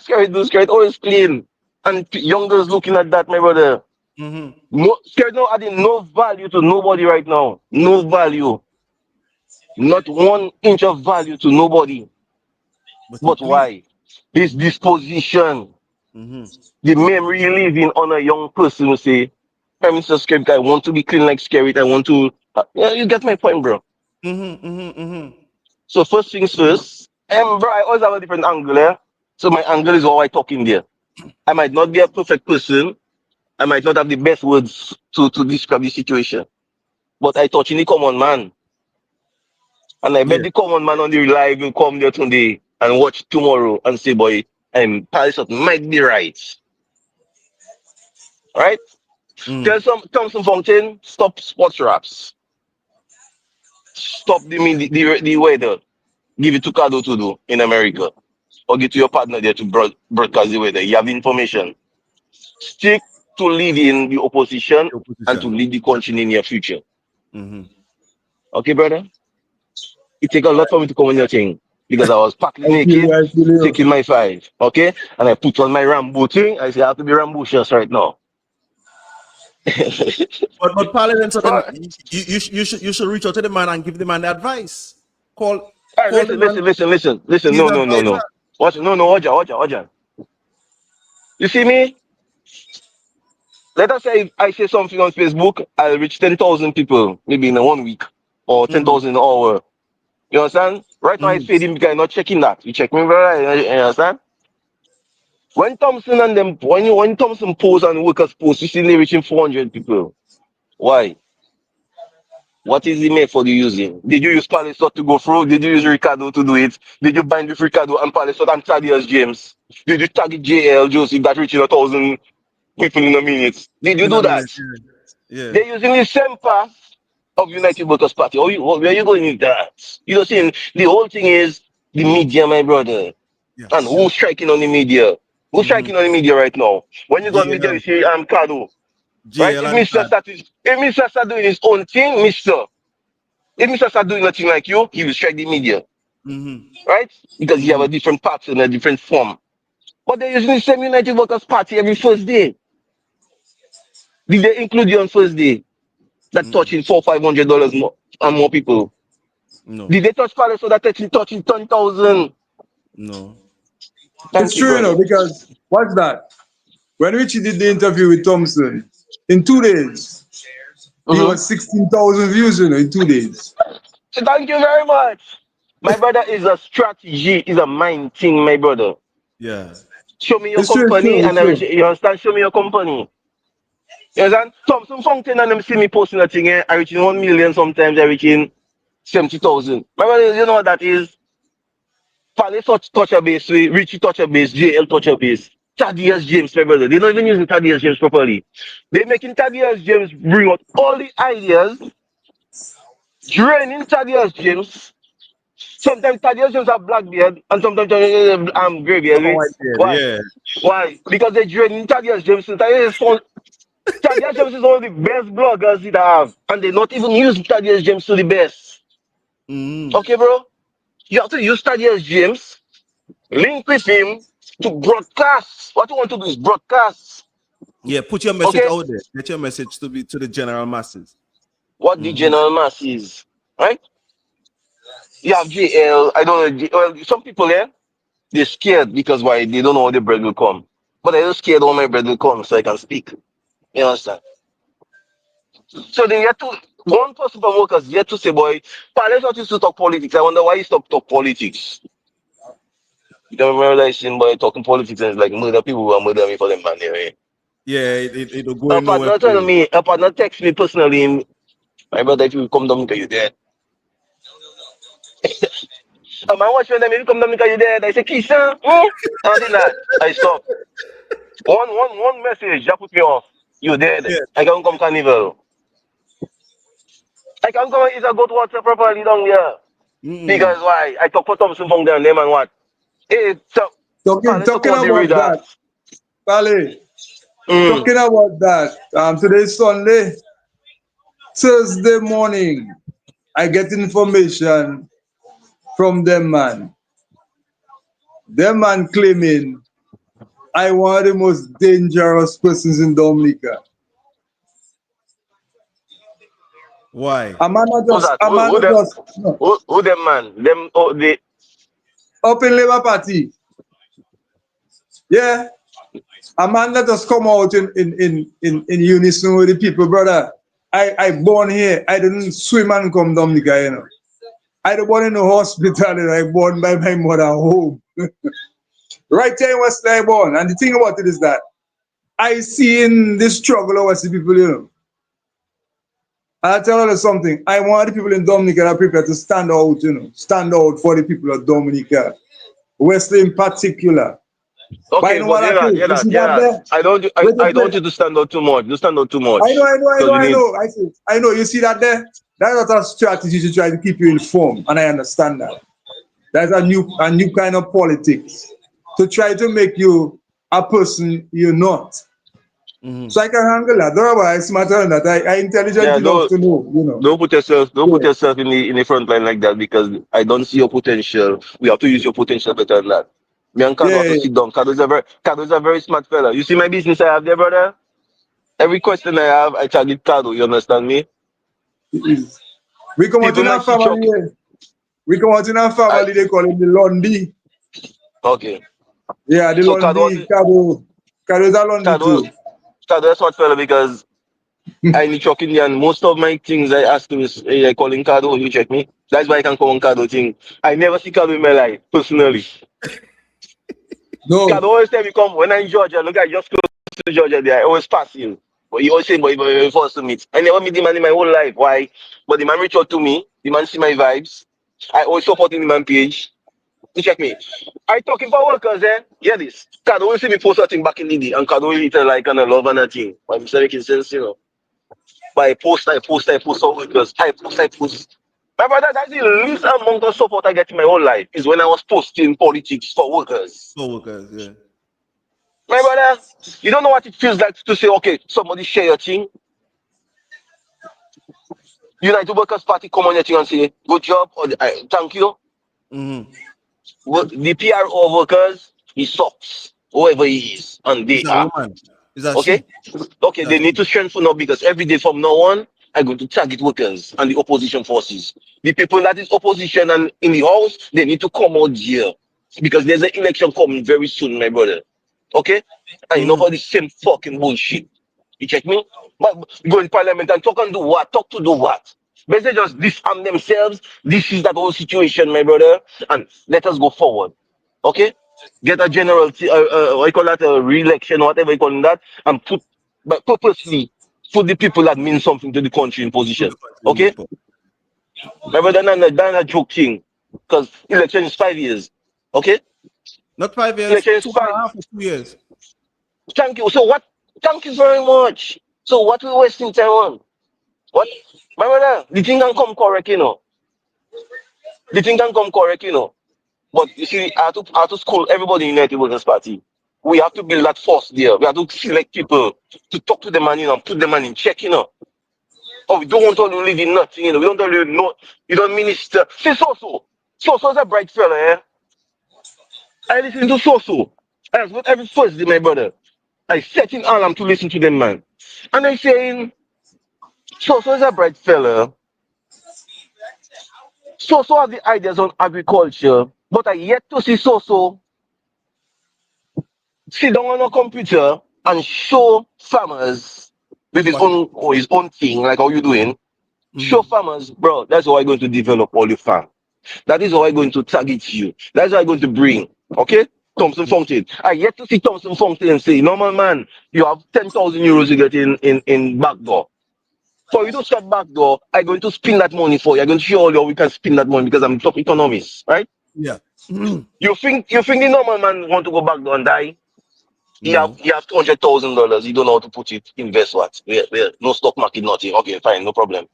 Skerrit do, Skerrit always clean. And young girls looking at that, my brother. Mm-hmm. No, Skerrit no adding no value to nobody right now. No value. Not 1 inch of value to nobody. But he But clean. why? His disposition, Mm-hmm. the memory living on a young person who say, Prime Minister Skerrit, I want to be clean like Skerrit. I want to. Yeah, you get my point, bro. Mm-hmm. Mm-hmm. Mm-hmm. So first things first, bro, I always have a different angle, eh? So my angle is how I talk in there. I might not be a perfect person. I might not have the best words to describe the situation. But I touch in the common man. And I bet Yeah. the common man on the live will come there today and watch tomorrow and say, boy, Palisade might be right. Right? Mm. Tell some Thompson Fountain, stop sports raps. Stop the weather. Give it to Cado to do in America. Or give to your partner there to broadcast the weather. You have information. Stick to leading the opposition Your and to position. lead the country in your future. Mm-hmm. Okay, brother? It take a lot for me to come on your thing because I was partly naked, I feel you. taking my 5. Okay? And I put on my Rambo thing. I say I have to be Rambucious right now. But Parliament, so then Alright, you should reach out to the man and give the man the advice. Call call the listen, man. listen, listen, listen, listen. He's No, an no, no, advisor. no. Watch, no, no, Oja. You see me? Let us say if I say something on Facebook, I'll reach 10,000 people maybe in 1 week or Mm-hmm. 10,000 in an hour. You understand? Right now, it's Mm-hmm. fading because I'm not checking that. You check me, brother. You understand? When Thompson and them, when Thompson post and workers post, you see they reaching 400 people. Why? What is the method you using? Did you use Palisot to go through? Did you use Ricardo to do it? Did you bind with Ricardo and Palisot and Thaddeus James? Did you target JL Joseph that reaching 1,000 people in a minute? Did you In do a that? minute, yeah. They're using the same path of United Workers Party. Where are you going with that? You know, saying the whole thing is the media, my brother. And Yes. who's striking on the media? Who's Mm-hmm. striking on the media right now? When you go on media, JL, you see Cardo. Right? JL If and Mr. Tad. Start doing his own thing, Mr. If Mr. Start doing nothing like you, he will strike the media. Mm-hmm. Right? Because you have Mm-hmm. a different pattern, a different form. But they're using the same United Workers Party every first day. Did they include you on first day? That Mm-mm. touching $400-500 more and more people. No. Did they touch Palace so that touching 10,000? No. Thank It's you, true, brother. because what's that? When Richie did the interview with Thompson, in 2 days, he Mm-hmm. was 16,000 views, in 2 days. So thank you very much. My brother is a strategy, is a mind thing, my brother. Yeah. Show me your It's true, it's company true, it's and I will, true. you understand? Show me your company. You understand? Thompson Fountain and them see me posting a thing, I reaching 1 million sometimes, I reaching 70,000. My brother, you know what that is? Palace touch a base, Richie touch a base, JL touch a base. Thaddeus James, my brother. They're not even using Thaddeus James properly. They're making Thaddeus James bring out all the ideas, draining Thaddeus James. Sometimes Thaddeus James have black beard, and sometimes grey beard. Oh, I did. Why? Yeah. Why? Because they're draining Thaddeus James. Thaddeus James is one of the best bloggers that I have, and they're not even using Thaddeus James to the best. Mm-hmm. Okay, bro? You have to use Thaddeus James, link with him to broadcast. What you want to do is broadcast. Yeah. Put your message Okay? out there. Get your message to the general masses. What the Mm-hmm. general mass is. Right? You have JL, I don't know. Well, some people here, they're scared because why? They don't know how the bread will come. But I'm scared how my bread will come so I can speak. You understand? So they yet to one person from workers yet to say, boy, let's not used to talk politics. I wonder why you stop talk politics. You don't remember that scene boy talking politics and it's like murder people who are murder me for them money, right? Yeah. It'll go A in nowhere partner for telling you. me, a partner text me personally, my brother, if you come down because you're dead. A man watch when them if you come down because you're dead. I say, Kisha, I did that. I stop. One message that put me off. You're dead. Yeah. I can't come carnival. I can't come is a go to WhatsApp properly down there. Mm-mm. Because why? I talk for Thompson from there and them and what? Hey, so Talking, let's talk talking about the about radar. that, Pale, Mm. talking about that, today's Sunday, Thursday morning, I get information from them man. Them man claiming I one of the most dangerous persons in Dominica. Why? Who's that? A man Who not them? just no, Who them man? Them oh they up in Labour Party. Yeah. A man that just come out in unison with the people, brother. I born here. I didn't swim and come Dominica, I was born in the hospital and I born by my mother home. Right there in West I born. And the thing about it is that I see in the struggle of West people, And I tell you something. I want the people in Dominica that are prepared to stand out, stand out for the people of Dominica. Wesley in particular. But you okay, know but what I feel? You see hear that that. there? I Wait a I don't minute. want you to stand out too much. You stand out too I know, much. I know, I Because know, you I need know. I know. You see that there? That's not a strategy to try to keep you informed, and I understand that. That's a new kind of politics to try to make you a person you're not. Mm-hmm. So I can handle that. Otherwise, it's matter that I intelligent yeah, enough to know. don't put Yeah. yourself in the front line like that because I don't see your potential. We have to use your potential better than that. Me and Kado have to Yeah. sit down. Kado is a very smart fella. You see my business I have there, brother? Every question I have, I target Kado, you understand me? We come out People in our might see family. Chuck. We come out in our I family. They call him the Lundy. okay. Yeah, the So Kado Lundy. was Kado is a Lundy Kado too. Kado is smart fella because I need Chuck Indian. Most of my things I ask him is I call him Kado, you check me. That's why I can call him Kado thing. I never see Kado in my life, personally. Kado No. always tell me come when I'm in Georgia, look I just close to Georgia there, I always pass him. But he always say, but he forced to meet. I never meet the man in my whole life. Why? But the man reach out to me. The man see my vibes. I always support him in the man page. You check me. I talking for workers, eh? Yeah, this. Cause always see me post something back in the day, and cause always tell like on a love and a thing. But I'm saying making sense, you know. But I post for workers. I post. My brother, that's the least amount of support I get in my whole life is when I was posting politics for workers. Co-workers, yeah. My brother, you don't know what it feels like to say, okay, somebody share your thing. United Workers Party come on your thing and say, good job, or thank you. Mm-hmm. Well, the PRO workers, he sucks, whoever he is, and Is they that are. woman? Is that Okay? she? Okay, they That's need to strengthen up because every day from now on, I'm going to target workers and the opposition forces. The people that is opposition and in the house, they need to come out here because there's an election coming very soon, my brother. Okay? And enough mm-hmm. of the same fucking bullshit. You check me? But go in parliament and talk and do what? Talk to do what? Basically just disarm themselves. This is that whole situation, my brother. And let us go forward. Okay? Get a general, what you call that, a re-election, whatever you call that, and put, but purposely put the people that mean something to the country in Put position. the country in this Okay? spot. My brother, that's a joke thing. Because election is 5 years. Okay? Not 5 years, Election is two and five. a half or 2 years. Thank you. So what? Thank you very much. So what we wasting time on? What? My brother, the thing can come correct, you know. The thing can come correct, you know. But you see, I have to school everybody in United Workers Party. We have to build that force there. We have to select people to talk to them and you know, put them in check, you know. Oh, we don't want to live in nothing, you know. We don't want to know. You don't minister. See, so. So is a bright fella, eh? I listen to so. I was with every first day, my brother. I set in alarm to listen to them, man. And I saying, so is a bright fella. So have the ideas on agriculture, but I yet to see so sit down on a computer and show farmers with his What? own thing, like how you doing. Show Mm-hmm. farmers, bro. That's how I'm going to develop all your farm. That is how I'm going to target you. That's how I'm going to bring. Okay, Thompson Fountain. I yet to see Thompson Fountain say, normal man, you have 10,000 euros you get in backdoor. For you to start backdoor, I'm going to spend that money for you. I'm going to show you how we can spend that money because I'm top economist, right? Yeah. Mhm. You think the normal man want to go backdoor and die? No. You have $200,000. You don't know how to put it. Invest what? No stock market, nothing. Okay, fine, no problem.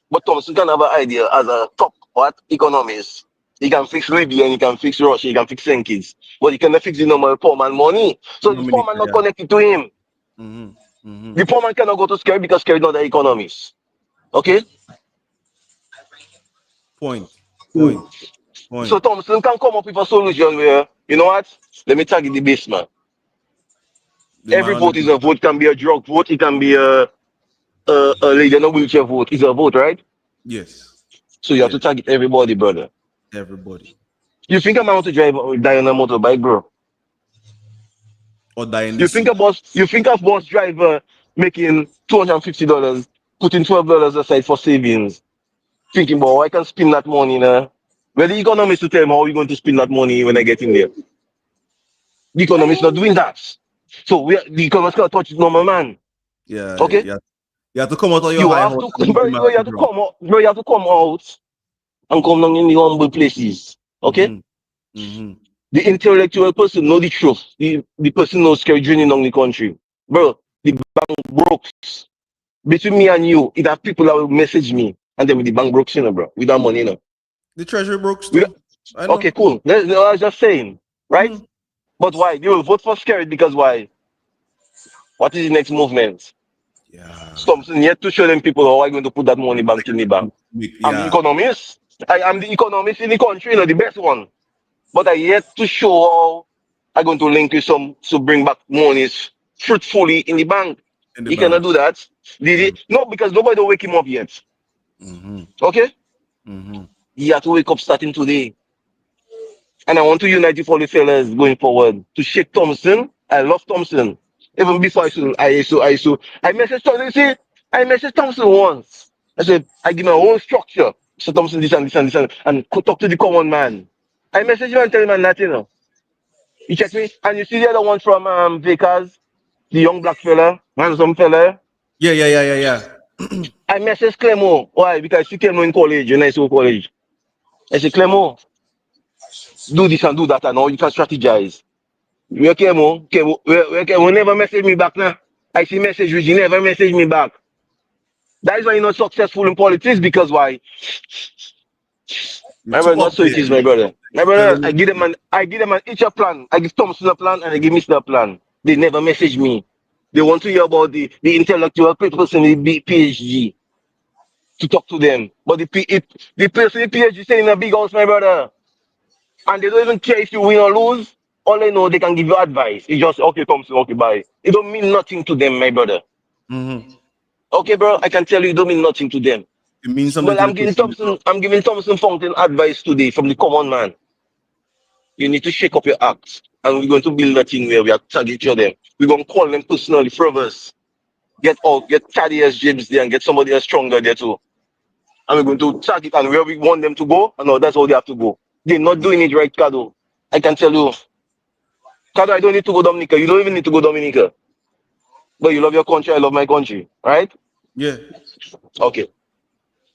But Thompson can have an idea as a top what economist. He can fix Libya and he can fix Russia, he can fix kids. But he cannot fix the normal poor man money. So the poor man Dominica, not yeah. connected to him. Mm-hmm. Mm-hmm. The poor man cannot go to Scary because Scary not the economist. Okay? Point. Point. So Point. Thompson can come up with a solution where, you know what? Let me target the basement. The man Every on the vote is a vote, can be a drug vote, it can be a lady in a wheelchair vote. It's a vote, right? yes. So you have Yes. to target everybody, brother. Everybody. You think I'm out to drive or die on a motorbike, bro? Or die in the You think sea. a bus driver making $250, putting $12 aside for savings, thinking, boy, I can spend that money now. Where the economists to tell him how are you going to spend that money when I get in there? The economists not doing that. So the economists cannot touch normal man. Yeah. Okay? Yeah. You have to come out of your You high have horse to and bro, meet him you at the have to ground. come out, bro, you have to come out and come down in the humble places. Okay? Mm-hmm. Mm-hmm. The intellectual person know the truth. The person knows scary draining on the country. Bro, the bank broke. Between me and you, it have people that will message me and then with the bank broke, you know, bro. We don't money, you know. The treasury brooks We don't, too. I okay, know. cool. I was just saying, right? Mm-hmm. But why? They will vote for scary because why? What is the next movement? Yeah. Something yet to show them people how I'm going to put that money bank in the bank. I'm the Yeah. economist. I'm the economist in the country, you know, the best one. But I yet to show how I'm going to link with some to bring back monies fruitfully in the bank. In the He cannot bank. do that. Did he? Mm-hmm. No, because nobody will wake him up yet. Mm-hmm. Okay? Mm-hmm. He had to wake up starting today. And I want to unite with all the fellas going forward to shake Thompson. I love Thompson. Even before I messaged Thompson. You see, I messaged Thompson once. I said, I give my own structure. So Thompson, this and this and this and could talk to the common man. I messaged him and tell him that, you know. You check me? And you see the other one from Vickers, the young black fella, handsome fella. Yeah. I message Clemo. Why? Because I see Clemo in college, when I see college. I say, Clemo, do this and do that, and all you can strategize. Where Clemo? Where Clemo never message me back now. I see message which he never message me back. That is why you're not successful in politics, because why? You're My too brother, not up so it is, there. my brother. My brother, Very I give them an each a plan. I give Thompson a plan and I give Mr. a plan. They never message me. They want to hear about the intellectual person in the PhD to talk to them. But the person in PhD staying in a big house, my brother. And they don't even care if you win or lose. All they know, they can give you advice. It's just, okay, Thompson, okay, bye. It don't mean nothing to them, my brother. Okay, bro, I can tell you it don't mean nothing to them. It means something Well, to the person. I'm giving Thompson Fountain advice today from the common man. You need to shake up your act. And we're going to build a thing where we are target each other. We're going to call them personally for us. Get Thaddeus James there and get somebody else stronger there too. And we're going to target and where we want them to go, and no, that's how they have to go. They're not doing it right, Cado. I can tell you. Cado, I don't need to go Dominica. You don't even need to go Dominica. But you love your country, I love my country. Right? Yeah. Okay.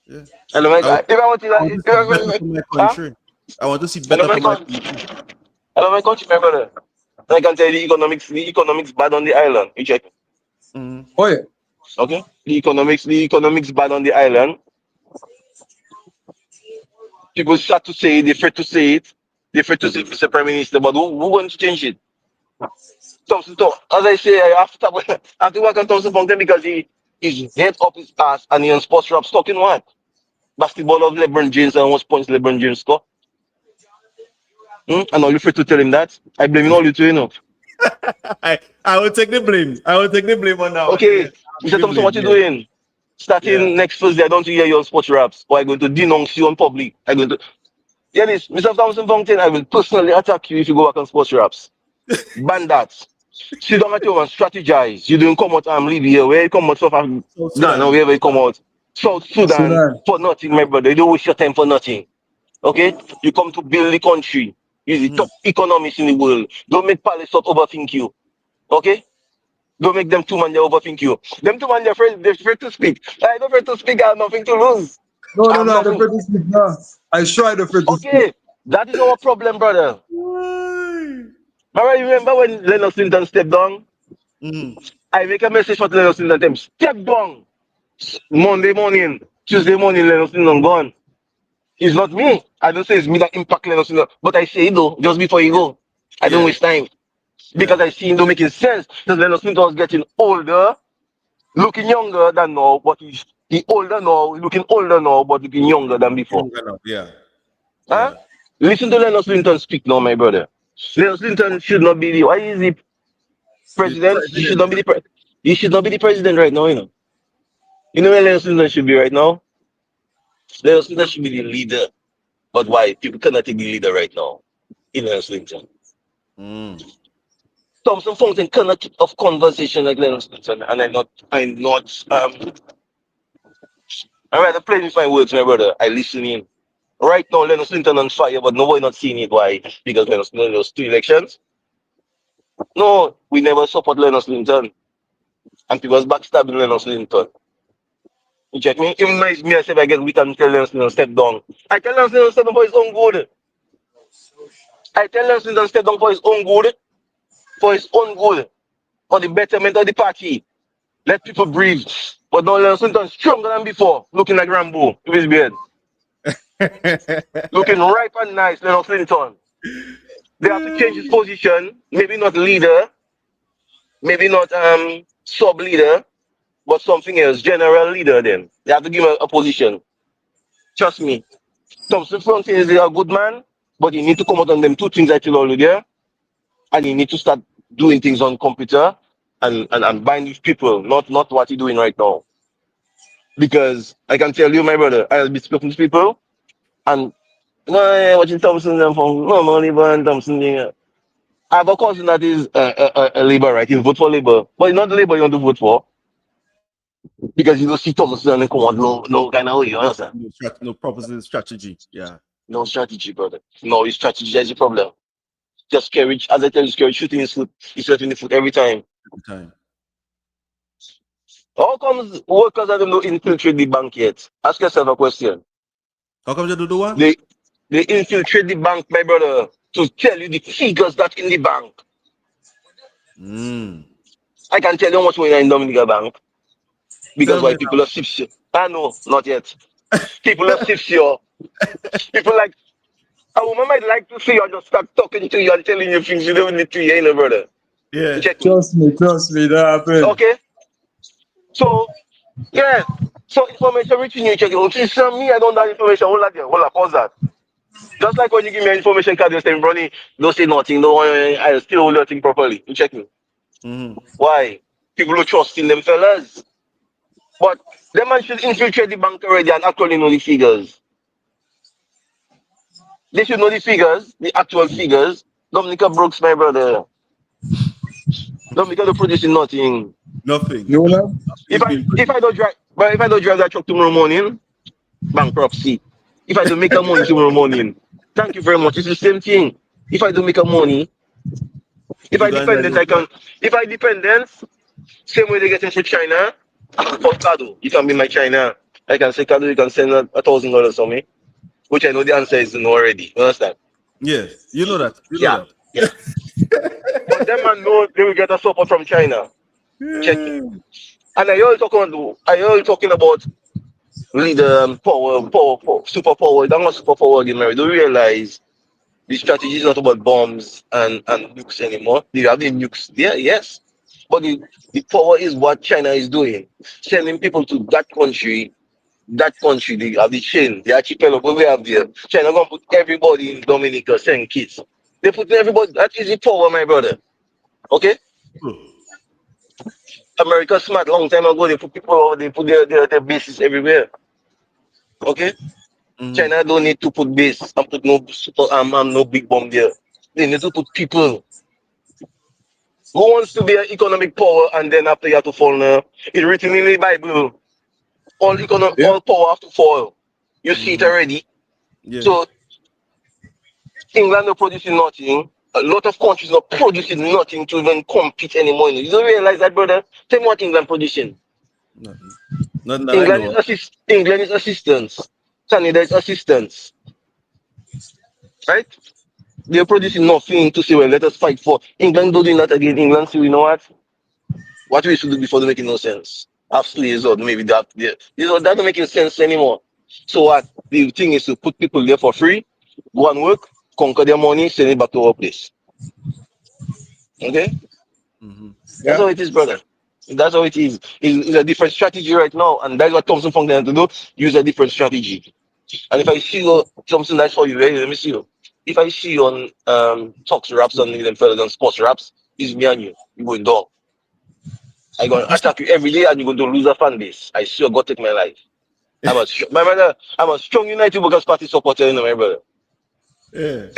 Yeah. I love my I, if I want I want to see better to for my huh? country. I want to see I love better my for my country. country. I love my country, my brother. And I can tell you the economics bad on the island. You check. Oh yeah. Okay? The economics bad on the island. People start to say it, they're afraid to say it. They're afraid to say Mr. Prime Minister, but who wants to change it? Thompson, as I say, I have to, I have to work on Thompson Fountain because he's head up his ass and he on sports raps talking what? Basketball of LeBron James and what points LeBron James score. And all you afraid to tell him that? I blame all you two, I will take the blame. I will take the blame on that one. Yeah. Okay, I'll take Mr. the Thompson, blame. what you Yeah. doing? Yeah. Starting next Thursday, I don't want to hear you on sports raps, or I'm going to denounce you on public. I'm going to, yeah, this, Mr. Thompson Fountain, I will personally attack you if you go back on sports raps. Ban that. Sit down at home and strategize. You didn't come out and leave here. Where you come out, South Africa, South Ghana, Sudan. wherever you come out. South Sudan Sudan. for nothing, my brother. You don't waste your time for nothing. Okay? You come to build the country. You're the top economist in the world. Don't make Palace up overthink you. Okay? Don't make them two man they overthink you. Them two man they're afraid to speak. I don't afraid to speak, I have nothing to lose. No, I no, have no, I don't nothing. afraid to speak now. I sure I don't afraid to speak. Okay. That is our problem, brother. Remember, you remember when Leonard Clinton stepped down? I make a message for Leonard Clinton them. Step down. Monday morning, Tuesday morning, Leonard Clinton gone. It's not me. I don't say it's me that impact Leonard Clinton, but I say it though, just before you go. I don't Yeah. waste time. Yeah. Because I see him don't making sense. Because Leonard Clinton was getting older, looking younger than now, but he older now, looking older now, but looking younger than before. Yeah. Huh? Yeah. Listen to Leonard Clinton speak now, my brother. Leonard Clinton should not be the why is he The president? He should president. not be he should not be the president right now, you know. You know where Leonard Clinton should be right now? Leonard Clinton should be the leader. But why? People cannot take the leader right now. In Leonard Clinton. Thompson Fountain cannot keep off conversation like Leonard Clinton, and I'm rather playing with my words, my brother. I listen in. Right now, Leonard Clinton on fire, but nobody not seeing it. Why? Because Leonard Clinton lost 2 elections. No, we never support Leonard Clinton. And people was backstabbing Leonard Clinton. You check me? Even me, I say I get we can tell Leonard Clinton step down. I tell Leonard Clinton step down for his own good. I tell Leonard Clinton step down for his own good. For his own good. For the betterment of the party. Let people breathe. But now Leonard Clinton stronger than before. Looking like Rambo with his beard. Looking ripe and nice, Leonard Clinton. They have to change his position. Maybe not leader. Maybe not sub leader. But something else. General leader then. They have to give him a position. Trust me. Thompson Frontier is a good man. But you need to come out on them two things I tell you there. And you need to start doing things on computer and bind with people. Not what you're doing right now. Because I can tell you, my brother, I'll be speaking to people and no, watching Thompson them from no money, but Thompson. Yeah. I have a cousin that is a Labour, right? He vote for Labour, but it's not the Labour you want to vote for because you don't see Thompson and come on, no kind of way, you understand? No proper strategy. Yeah. No strategy, brother. No, his strategy is the problem. Just scary, as I tell you, scary shooting his foot. He's shooting the foot every time. Every time. How comes workers are not infiltrate the bank yet? Ask yourself a question. How come you do what? They infiltrate the bank, my brother, to tell you the figures that in the bank. Mm. I can tell you how much money in Dominica Bank. Because Tell why me people have sips you. Ah no, not yet. People have sips you. People like a woman might like to see you and just start talking to you and telling you things you don't need to hear, you know, brother. Yeah. Check me. Trust me, that happened. Okay? So, yeah. So information reaching you, check it. Okay, so me, I don't have information. Hold that there. Hold that, pause that. Just like when you give me information card, you say, Ronnie, don't say nothing, no, I still hold your thing properly. You check me. Mm-hmm. Why? People who trust in them fellas. But them man should infiltrate the bank already and actually know the figures. They should know the figures, the actual figures. Dominica Brooks, my brother. Dominica don't producing nothing. Nothing. You know? If Nothing's I being if I produced. don't drive but if I don't drive that truck tomorrow morning, bankruptcy. If I don't make a money tomorrow morning, thank you very much. It's the same thing. If I don't make a money, if You I go and dependent, I can if I dependent, same way they get into China, for Kado, you can be my China. I can say Kado, you can send $1,000 to me. Which I know the answer is no already. You understand? Yes. You know that. You know Yeah, that. yeah. But them man know they will get a support from China. Check it. Yeah. And I all talking about leader power, superpower. That's not superpower again, Mary. Don't realize the strategy is not about bombs and nukes anymore. They have the nukes there, yes. But the power is what China is doing. Sending people to that country, they have the chain, the archipelago we have there. China gonna put everybody in Dominica, send kids. They put everybody, that is the power, my brother. Okay? America smart long time ago, they put people, they put their bases everywhere. Okay? Mm-hmm. China don't need to put base and put no super and no big bomb there. They need to put people. Who wants to be an economic power and then after you have to fall now? It's written in the Bible. Yeah. All power have to fall. You see it Mm-hmm. already. Yeah. So England not producing nothing. A lot of countries not producing nothing to even compete anymore. You don't realize that, brother? Tell me what England producing. Nothing. Nothing that I know. England is assistance. Canada is assistance. Right? They're producing nothing to say, well, let us fight for. England doing that again. England say, you know what? What we should do before don't make no sense. Have slaves or maybe that. Yeah. You know, that don't make sense anymore. So what? The thing is to put people there for free, go and work, conquer their money, send it back to our place. Okay? Mm-hmm. That's Yeah. how it is, brother. That's how it is. It's a different strategy right now, and that's what Thompson Funk them to do. Use a different strategy. And if I see you, Thompson, that's for you. Hey, let me see you. If I see you on talks raps on them fellas on sports raps, it's me and you. You going down. I gonna attack you every day, and you're going to lose a fan base. I swear, God take my life. My brother. I'm a strong United Workers Party supporter, you know, my brother. Yeah.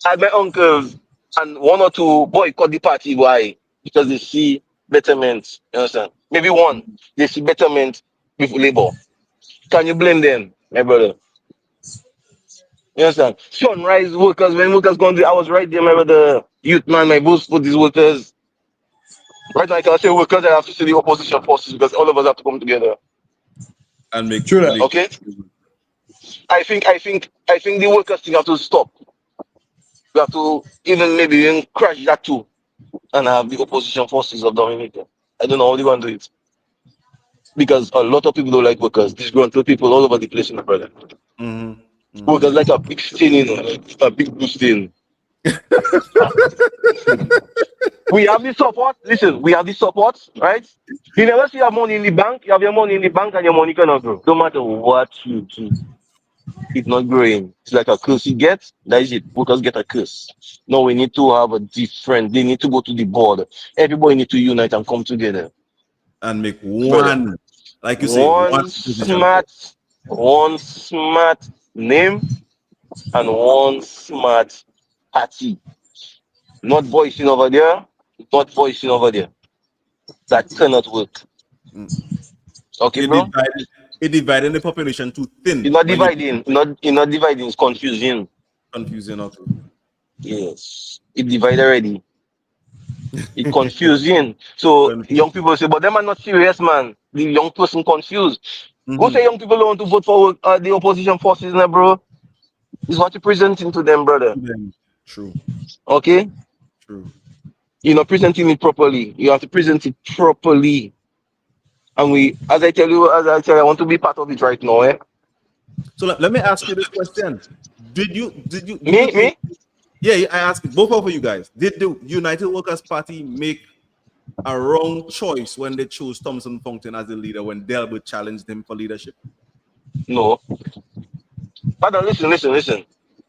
I had my uncles and one or two boycott the party. Why? Because they see betterment. You understand? Maybe one. They see betterment with labor. Can you blame them, my brother? You understand? Sunrise workers, when workers going to, I was right there, my brother. Youth man, my boost for these workers. Right now, I can say workers, I have to see the opposition forces because all of us have to come together. And True that. make Okay? I think the workers thing have to stop. We have to even maybe even crash that too and have the opposition forces of Dominica. I don't know how they're going to do it. Because a lot of people don't like workers, disgruntled people all over the place, my brother. Mm-hmm. Mm-hmm. Workers like a big stain, you know, like a big blue stain. We have the support. Listen, we have the support, right? You never see your money in the bank. You have your money in the bank and your money cannot grow. No matter what you do, it's not growing. It's like a curse you get. That is it. Workers get a curse. No, we need to have a different. They need to go to the board. Everybody need to unite and come together, And make brother. one, like you say, one One position for. smart, one smart name and one smart party. Not voicing over there. Not voicing over there. That cannot work. Mm. Okay, You bro? divide it dividing the population too You're thin not when you dividing. You're not dividing. It's confusing. confusing out. Yes. It divide already. It confusing. So Confused. young people say, but them are not serious, man. The young person confused. Go Mhm. say young people don't want to vote for the opposition forces, now, bro. Is what you're presenting to them, brother. Then, true, Okay? true. You're not presenting it properly. You have to present it properly. And as I tell you, I want to be part of it right now, eh? So let me ask you this question: do you Me, think? me? Yeah, I ask both of you guys. Did the United Workers Party make a wrong choice when they chose Thompson Fountain as the leader when Delbert challenged him for leadership? No. Pardon, listen.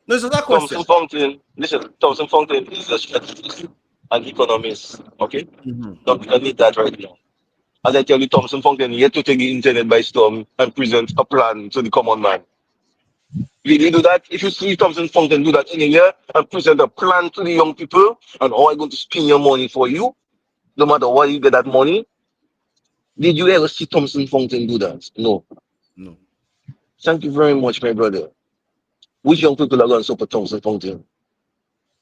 No, it's not that Thompson question. Fountain, listen, Thompson Fountain is a strategist and economist. Okay? Mm-hmm. Don't need that right now. As I tell you, Thompson Fountain yet to take the internet by storm and present a plan to the common man. Will he do that? If you see Thompson Fountain do that anywhere and present a plan to the young people and how I'm going to spend your money for you, no matter what you get that money, did you ever see Thompson Fountain do that? No. No. Thank you very much, my brother. Which young people are going to support Thompson Fountain?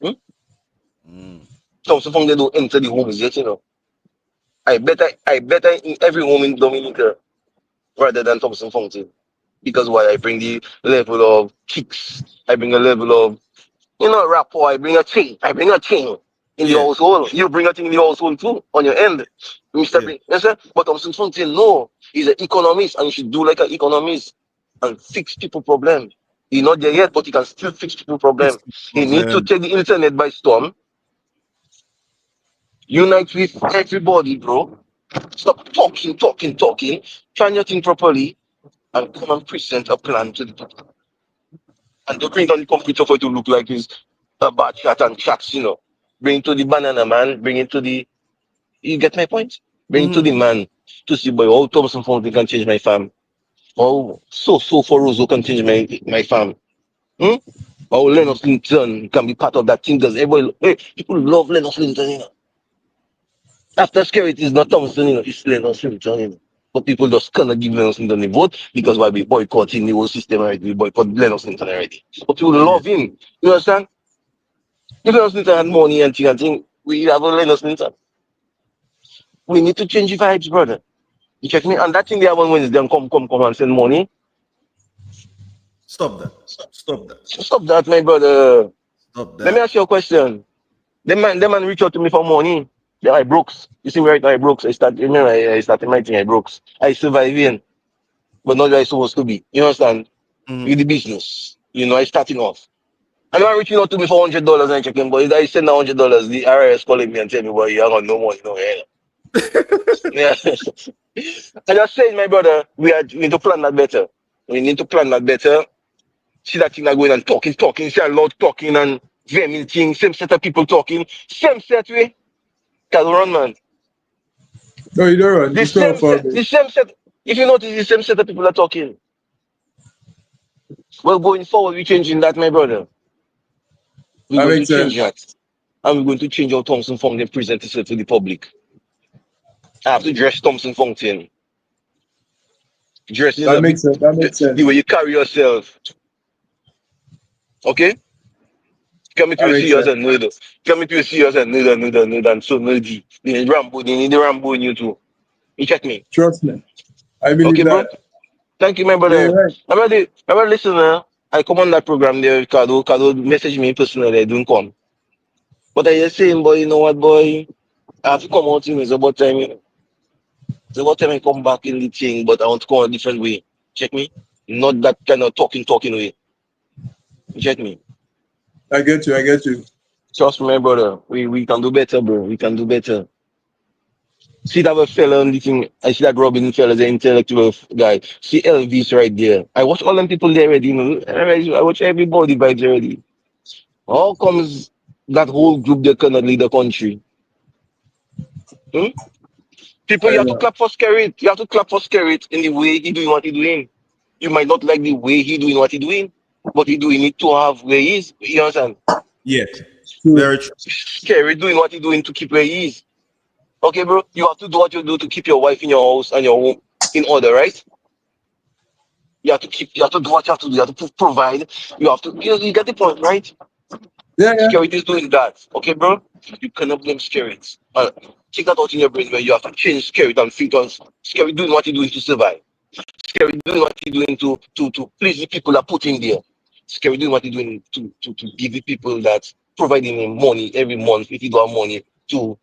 Hmm? Mm. Thompson Fountain don't enter the homes yet, you know. I better in every home in Dominica rather than Thompson Fountain. Because why? I bring the level of kicks. I bring a level of, rapport. I bring a thing. I bring a thing in the Yeah, household. You bring a thing in the household too on your end. Mr. yeah, Bing. Yes, sir? But Thompson Fountain, no. He's an economist and you should do like an economist and fix people problem. He's not there yet, but he can still fix people fix problem. the He need to problem. take the internet by storm. Unite with everybody, bro. Stop talking. Plan your thing properly and come and present a plan to the people. And don't bring down the computer for it to look like it's a bad chat and chats, you know. Bring it to the banana man, bring it to the, you get my point? Bring it to the Mm-hmm. man to see, boy, how Thompson Fountain can change my farm. Oh, so for Rosso can change my farm. Hmm? How Lennox Linton can be part of that thing because everybody, hey, people love Lennox Linton, you know. After security is not Thompson, it's Lennox Linton, you know. But people just cannot give Lennox Linton a vote because why we boycotting the whole system already, we boycott Lennox Linton already. But people Yeah, love him. You understand? If Lennox Linton had money and thing, we have a Lennox Linton. We need to change the vibes, brother. You check me? And that thing they have on Wednesday and come and send money. stop that. Stop that. Stop that, my brother. Stop Let me that. ask you a question. Them man reach out to me for money. They're like Brooks. You see me right now, I Brooks. I started my thing, I Brooks. I surviving, but not where I supposed to be. You understand? Mm-hmm. With the business. I starting off. And man reaching out to me for $100 and I checking, but if I send $100, the RS calling me and tell me, boy, you haven't got no money, no hell. Yeah. I just saying, my brother, we need to plan that better. We need to plan that better. See that thing that going and talking, see a lot talking and vermin thing, same set of people talking, same set way. Can run, man. No, you don't run. The You talk same for set, me. the same set. If you notice, the same set of people are talking. Well, going forward, we're changing that, my brother. We're That going to makes change sense. that. And we're going to change how Thompson Fountain present itself to the public. I have to dress Thompson Fountain. Dress That yourself, makes sense. That makes the way sense. you carry yourself. Okay? Come to That you makes serious sense. and nerd. Come to you serious and nerd and so nerdy. They need the Rambo in you too. You check me. Trust me. I believe Okay, bro? that. Thank you, my Yeah, brother. you're right. I'm a listener. I come on that program there, Ricardo. Ricardo message me personally, I don't come. But I just saying, boy, you know what, boy? I have to come out, it's about time, It's about time I come back in the thing, but I want to come a different way. Check me? Not that kind of talking way. You check me? I get you. I get you. Trust me, my brother. We can do better, bro. We can do better. See that fella on the thing. I see that Robin fella, the intellectual guy. See Elvis right there. I watch all them people there already. I watch everybody vibes already. How comes that whole group they cannot lead the country? Hmm? People, I you have don't to know. clap for Skerrit. You have to clap for Skerrit in the way he doing what he doing. You might not like the way he doing what he doing, but he doing it to have where he is. You understand? Yeah, True. very true. Skerrit doing what he doing to keep where he is. Okay, bro. You have to do what you do to keep your wife in your house and your home in order, right? You have to do what you have to do. You have to provide. You have to, you get the point, right? Yeah, yeah. Security is doing that. Okay, bro? You cannot blame security. Take that out in your brain where you have to change security and think on security doing what you're doing to survive. Scary doing what you're doing to please the people that put in there. Scary doing what you're doing to give the people that providing him money every month, $50 money to.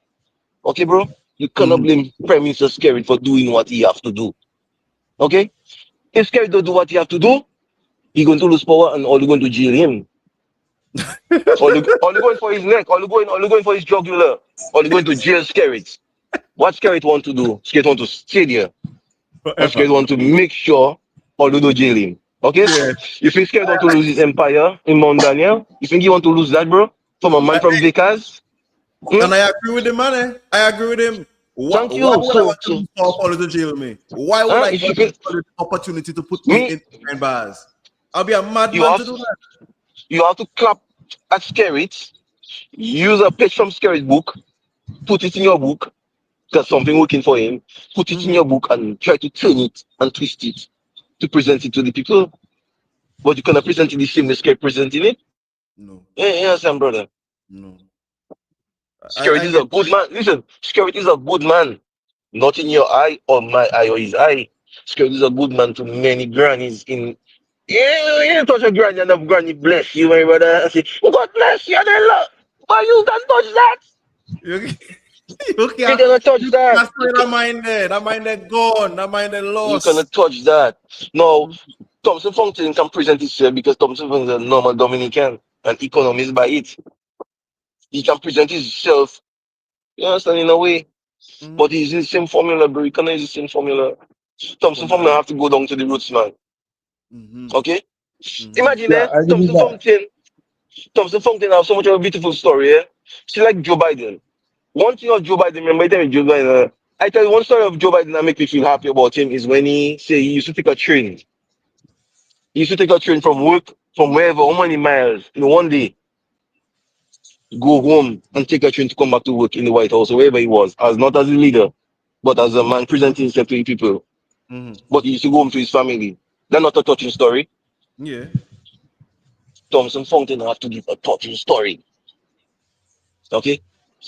Okay, bro? You cannot blame Prime Minister Scary for doing what he have to do. Okay? If Scary don't do what he have to do, he going to lose power and all you going to jail him. All you going for his neck, all you going for his jugular, all you going to jail Scary. What Scary want to do? Scary want to stay there. And Forever. Scary want to make sure all you do jail him. Okay? Yeah. You think Scary want to lose his empire in Mount Daniel? You think he want to lose that, bro? From a man from Vickers? And I agree with him, man. I agree with him. Why Thank would you. I want to So lose Sao Paulo to jail me? Why would I if give you feel the opportunity to put me me, in behind bars? I'll be a you madman have to do that. you have to clap at Scary, use a page from Scary's book, put it in your book, there's something working for him, put it in your book and try to turn it and twist it to present it to the people. But you cannot present it the same way Scary presenting it. No, Yes, brother. no. I Security is a get good man. Listen, security is a good man. Not in your eye or my eye or his eye. Security is a good man to many grannies in. Yeah, you touch a granny and the granny bless you, my brother. I say, God bless you, and I love. But you can touch that. you, You cannot touch you that. can't say that mind there. That mind there gone. That mind there You lost. cannot touch that. No, Thompson Fountain can present himself because Thompson Fountain is a normal Dominican and economist by it. He can present himself, you understand, in a way. But he's the same formula, bro. You cannot use the same formula. Thompson Fountain have to go down to the roots, man. Okay? Imagine, Yeah, I give you that. Thompson Fountain have so much of a beautiful story, eh? She like Joe Biden. One thing of Joe Biden, remember I tell you Joe Biden, I tell you one story of Joe Biden that make me feel happy about him is when he say he used to take a train. He used to take a train from work, from wherever, how many miles, in one day, go home and take a train to come back to work in the White House, or wherever he was, as not as a leader, but as a man presenting himself to the people. But he used to go home to his family. That's not a touching story. Yeah. Thompson Fountain have to give a touching story. Okay?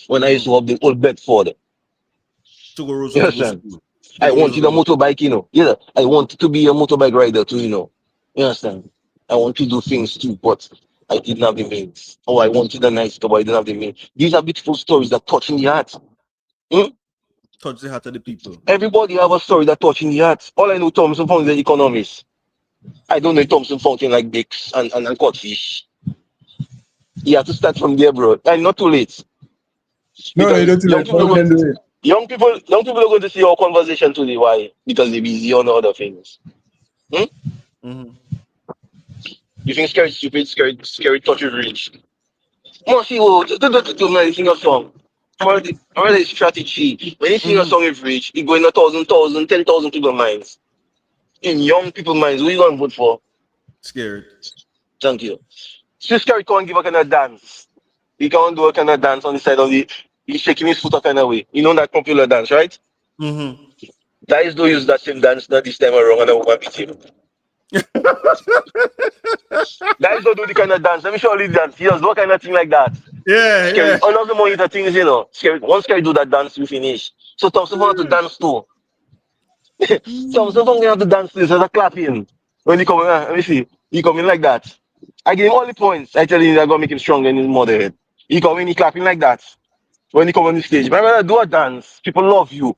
When I used to have the old Bedford. To go Rosa to Yes, go sir. school. To I go Rosa wanted a to go. motorbike, you know. Yeah, I wanted to be a motorbike rider too, you know. You understand? I want to do things too, but I didn't have the means. Oh, I wanted a nice car, but I didn't have the means. These are beautiful stories that touch in the heart. Hmm? Touch the heart of the people. Everybody have a story that touch in the heart. All I know Thompson Fountain is an economist. I don't know Thompson Fountain like Dix and Codfish. You have to start from there, bro. And not too late. No, you Because don't let what can do it. young people are going to see our conversation today. Why? Because they're busy on other things. Hmm? You think scary stupid, scary touch you rich. More see man, you sing a song. Already strategy. When you sing a song if rich, it go in 10,000 people minds. In young people minds, who you gonna vote for? Scared. Thank you. See scary can't give a kind of dance. He can't do a kind of dance on the side of the he's shaking his foot a kind of way. You know that popular dance, right? Guys don't use that same dance not this time around and a woman beat him. Guys don't do the kind of dance. Let me show you the dance. He does no kind of thing like that. Yeah, Scary. yeah. Another more the things, you know. Scary. Once Scary do that dance, you finish. So Thompson want to dance too. Thompson have to dance too instead of clapping. When he come in, let me see. He come in like that. I give him all the points. I tell him I'm gonna make him stronger in his motherhead. He come in, he clapping like that. When he come on the stage. My brother, do a dance. People love you.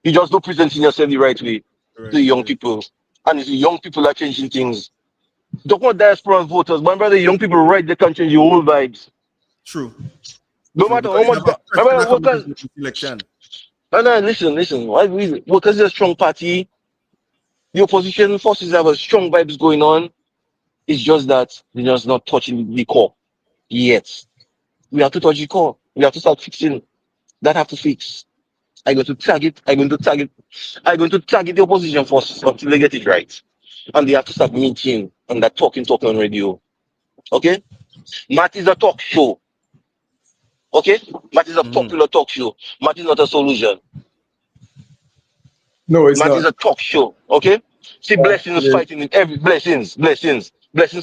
You just don't present yourself the right way to the young people. And it's the young people that are changing things. Don't want diaspora voters. My brother, young people right, they can change your whole vibes. True. No True. matter Because how you much. have a My question brother, that comes workers. into the election. No, listen. Why we workers are a strong party. The opposition forces have a strong vibes going on. It's just that they're just not touching the core yet. We have to touch the core. We have to start fixing. That have to fix. I'm going to target. I'm going to target the opposition forces until they get it right. And they have to start meeting and that talking on radio. Okay? Matt is a talk show. Okay? Matt is a popular talk show. Matt is not a solution. No, it's Matt is not. a talk show. Okay? See blessings fighting in every blessings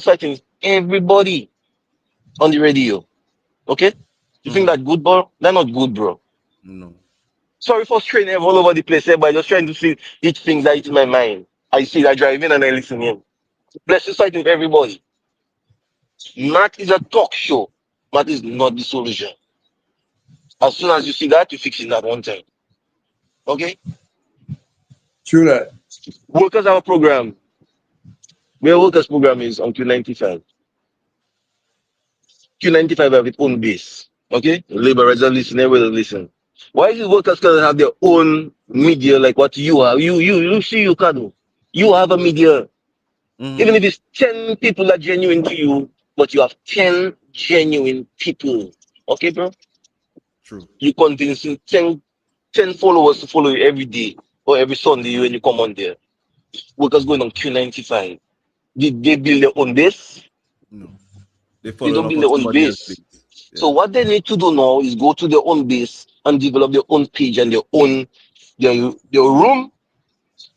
fighting everybody on the radio. Okay? You think that good, bro? They're not good, bro. No. Sorry for straining all over the place, but just trying to see each thing that is in my mind. I see that driving and I listen in. Bless the sight with everybody. Matt is a talk show. Matt is not the solution. As soon as you see that, you fix it that one time. Okay? True that. Workers have a program. Where workers program is on Q95. Q95 have its own base. Okay? Laborers are listening, everybody listen. Why is it workers cannot have their own media like what you have? You see you can do. You have a media. Even if it's 10 people that are genuine to you, but you have 10 genuine people. Okay, bro? True. You convince 10 followers to follow you every day or every Sunday when you come on there. Workers going on Q95. Did they build their own base? No. They They following don't up build on their own somebody else's base. base. So Yeah. what they need to do now is go to their own base and develop their own page and their room.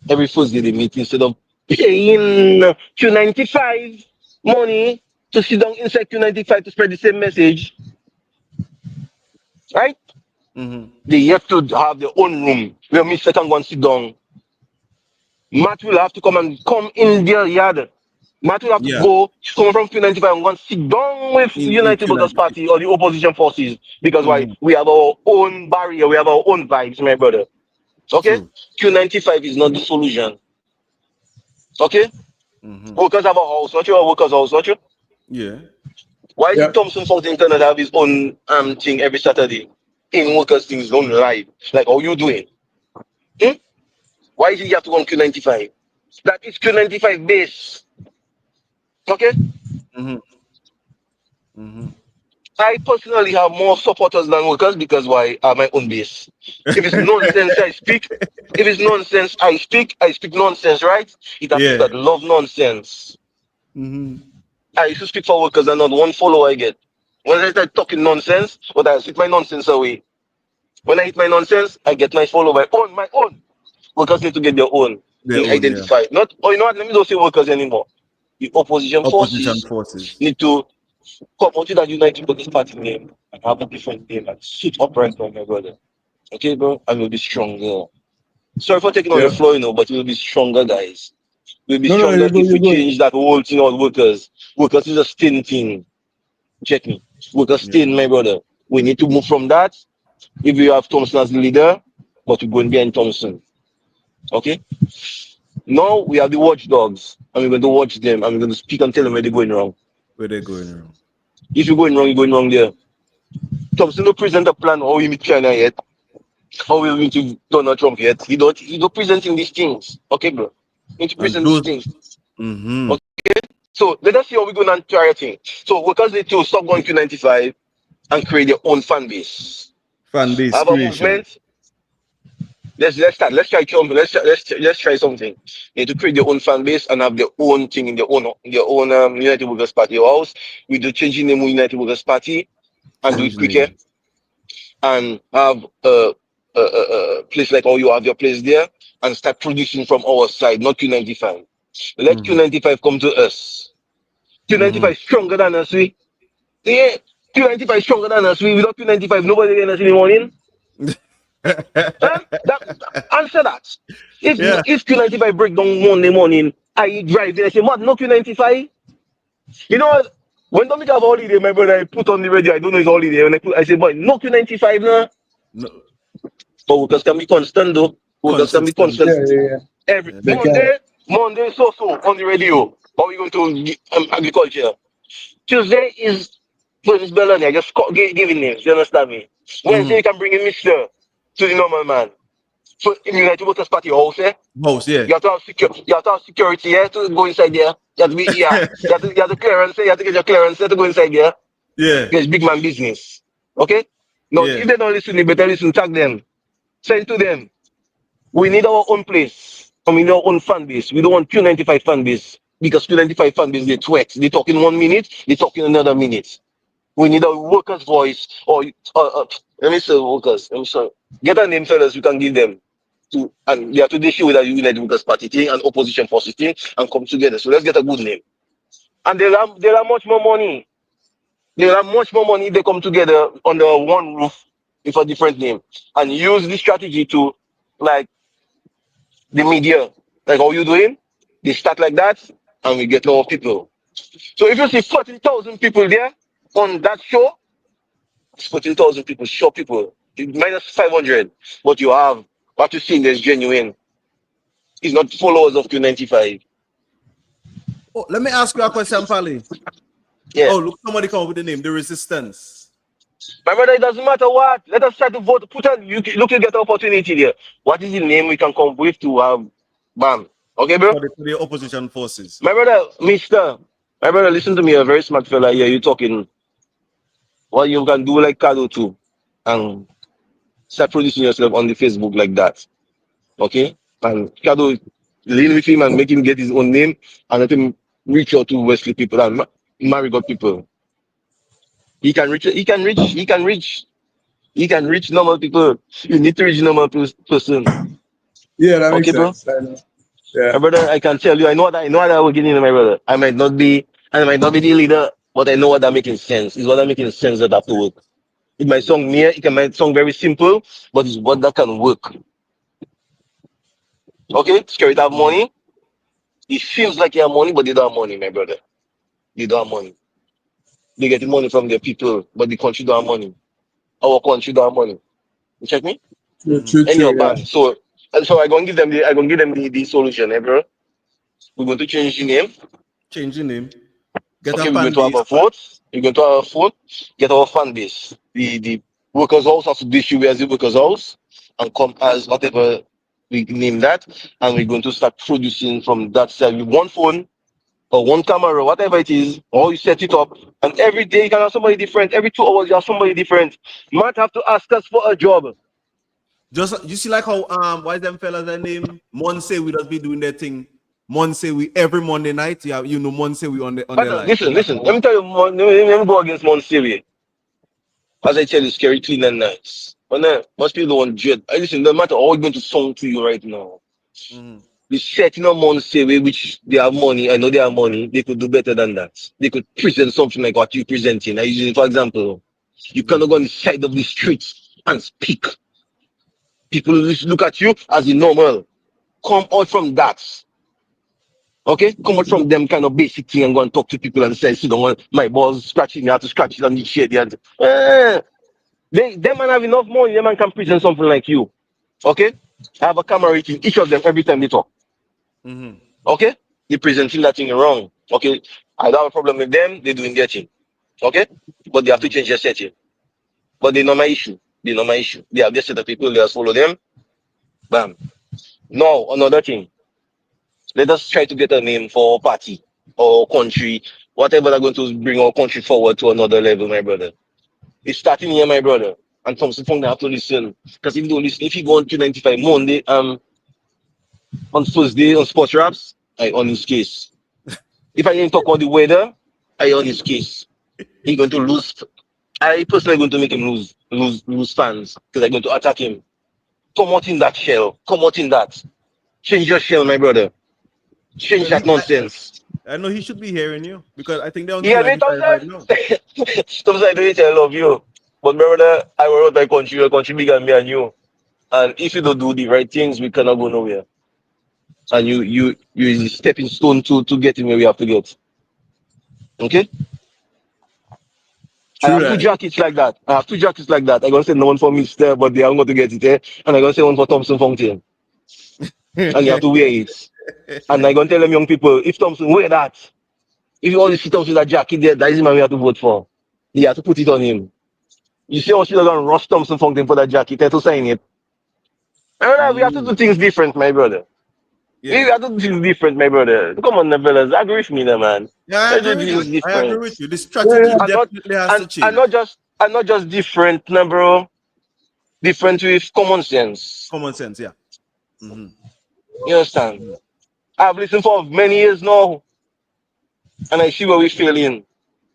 Every first day they meet instead of paying Q95 money to sit down inside Q95 to spread the same message. Right? They have to have their own room where Mr. can go and sit down. Matt will have to come in their yard. Matt will have to Yeah. go come from Q95 and go and sit down with In United Workers Q95. Party or the opposition forces. Because why? We have our own barrier, we have our own vibes, my brother. Okay? True. Q95 is not the solution. Okay? Workers have a house, not your workers' house, not you? Yeah. Why is it Yep. Thompson Fountain Canada have his own thing every Saturday? In workers' things done live. Like how you doing? Hmm? Why is it you have to go on Q95? That is Q95 base. Okay? I personally have more supporters than workers because why? I have my own base. If it's nonsense, I speak. If it's nonsense, I speak nonsense, right? It are people Yeah. that love nonsense. I used to speak for workers and not one follower I get. When I start talking nonsense, but I sit my nonsense away. When I hit my nonsense, I get my follower my own. Workers need to get their own Their thing own, yeah. identified. Not, oh, you know what? Let me don't say workers anymore. The opposition Opposition forces forces. need to come out with that United Workers Party name and have a different name and sit upright for my brother. Okay, bro? And we'll be stronger. Sorry for taking on the Yeah. floor, but we'll be stronger, guys. We'll be No, stronger you're good, if you're we good. change that whole thing on workers. Workers is a stain thing. Check me. Workers Yeah. stain, my brother. We need to move from that. If we have Thompson as the leader, but we're going behind Thompson. Okay? Now we have the watchdogs, and we're going to watch them, and we're going to speak and tell them where they're going wrong. Where they're going wrong. If you're going wrong there. Thompson don't present a plan how we meet China yet. How we meet to Donald Trump yet. He don't presenting these things. Okay, bro. You need to And present these those things. Okay. So let us see how we're going to try a thing. So workers need to stop going Q95 and create their own fan base. fan base Have a creation. movement. Let's start. Let's try something. They need to create their own fan base and have their own thing in their own United Workers Party house. We do changing name of United Workers Party and do it Change quicker name. and have a place like how you have your place there and start producing from our side, not Q95. Let Q95 come to us. Q95 is stronger than us, we. Yeah, Q95 is stronger than us, we. Without Q95, nobody can us in the morning. Huh? Answer that. Yeah. If Q95 break down Monday morning, I drive there, I say, what, no Q95? You know what? When Dominic have holiday, my brother, I put on the radio, I don't know his holiday. When I say, boy, no Q95 now. No. But workers can be constant though. Workers can be Consistent. constant. Yeah, yeah, yeah. Every Yeah, They can. Monday, so on the radio. How we going to agriculture? Tuesday is Prince Bellany. I just giving names. You understand me? Wednesday, you can bring in Mr. to the normal man. So in United Workers Party house, house, yeah. you have to have you have to have security to go inside there. You have to be you have to clearance, you have to get your clearance to go inside there. Yeah. It's big man business. Okay? Now Yeah. if they don't listen, they better listen, tag them. Send to them. We need our own place. And we need our own fan base. We don't want Q95 fan base. Because Q95 fan base, they tweet. They talk in 1 minute, they talk in another minute. We need a worker's voice. Or let me say workers. Let me say. Get a name, fellas, we can give them. And they have to deal with a United Workers Party thing and opposition forces thing and come together. So let's get a good name. And they'll have much more money. They will have much more money if they come together under one roof with a different name and use this strategy to, like, the media. Like how you doing? They start like that and we get more people. So if you see 14,000 people there on that show, it's 14,000 people, show people, minus 500. What you have, what you see there is genuine. It's not followers of 295. Oh, let me ask you a question, Pally. Yeah. Oh, look, somebody come up with the name, The Resistance. My brother, it doesn't matter what. Let us try to vote. Put on, look, you get the opportunity there. What is the name we can come up with to have, bam. Okay, bro? For the opposition forces. My brother, my brother, listen to me, a very smart fella here. You talking what you can do like Kado too. And start producing yourself on the Facebook like that. Okay? And Kado, lean with him and make him get his own name and let him reach out to Wesley people and marry God people. He can reach normal people. You need to reach normal person. Yeah, that makes Okay, bro? sense. I know. Yeah. My brother, I can tell you, I know what I'm working in, my brother. I might not be the leader, but I know what that making sense. It's what that making sense that have to work. It might sound near, it might sound very simple, but it's what that can work. Okay? Scary to have money. It feels like you have money, but they don't have money, my brother. They don't have money. They get the money from their people, but the country don't have money. Our country don't have money. You check me? True, true, Anyhow, true, yeah. bam. So I gonna give them the solution, eh, bro? We're going to change the name. Change the name. Get Okay, a we're going fan to have base. a vote. We're going to have a vote. Get our fan base. The workers' house has to distribute as the workers' house and come as whatever we name that. And we're going to start producing from that side with one phone or one camera, whatever it is, or you set it up. And every day you can have somebody different. Every 2 hours you have somebody different. You might have to ask us for a job. Just you see like how why them fellas that name Monse we just be doing their thing. Monse we every Monday night, yeah, you know Monse we on their But live. listen. Let me tell you, let me go against Monsevi. As I tell you, scary, clean, and nice. But now, most people don't dread. I listen, no matter how it's going to sound to you right now, Mhm. the setting of Monsevi, which they have money, I know they have money, they could do better than that. They could present something like what you're presenting. I usually, for example, you cannot go on the side of the streets and speak. People look at you as the normal. Come out from that. Okay? Come out from them kind of basic thing and go and talk to people and say, see, don't want my balls scratching, you have to scratch it on the shade. They man have enough money, they man can present something like you. Okay? I have a camera rating each of them every time they talk. Mhm. Okay? They presenting that thing wrong. Okay? I don't have a problem with them, they doing their thing. Okay? But they have to change their setting. But they know my issue. They know my issue. They have their set of people, they just follow them. Bam. Now, another thing. Let us try to get a name for our party or country, whatever they're going to bring our country forward to another level, my brother. It's starting here, my brother. And from Sifong, they have to listen. Because if you don't listen, if you go on 295 Monday, on Thursday on sports raps, I on his case. If I didn't talk about the weather, I on his case. He's going to lose. I personally going to make him lose fans because I'm going to attack him. Come out in that shell. Come out in that. Change your shell, my brother. Change Well, that nonsense. I know he should be hearing you because I think they're on You hear me, 295 right Thompson? now. Thompson, I know you say I love you. But my brother, I worry about my country, your country bigger than me and you. And if you don't do the right things, we cannot go nowhere. And you is a stepping stone to getting where we have to get. Okay? I True have two that. jackets like that. I have two jackets like that. I'm gonna send one for Mister, but they aren't going to get it, eh? And I'm gonna send one for Thompson Fountain. And you have to wear it. And I'm gonna tell them young people, if Thompson wear that, if you only see Thompson with that jacket there, that is the man we have to vote for. You have to put it on him. You see how she's gonna rush Thompson Fountain for that jacket and to sign it. My brother, we have to do things different, my brother. We Yeah. have to do things different, my brother. Come on, the fellas. Agree with me, now, man. Yeah, I Let's agree do with you. things I agree different. with you. The Yeah, strategy yeah. And not definitely has to and change. not just different, nah, bro. Different with common sense. Common sense, yeah. Mhm. You understand? I've listened for many years now, and I see where we're failing.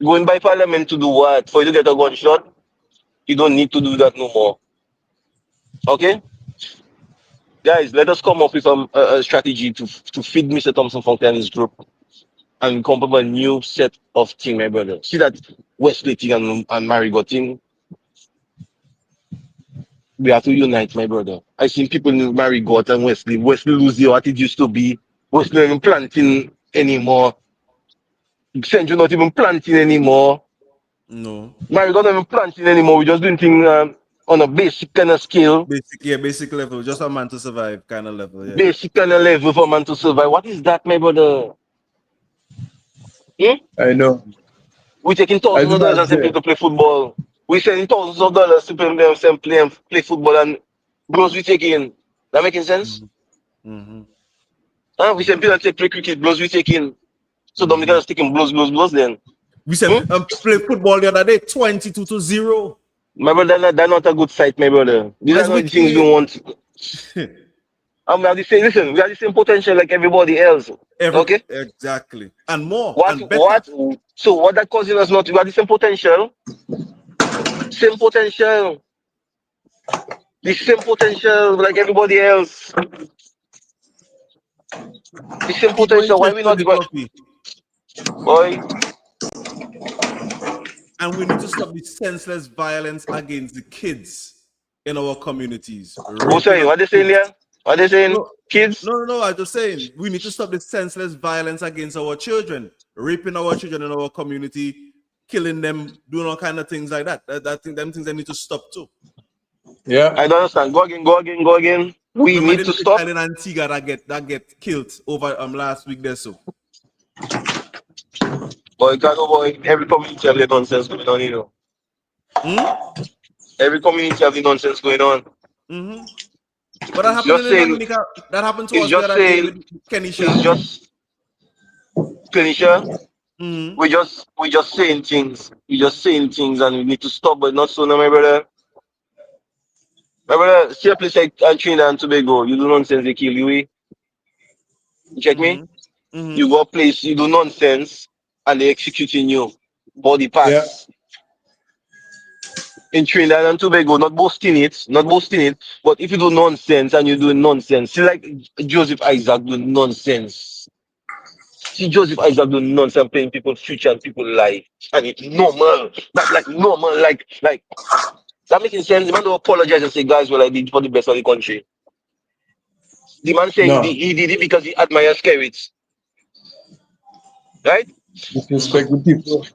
Going by parliament to do what? For you to get a gunshot? You don't need to do that no more. Okay? Guys, let us come up with a strategy to feed Mr. Thompson Funk and his group and come up with a new set of thing, my brother. See that Wesley thing and Marigot thing. We have to unite, my brother. I seen people in Marigot and Wesley. Wesley lose what it used to be. Wesley not even planting anymore. Central not even planting anymore. No. Marigot not even planting anymore. We just doing things on a basic kind of scale. Basic level, just a man to survive kind of level, yeah. Basic kind of level for man to survive. What is that, my brother? Hmm? I know. We taking I thousands do of dollars not and send care. people to play football. We sending thousands of dollars to play football and bros we taking. That making sense? Mm-hmm. Huh? We send people to play cricket, bros we taking. So Dominica is taking blows then. We said Hmm? play football the other day, 22-0. My brother, that's not a good sight, my brother. These are That's not the things we wicked. want. We have the same, listen, we have the same potential like everybody else. Okay? Exactly. And more What and better. so what that causing us not to have the same potential? Same potential. The same potential like everybody else. The same Keep your potential. Why interest we in not the coffee. boy? And we need to stop the senseless violence against the kids in our communities. Who's Raping saying? of What they saying kids. there? What they saying? No, Kids? no. I'm just saying we need to stop the senseless violence against our children, raping our children in our community, killing them, doing all kind of things like that. Them things they need to stop too. Yeah. I don't understand. Go again. We Remember need the to little stop. child in Antigua that get killed over last week there so. Boy, God, oh boy, every community have the nonsense going on, you know. Hmm? Every community have the nonsense going on. Mm-hmm. But that It's happened just in saying, Dominica. That happened to it's us the just other day saying, with Kenisha. it's just Kenisha. Mm-hmm. We just saying things. We just saying things and we need to stop, but not so now, my brother. My brother, see a place like Trinidad and Tobago, you do nonsense, they kill you. Eh? You check me? Mm-hmm. Mm-hmm. You go a place, you do nonsense, and they executing you. Body Yeah. pass. In Trinidad and Tobago, not boasting it, but if you do nonsense and you do nonsense, see like Joseph Isaac do nonsense. See Joseph Isaac do nonsense playing people's future and people's life. And it's normal. That's like normal, like that making sense. The man don't apologize and say, guys, well I did for the best of the country. The man say No. he did it because he admires spirits. Right? Disrespect the people.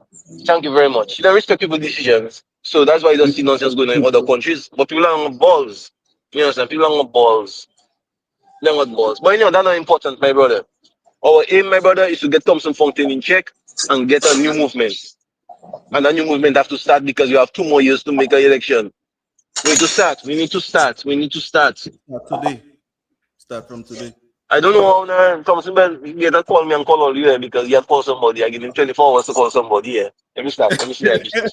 Thank you very much. He don't respect people's decisions. So that's why you don't see nonsense going on in other countries. But people are on balls. You understand? People are on balls. They're on balls. But you know, that's not important, my brother. Our aim, my brother, is to get Thompson Fountain in check and get a new movement. And that new movement have to start because you have 2 more years to make an election. We need to start. We need to start. We need to start. Today. Start from today. I don't know how Thompson get a call me and call all you here because he had called somebody. I give him 24 hours to call somebody here. Let me stop. Let me see that business.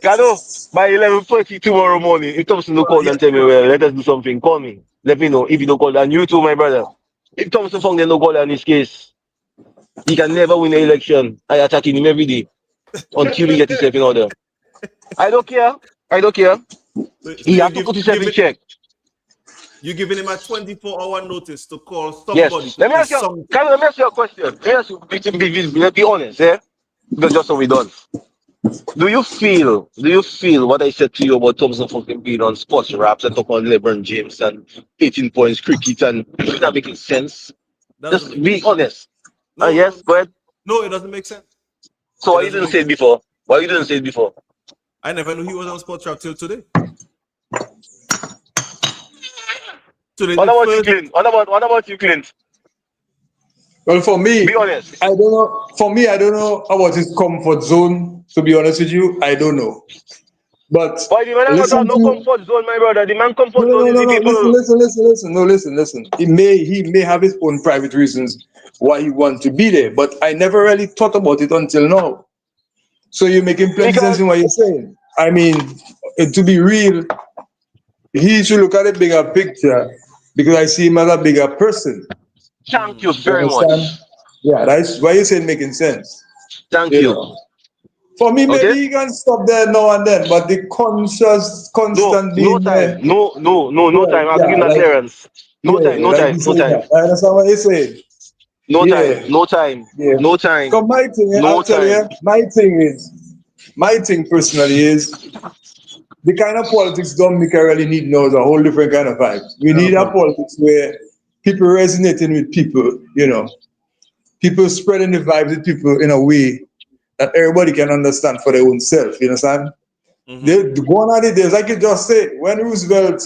Kado, by 11:30 tomorrow morning, if Thompson don't call and tell me, well, let us do something, call me. Let me know if you don't call. And you too, my brother. If Thompson Fong don't call in his case, he can never win the election. I attacking him every day until he gets himself in order. I don't care. I don't care. So He you have to put himself in check. you're giving him a 24-hour notice to call somebody Yes. to say something. Let me ask you a question. Let me ask you, be honest, eh? Because just so we done. Do you feel what I said to you about Thompson fucking being on sports raps and talking about LeBron James and 18 points cricket and is that making sense? That doesn't Just make be honest. no, Yes, go ahead. no, it doesn't make sense. So It why you doesn't didn't make say it sense. before? Why you didn't say it before? I never knew he was on sports trap till today. Today What the about you, first Clint? What about you, Clint? Well, for me, Be honest. I don't know. For me, I don't know about his comfort zone. To be honest with you, I don't know. But Why the man not have listen no to comfort zone, my brother? The man no, comfort no, zone no, is no, the no. Listen, people. listen, listen, listen. No, listen, listen. He may have his own private reasons why he wants to be there. But I never really thought about it until now. So you're making plenty sense Because in what you're saying. I mean, to be real, he should look at the bigger picture because I see him as a bigger person. thank you You very understand? much. Yeah, that's why you're saying making sense. Thank You you. know. For me, maybe Okay? he can stop there now and then, but the conscious, No, constant no being time. there, No yeah, time. I have to yeah, give him that like, clearance. No yeah, time, no like time, you no say time. that. I understand what you're saying. No time. Yeah, No time. yeah. No time. So my thing, No I'll tell time. you, my thing personally is the kind of politics Dominica really need now is a whole different kind of vibe. We need a politics where people resonating with people, people spreading the vibes with people in a way that everybody can understand for their own self. You understand? The gone are the days, like you just said, when Roosevelt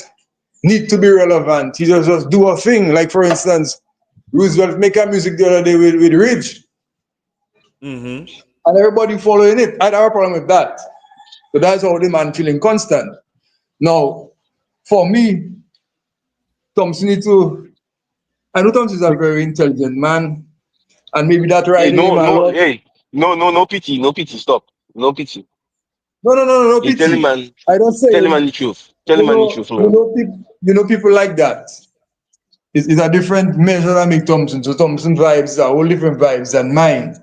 need to be relevant, he just do a thing. Like for instance, Roosevelt make a music the other day with Ridge, and everybody following it. I don't have a problem with that. So that's how the man feeling constant. Now, for me, Thompson need to. I know Thompson is a very intelligent man, and maybe that Hey, riding him no, a no, lot. hey, no, no, no pity, no pity. Stop. No pity. No, no, no, no, no You pity. I don't say tell him man the truth. Tell him man the truth, man. people like that. It's a different measure than make Thompson. So Thompson vibes are all different vibes than mine.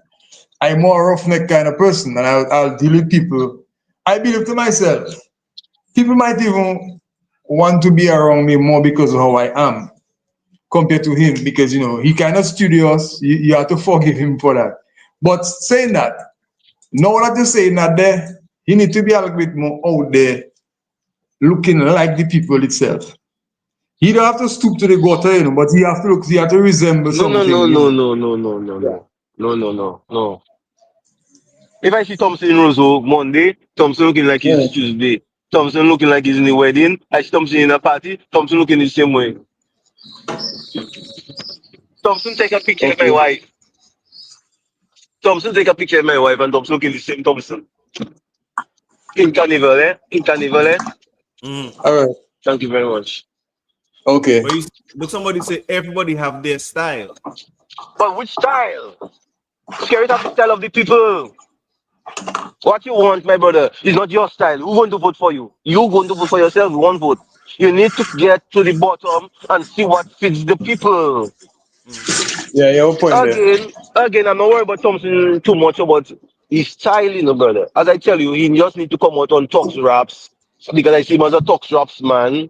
I'm more roughneck kind of person, and I'll deal with people. I believe to myself, people might even want to be around me more because of how I am compared to him, because he kind of studious. You have to forgive him for that. But saying that, now that you're saying that there, he need to be a little bit more out there, looking like the people itself. He don't have to stoop to the gutter, but he have to look. He have to resemble No, no, no, something. no, no, no, no, no, Yeah. no. No, no, no, no. If I see Thompson in Roseau Monday, Thompson looking like Yeah. it's Tuesday. Thompson looking like he's in the wedding. I see Thompson in a party. Thompson looking the same way. Thompson take a picture of my Okay. wife. Thompson take a picture of my wife and Thompson looking the same Thompson. In Carnival, eh? In Carnival, eh? All right. Thank you very much. Okay. But somebody say everybody have their style. But which style? Scary of the style of the people. What you want, my brother, is not your style. Who's going to vote for you? You going to vote for yourself, one vote. You need to get to the bottom and see what fits the people. Yeah, you have a point there. Again, I'm not worried about Thompson too much about his style, brother. As I tell you, he just need to come out on talks raps because I see him as a talks raps man.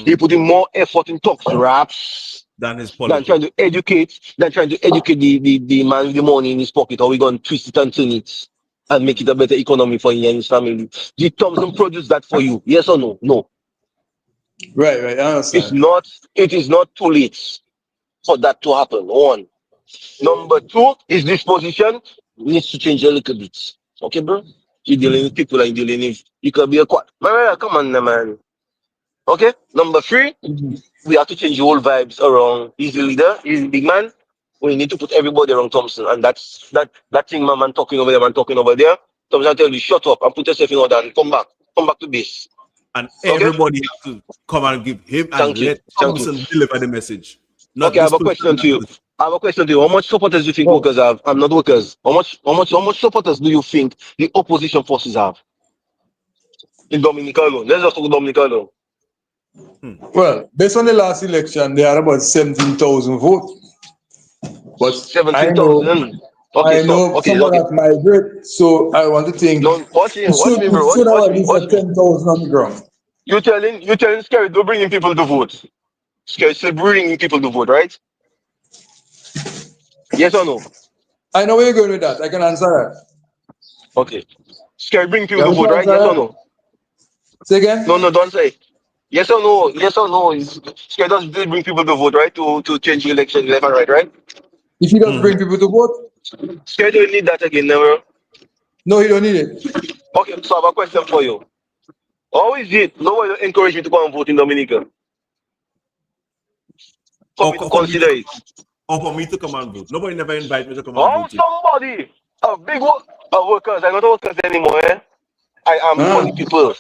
He put in more effort in talks raps Than his than trying politics. to educate, the man with the money in his pocket, or we gonna twist it and turn it and make it a better economy for him and his family. Did Thompson produce that for you? Yes or no? No. Right, right. I It's understand. not. It is not too late for that to happen. One. Number two, his disposition needs to change a little bit. Okay, bro? You're dealing with people and you're dealing with. You could be a quad. Man, come on, now, man. Okay? Number three, we have to change the whole vibes around. He's the leader, he's the big man. We need to put everybody around Thompson. And that's that thing, my man talking over there, man talking over there. Thompson tell you, shut up and put yourself in order and come back. Come back to base. And Okay? everybody have to come and give him and Thank you. let Thank you. Thompson deliver the message. Not Okay, I this have a person question and to that you. person. I have a question to you. How much supporters do you think Oh, workers have? I'm not workers. How much supporters do you think the opposition forces have in Dominica alone? Let's just talk Dominica alone. well, based on the last election, they had about 17,000 votes. But I know, 17,000. Okay, I stop. know Okay, someone okay. that migrate, so I want to think Don't watch me, it bro. should have Watch at me, least watch a me. 10,000 on the ground. You telling Scary to bringing people to vote. Scary still bringing people to vote, right? Yes or no? I know where you're going with that. I can answer that. Okay. Scary bring people You to want me vote, to right? answer Yes or that? no? Say again? No, no, don't say. Yes or no? Yes or no? Scary does bring people to vote, right? To change the election left and right, right? If he does bring people to vote, Scary don't need that again, never. no, he don't need it. Okay, so I have a question for you. How is it? Nobody encourage me to go and vote in Dominica. For me to Or for me to consider it. come and vote. Nobody never invite me to come and How vote. somebody, a big workers, I'm not workers anymore, eh? I am for Ah, the people.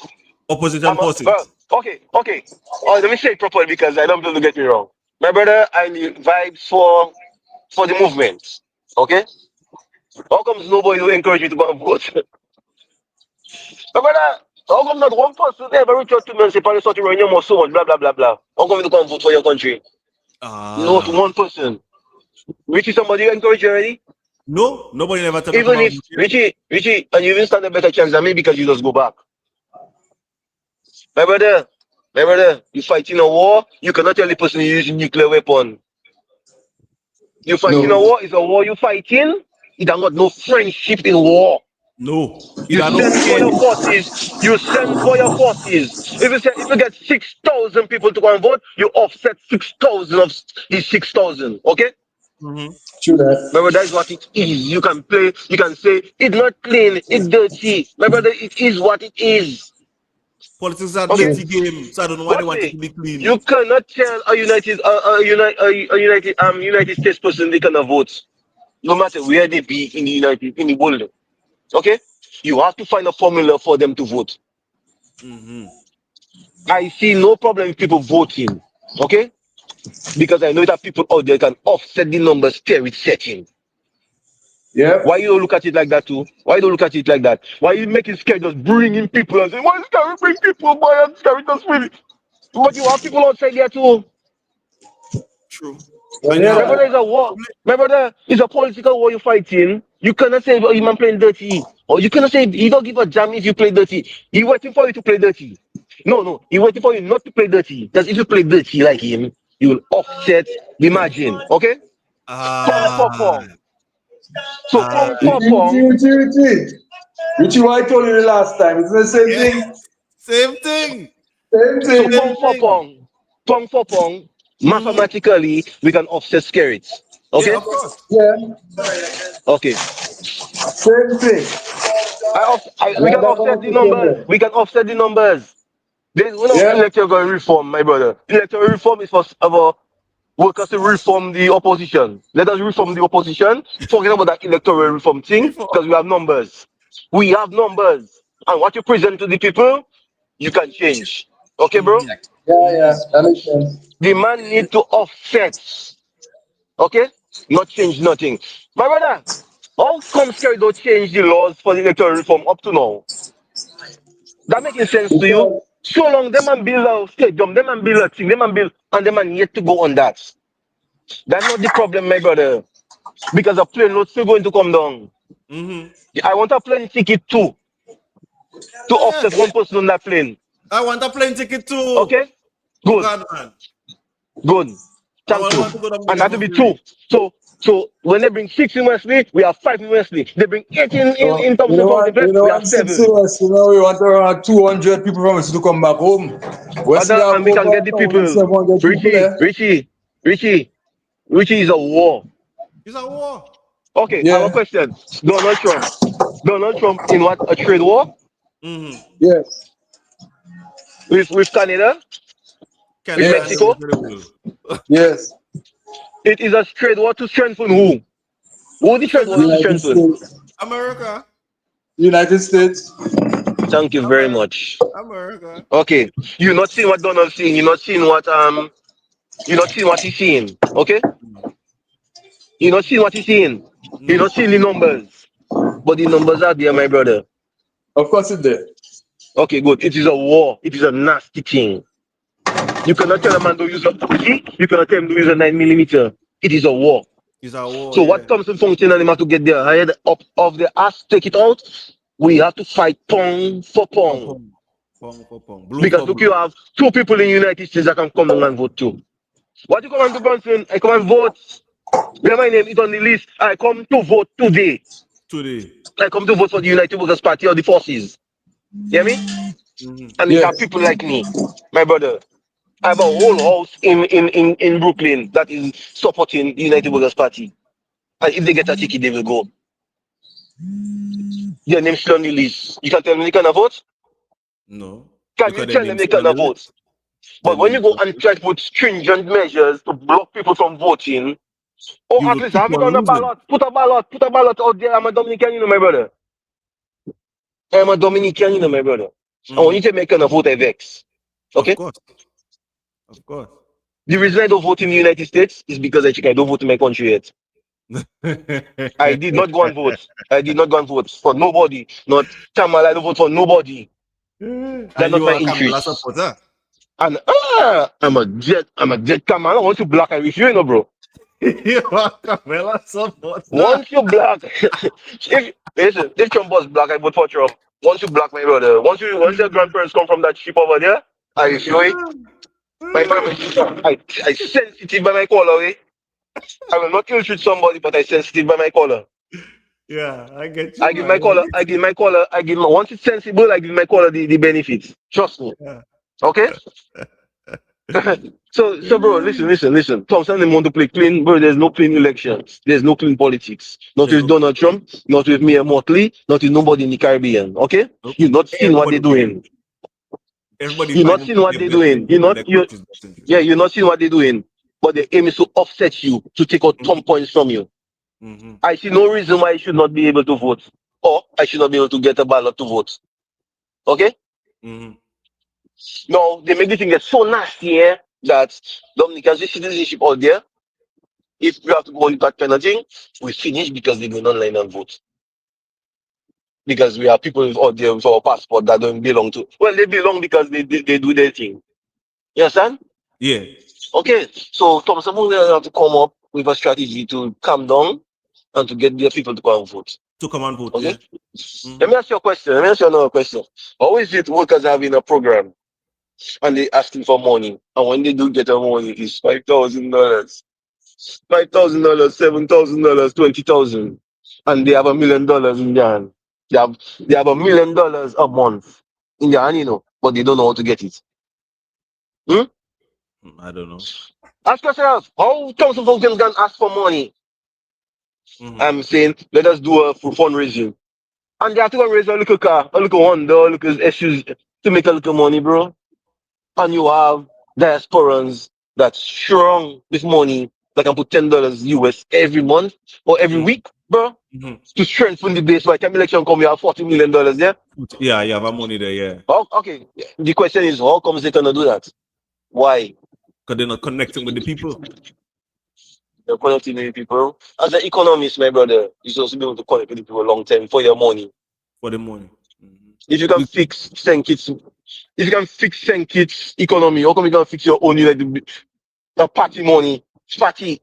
Opposition Well, forces. okay. Let me say it properly because I don't want people to get me wrong. My brother, I need vibes for the movement. Okay? How comes nobody will encourage me to go and vote? My brother, how come not one person ever reach out to me and say, Paris, what you run your mouth so much, blah, blah, blah, blah. How come you go and vote for your country? Not Ah. one person. Richie, somebody you encourage you already? No, nobody never tell me come Even and if, vote here. Richie, and you even stand a better chance than me because you just go back. My brother, you fighting a war, you cannot tell the person you're using nuclear weapon. You fighting a war is a war you fighting. It don't got no friendship in war. No. You It are no send for your friend. forces. You send for your forces. If you get 6,000 people to go and vote, you offset 6,000 of these 6,000. Okay? Mm-hmm. True that. My brother, is what it is. You can play. You can say it's not clean. It's dirty. My brother, it is what it is. Politics are Okay? dirty game, so I don't know why they Watch want it me. to be clean. You cannot tell a United States person they cannot vote, no matter where they be in the world. Okay? You have to find a formula for them to vote. Mm-hmm. I see no problem with people voting. Okay? Because I know that people out there can offset the numbers spirit setting. Yep. Why you don't look at it like that too? Why you don't look at it like that? Why you making scared just bringing people and saying, why can we bring people, boy, and scary just really? But you have people outside there too. True. Well, And you yeah, have My brother that. is a war. My brother is a political war you're fighting. You cannot say, oh, you man playing dirty. Or you cannot say, he don't give a damn if you play dirty. He waiting for you to play dirty. No. He waiting for you not to play dirty. Because if you play dirty like him, you will offset the margin. Okay? Pong for ah pong. So pong for Richie, pong. Richie, Richie. Richie, what I told you the last time, it's the same yeah, thing. same thing. Same So thing. Same pong for thing. pong. Pong for pong. Mm-hmm. Mathematically, we can offset spirits. Yeah, Okay? of course. Yeah. Okay. Same thing. We Like can that offset the conversation numbers. there. We can offset the numbers. There's no Yeah. electoral reform, my brother. Electoral reform is for our workers to reform the opposition. Let us reform the opposition. Forget about that electoral reform thing Before. because we have numbers. We have numbers. And what you present to the people, you can change. Okay, bro? Mm-hmm. Yeah, Mm-hmm. yeah. That makes sense. The man need to offset. Okay? Not change nothing. My brother, how come Scary don't change the laws for the electoral reform up to now? That making sense to you? Because, So long, them and build a stadium, them and build a thing, them and build, and them and yet to go on that. That's not the problem, my brother. Because a plane load still going to come down. Mm-hmm. I want a plane ticket too, to Yeah, offset one person on that plane. I want a plane ticket too. Okay? Oh Good, God, man. good. I Thank you. want to go to And America that will for be two. free. So when they bring 6 in Wesley, we have 5 in Wesley. They bring 8 in you Thompson know Fountain what? Place, You know we have what? 7. 6 US, we want around 200 people from us to come back home. Wesley have And we can over get the people. 1,700 people Richie, there. Richie, Richie, Richie is a war. It's a war. Okay, I have a Yeah. question. Donald Trump. Donald Trump in what? A trade war Mm-hmm. Yes. with Canada, with Canada and the Yes. Mexico. rest of the world. Yes. It is a trade war to strengthen who? Who the trade war is to United strengthen? States. America. United States. Thank you very America. much. America. Okay, you're not seeing what Donald's seeing. You're not seeing what he's seeing. Okay, you're not seeing what he's seeing. You're not No. seeing the numbers, but the numbers are there, my brother. Of course it did. Okay, good. It is a war. It is a nasty thing. You cannot tell a man to use a 40. You cannot tell him to use a 9 millimeter. It is a war. It's a war, So yeah. what comes in function and him have to get their head up of the ass, take it out. We have to fight pound for For pound. pong. Pong for pong. Blue Because for look, you blue. have 2 people in the United States that can come down and vote too. What you come and do, Bronson? I come and vote. Where my name is on the list. I come to vote today. Today. I come to vote for the United Workers' Party or the forces. You hear me? Mm-hmm. And you have Yes. people like me, my brother. I have a whole house in Brooklyn that is supporting the United Workers' Party. And if they get a ticket, they will go. Their name's still on the list. You can tell them they cannot vote? No. Can you Because their tell them name's they still on the cannot vote? list. Their But when you name's go still on and the list. try to put stringent measures to block people from voting, or You at will least keep have it on on the losing. ballot, put a ballot out there. I'm a Dominican, my brother. I'm a Dominican, my brother. And when Mm-hmm. you say make a vote, I vex. Of Okay? course. Of course. The reason I don't vote in the United States is because I don't vote in my country yet. I did not go and vote. I did not go and vote for nobody. Not Kamal, I don't vote for nobody. That's And not you my are a Camilla interest. supporter. And I'm a jet Kamal. I want to black, I refuse, bro. You are a Camilla supporter. Once you black, if listen, if Trump was black, I vote for Trump. Once you black, my brother, once your grandparents come from that ship over there, I feel it. My mom is I sensitive by my color, eh? I will not ill treat somebody, but I sensitive by my color. Yeah, I get I you, give man. my color, I give my color, I give my, once it's sensible, I give my color the benefits. Trust me. Yeah. Okay? So bro, listen. Thompson didn't want to play clean, bro. There's no clean elections. There's no clean politics. Not There's with no Donald Trump, not with Mayor Motley, not with nobody in the Caribbean. Okay? nope. You're not seeing what they're Everybody, doing. everybody You're not fighting seeing for what their they're best doing. interest and their country's best interest. Yeah, you're not seeing what they're doing. But the aim is to offset you, to take out Mm-hmm. some points from you. Mm-hmm. I see no reason why I should not be able to vote. Or I should not be able to get a ballot to vote. Okay? Mm-hmm. Now they make the thing get so nasty here that Dominicans with citizenship out there, if we have to go on that kind of thing, we finish because they go online and vote. Because we have people out there with our passport that don't belong to. Well, they belong because they do their thing. You understand? Yeah. Okay. So Thompson will have to come up with a strategy to calm down and to get their people to come and vote. To come and vote. Okay. Yeah. Mm-hmm. Let me ask you a question. Let me ask you another question. How is it workers having a program and they asking for money, and when they do get a money, it's $5,000, $5,000, $7,000, 20,000, and they have $1 million in their hand. They have $1 million a month in their hand, but they don't know how to get it. Hmm? I don't know. Ask yourself, how thousand folks can ask for money? Mm-hmm. I'm saying, let us do a fundraising. And they have to go and raise a little car, a little Honda, a little SUV to make a little money, bro. And you have diasporans that's strong with money that can put $10 US every month or every week, bro, Mm-hmm. to strengthen the base. By the time election come, you have $40 million there. Yeah, you have a money there, yeah. Oh, okay. The question is, how come they cannot do that? Why? Because they're not connecting with the people. You're connecting with people. As an economist, my brother, you're supposed to be able to connect with people long term for your money. For the money. Mm-hmm. If you can fix Senkit's, if you can fix Senkit's economy, how come you can fix your own, like the party money, party,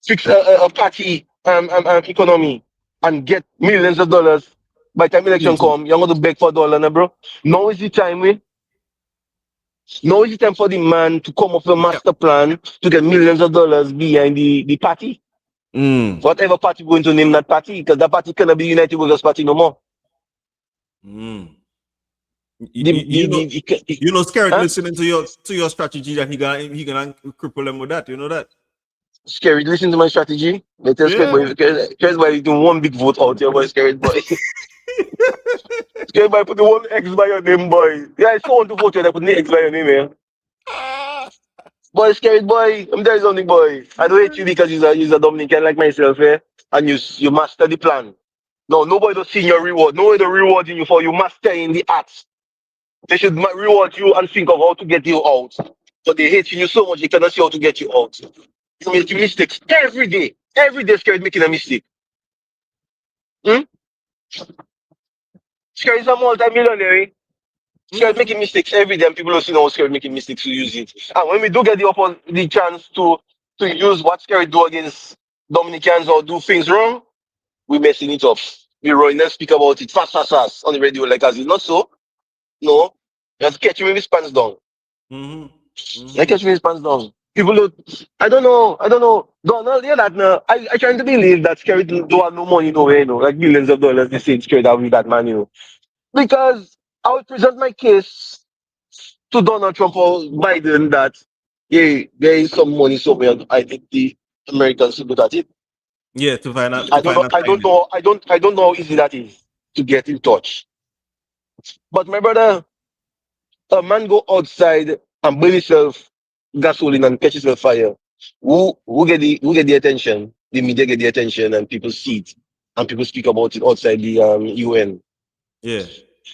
fix a party economy and get millions of dollars by the time election Yes, sir. come, you're going to beg for dollar, now, bro. Now is the time, now is the time for the man to come up with a Yeah. master plan to get millions of dollars behind the party. Mm. Whatever party we're going to name that party, because that party cannot be United Workers Party no more. Mm. The, the, the, the, You know, Scared huh? listening to your strategy that he gonna cripple them with that. You know that? Scary, listen to my strategy. They tell Scary Yeah. boy, Scary boy, do one big vote out here, boy, Scary boy. Scary boy, put the one X by your name, boy. Yeah, I still want to vote you, I put the X by your name, man. Boy, Scary boy, I'm telling you something, boy. I don't hate you because you're a Dominican like myself, eh? And you master the plan. No, nobody don't see your reward. Nobody don't rewarding you for you master in the arts. They should reward you and think of how to get you out. But they hate you so much they cannot see how to get you out. You make mistakes every day. Every day, Scary making a mistake. Hmm? Scary is a multi-millionaire. Eh? Scary making mistakes every day, and people don't see how Scary making mistakes to use it. And when we do get the chance to use what Scary do against Dominicans or do things wrong, we messing it up. We run and speak about it fast on the radio like as it's not so. No, you have to catch him with his pants down. Mm-hmm. I catch me his pants down. People don't. I don't know. Donald, yeah, that now. I trying to believe that Scary don't have no money nowhere, like millions of dollars. They say Scary that with that man, because I would present my case to Donald Trump or Biden that yeah, there is some money somewhere. I think the Americans should look at it. Yeah, to find out I to don't find know. out I don't finance. know. I don't know how easy that is to get in touch. But my brother, a man go outside and burn himself gasoline and catch himself fire. Who get the attention? The media get the attention and people see it and people speak about it outside the UN. Yeah.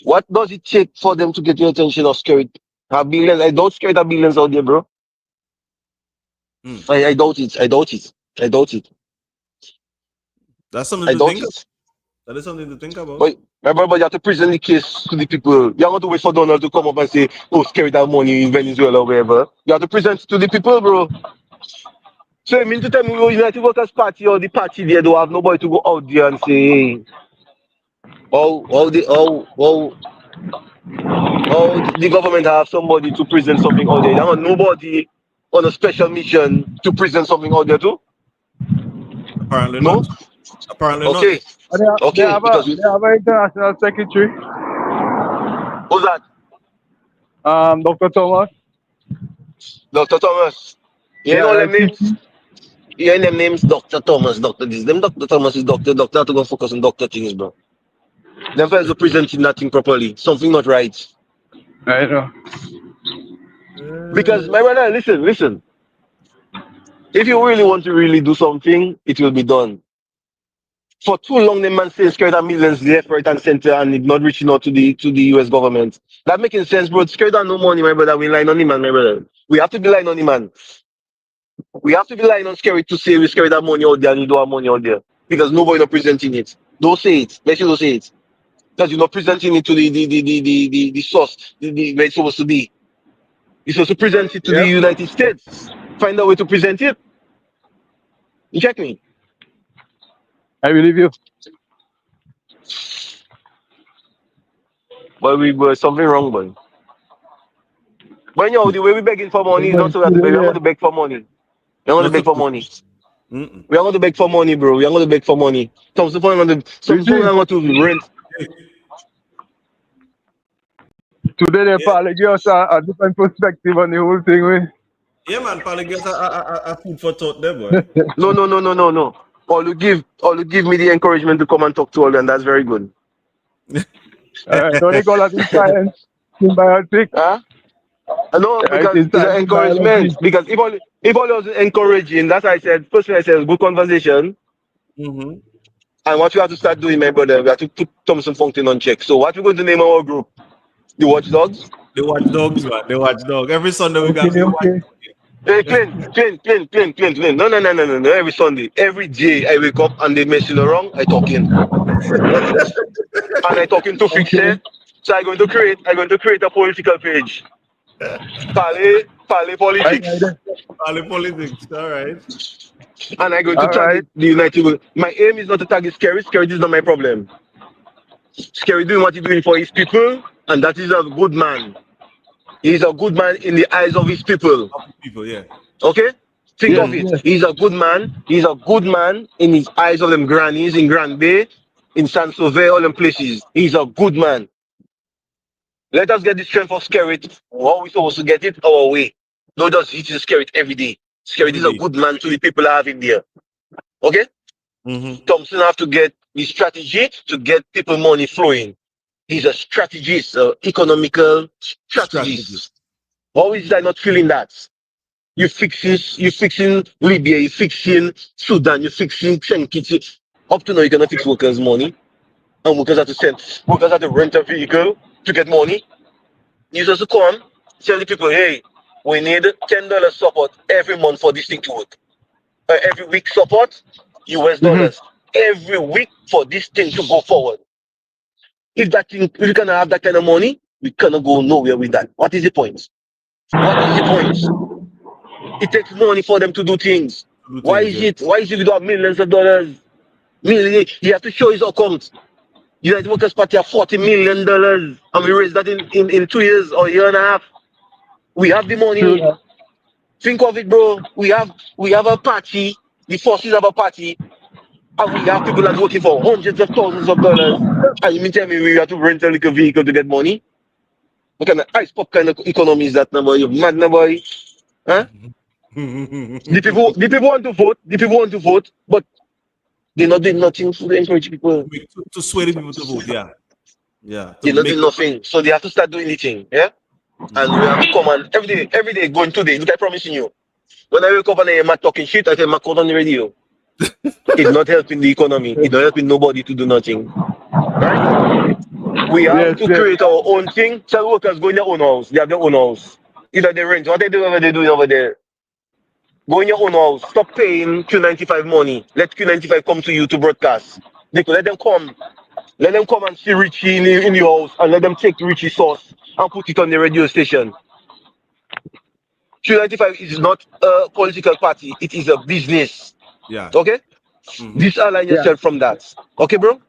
What does it take for them to get your attention or scare it? Have billions? I don't scare the billions out there, bro. Mm. I doubt it. I doubt it. I doubt it. That's something I to doubt think of. it. That is something to think about. But my brother, you have to present the case to the people. You don't want to wait for Donald to come up and say, "Oh, scare that money in Venezuela or wherever." You have to present it to the people, bro. So you mean to tell me your United Workers Party or the party there don't have nobody to go out there and say, hey, the government have somebody to present something out there. They don't have nobody on a special mission to present something out there too? Apparently No? not. Apparently not. Okay. Okay, because we, they have an international secretary, who's that? Dr. Thomas. Dr. Thomas. You Yeah, know them names? ICC. You know them names? Dr. Thomas, Dr. this. Them Dr. Thomas is doctor. Doctor have to go focus on doctor things, bro. Them fellas are presenting nothing properly. Something not right. I know. Because my brother, listen. If you really want to really do something, it will be done. For too long, the man saying scared of millions left, right, and center, and it not reaching out to the US government. That making sense, bro. Scared of no money, my brother. We line on him, man, my brother. We have to be lying on him, man. We have to be lying on scary to say we scared that money out there and you don't have money out there. Because nobody not presenting it. Don't say it. Make sure you don't say it. Because you're not presenting it to the source, where it's supposed to be. You're supposed to present it to the Yep. United States. Find a way to present it. You check me. I believe you. But we were something wrong, boy. But you know, the way we begging for money is not so that Yeah. we are going to beg for money. We are going to Not beg to for do. money. Mm-mm. We are going to beg for money, bro. We are going to beg for money. Some phone are going to rent. Today they Yeah, probably give us a different perspective on the whole thing. yeah, man. Probably get a food for thought there, boy. No. All you give me the encouragement to come and talk to all them. That's very good. Don't they call that in science, symbiotic? Huh? No, Right, because in it's an science, in biology. encouragement. Because if all was encouraging, that's why I said, first I said, good conversation. Mm-hmm. And what we have to start doing, my brother, we have to put Thompson Fountain on check. So what we're going to name our group? The Watchdogs? They watch dogs, man. They watch dog. Every Sunday we got Okay, the watch. okay. Hey, clean. No. Every Sunday, every day I wake up and they messing around, I talking. And I talking to fix Okay. it. So I'm going to create a political page. Parley I politics. got it. All the politics. All right. And I'm going to All right. target the United. My aim is not to target Scary. Scary is not my problem. Scary doing what he's doing for his people, and that is a good man. He's a good man in the eyes of his people. People, yeah. Okay? Think Yes, of it. yes. He's a good man. He's a good man in his eyes of them grannies in Grand Bay, in San Sauve, all them places. He's a good man. Let us get the strength of Skerrit. How we supposed to get it? Our way. Don't just hit the Skerrit every day. Skerrit Every is a day. good man to the people I have in there. Okay? Mm-hmm. Thompson have to get the strategy to get people money flowing. He's a strategist, economical strategist. Strategy. How is that not feeling that? You fixing Libya, you fixing Sudan, you fixing Shenkiti. Up to now, you cannot fix workers' money. And workers have to rent a vehicle to get money. You just come, tell the people, hey, we need $10 support every month for this thing to work. Every week support, US dollars. Every week for this thing to go forward. If you cannot have that kind of money, we cannot go nowhere with that. What is the point? What is the point? It takes money for them to do things. Do Why things, is yeah. it? Why is it we don't have millions of dollars? He have to show his account. United Workers Party have $40 million, and we raised that in 2 years or a year and a half. We have the money. True. Think of it, bro. We have a party. The forces have a party, and we have people that's working for hundreds of thousands of dollars. And you mean tell me we have to rent a little vehicle to get money? What kind of ice pop kind of economy is that, now, boy? You mad, now, boy? Huh? The people want to vote. The people want to vote, but they're not doing nothing to encourage people. to sway the people to vote, yeah. Yeah. They're To not make doing nothing. So they have to start doing anything. Yeah? And we have to come and every day, going today. Look, I promising you. When I wake up and I hear Matt talking shit, I tell Matt, on the radio. It's not helping the economy. It's not helping nobody to do nothing. Right? We have Yes, to yes. create our own thing. Tell workers go in their own house. They have their own house. Either they rent. What they do over there. Go in your own house. Stop paying Q95 money. Let Q95 come to you to broadcast. Let them come. Let them come and see Richie in your house and let them take Richie's sauce and put it on the radio station. Q95 is not a political party. It is a business. yeah. Okay? Mm-hmm. Disalign Yeah. yourself from that. Okay, bro?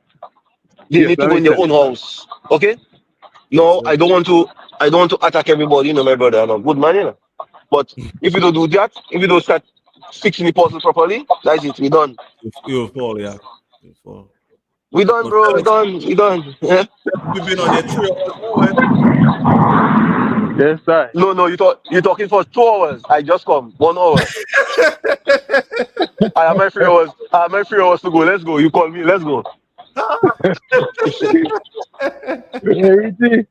They Yes, need to that go in makes their sense. own house. Okay? No, I don't want to attack everybody, my brother. I'm a good man, But if we don't do that, if we don't start fixing the puzzle properly, that's it. We done. You'll fall, yeah. You'll fall. We done, But bro. We fellas, done. We done. Yeah. we've been on there 3 hours now, eh? Yes, sir. No. You're talking for 2 hours. I just come 1 hour. I have my 3 hours. I have my 3 hours to go. Let's go. You call me. Let's go. Richie,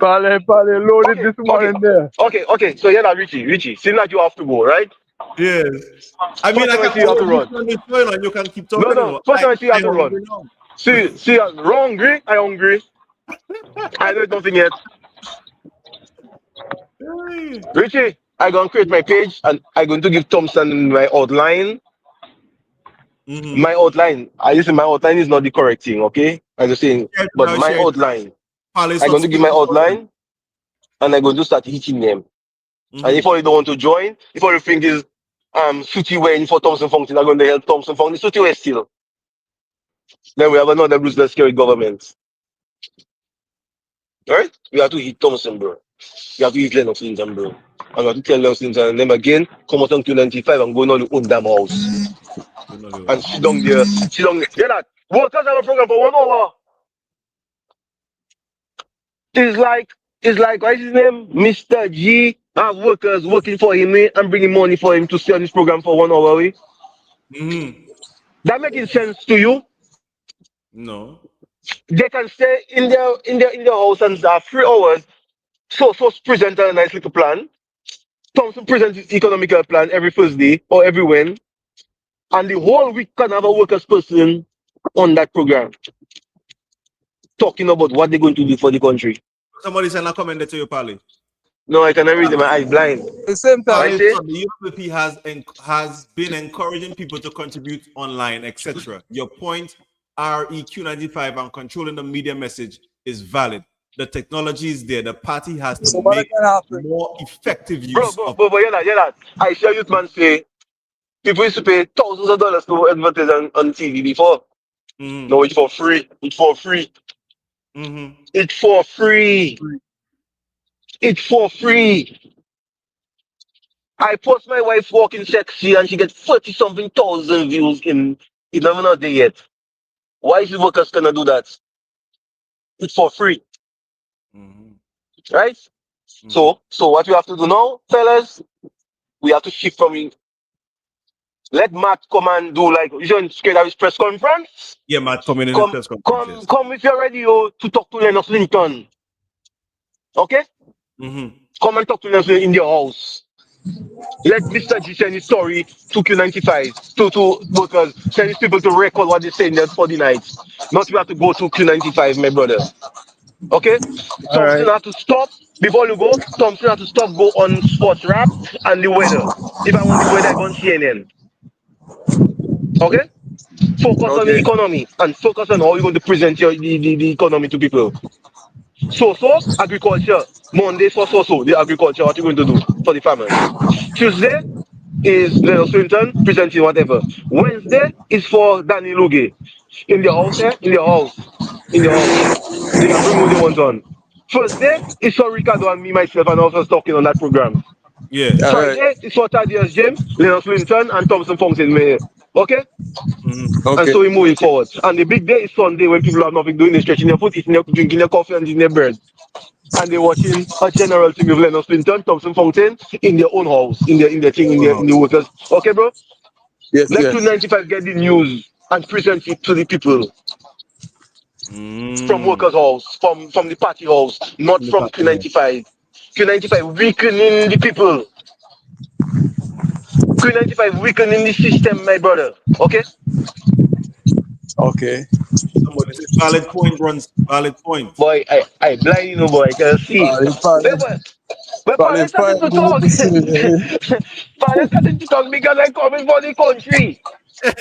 Pale, loaded Okay. this Okay. morning there. Okay. So yeah, now Richie. Seeing that you have to go, right? Yes. I mean, First I time I can see you have to always run. turn this phone and you can keep No, talking. You no. know. First time I see you have I'm to run. hungry now. See, I'm hungry. I hungry. I know nothing yet. Hey. Richie, I gonna create my page and I going to give Thompson my outline. Mm-hmm. My outline. I listen. My outline is not the correct thing. Okay, I'm just saying. Share it But now, my share it. outline. Palace I'm not going to give my speaking for them. outline and I'm going to start hitting them. And if Mm-hmm. all you don't want to join, if all you think is Suti waiting for Thompson Function, I'm going to help Thompson Function. Suti way still. Then we have another ruthless scary government. Alright? We have to hit Thompson, bro. We have to hit Lennox Linton, bro. I'm going to tell Lennox Linton and them again, come out on Q95 and go on the own damn house. You know the And house. sit down there. Sit down there. Hear that? Workers have a program for 1 hour. It's like, what's his name? Mr. G have workers working for him and bringing money for him to stay on this program for 1 hour. Mm-hmm. That making sense to you? No. They can stay in their house and have 3 hours. So present a nice little plan. Thompson presents his economical plan every Thursday or every when, and the whole week can have a workers person on that program talking about what they're going to do for the country. Somebody send a comment there to you, Pally. No, I cannot read them. My eyes blind. At the same time, I Pally, say, the UWP has been encouraging people to contribute online, etc. Your point, REQ95, and controlling the media message is valid. The technology is there. The party has to so what make can happen? more effective bro, use bro, of. bro, bro, hear that. I hear youth man say people used to pay thousands of dollars to advertise on TV before. Mm-hmm. No, it's for free. It's for free. Mm-hmm. It's for free. It's for free. I post my wife walking sexy and she gets 30 something thousand views in another day yet. Why is the workers gonna do that? It's for free, Mm-hmm. right? Mm-hmm. So what we have to do now, fellas, we have to shift from let Matt come and do like you know straight out his press conference. Yeah, Matt, coming in the Come press conference, come yes. come with your radio to talk to Lennox Lincoln. Okay? Mm-hmm. Come and talk to Lennox in your house. Let Mr. G send his story to Q95, to workers, send his people to record what they say in there for the night. Not we have to go to Q95, my brother. Okay? All Thompson right. have to stop. Before you go, Thompson have to stop, go on sports rap and the weather. If I want the weather, I go on CNN. Okay? Focus on the Okay. economy and focus on how you're going to present the economy to people. Agriculture. Monday the agriculture, what you going to do for the farmers. Tuesday is Leonard Swinton presenting whatever. Wednesday is for Danny Luge. In the house, eh? In the house. In the house. They can bring who they want on. Thursday is for Ricardo and me, myself, and also talking on that program. Yeah. All right. Friday is for Thaddeus James, Leonard Swinton, and Thompson Fountain Mayor. Okay? Mm-hmm. And Okay. so we're moving forward. And the big day is Sunday when people have nothing doing, they're stretching their foot, eating their, drinking their coffee and eating their bread. And they're watching a general thing with Leonard Swinton, Thompson Fountain in their own house, in their thing, in the workers. Okay, bro? Yes, Let yes. 295 get the news and present it to the people from Mm. workers' house, from the party house, not In the from party house. Q95. Q95 weakening the people. Q95 weakening the system, my brother. Okay? Okay. Somebody said valid point, runs valid point. Boy, I blind, you know, boy, I can see. Wait, boy. But Paul started to talk. Paul started to talk because I'm coming for the country. And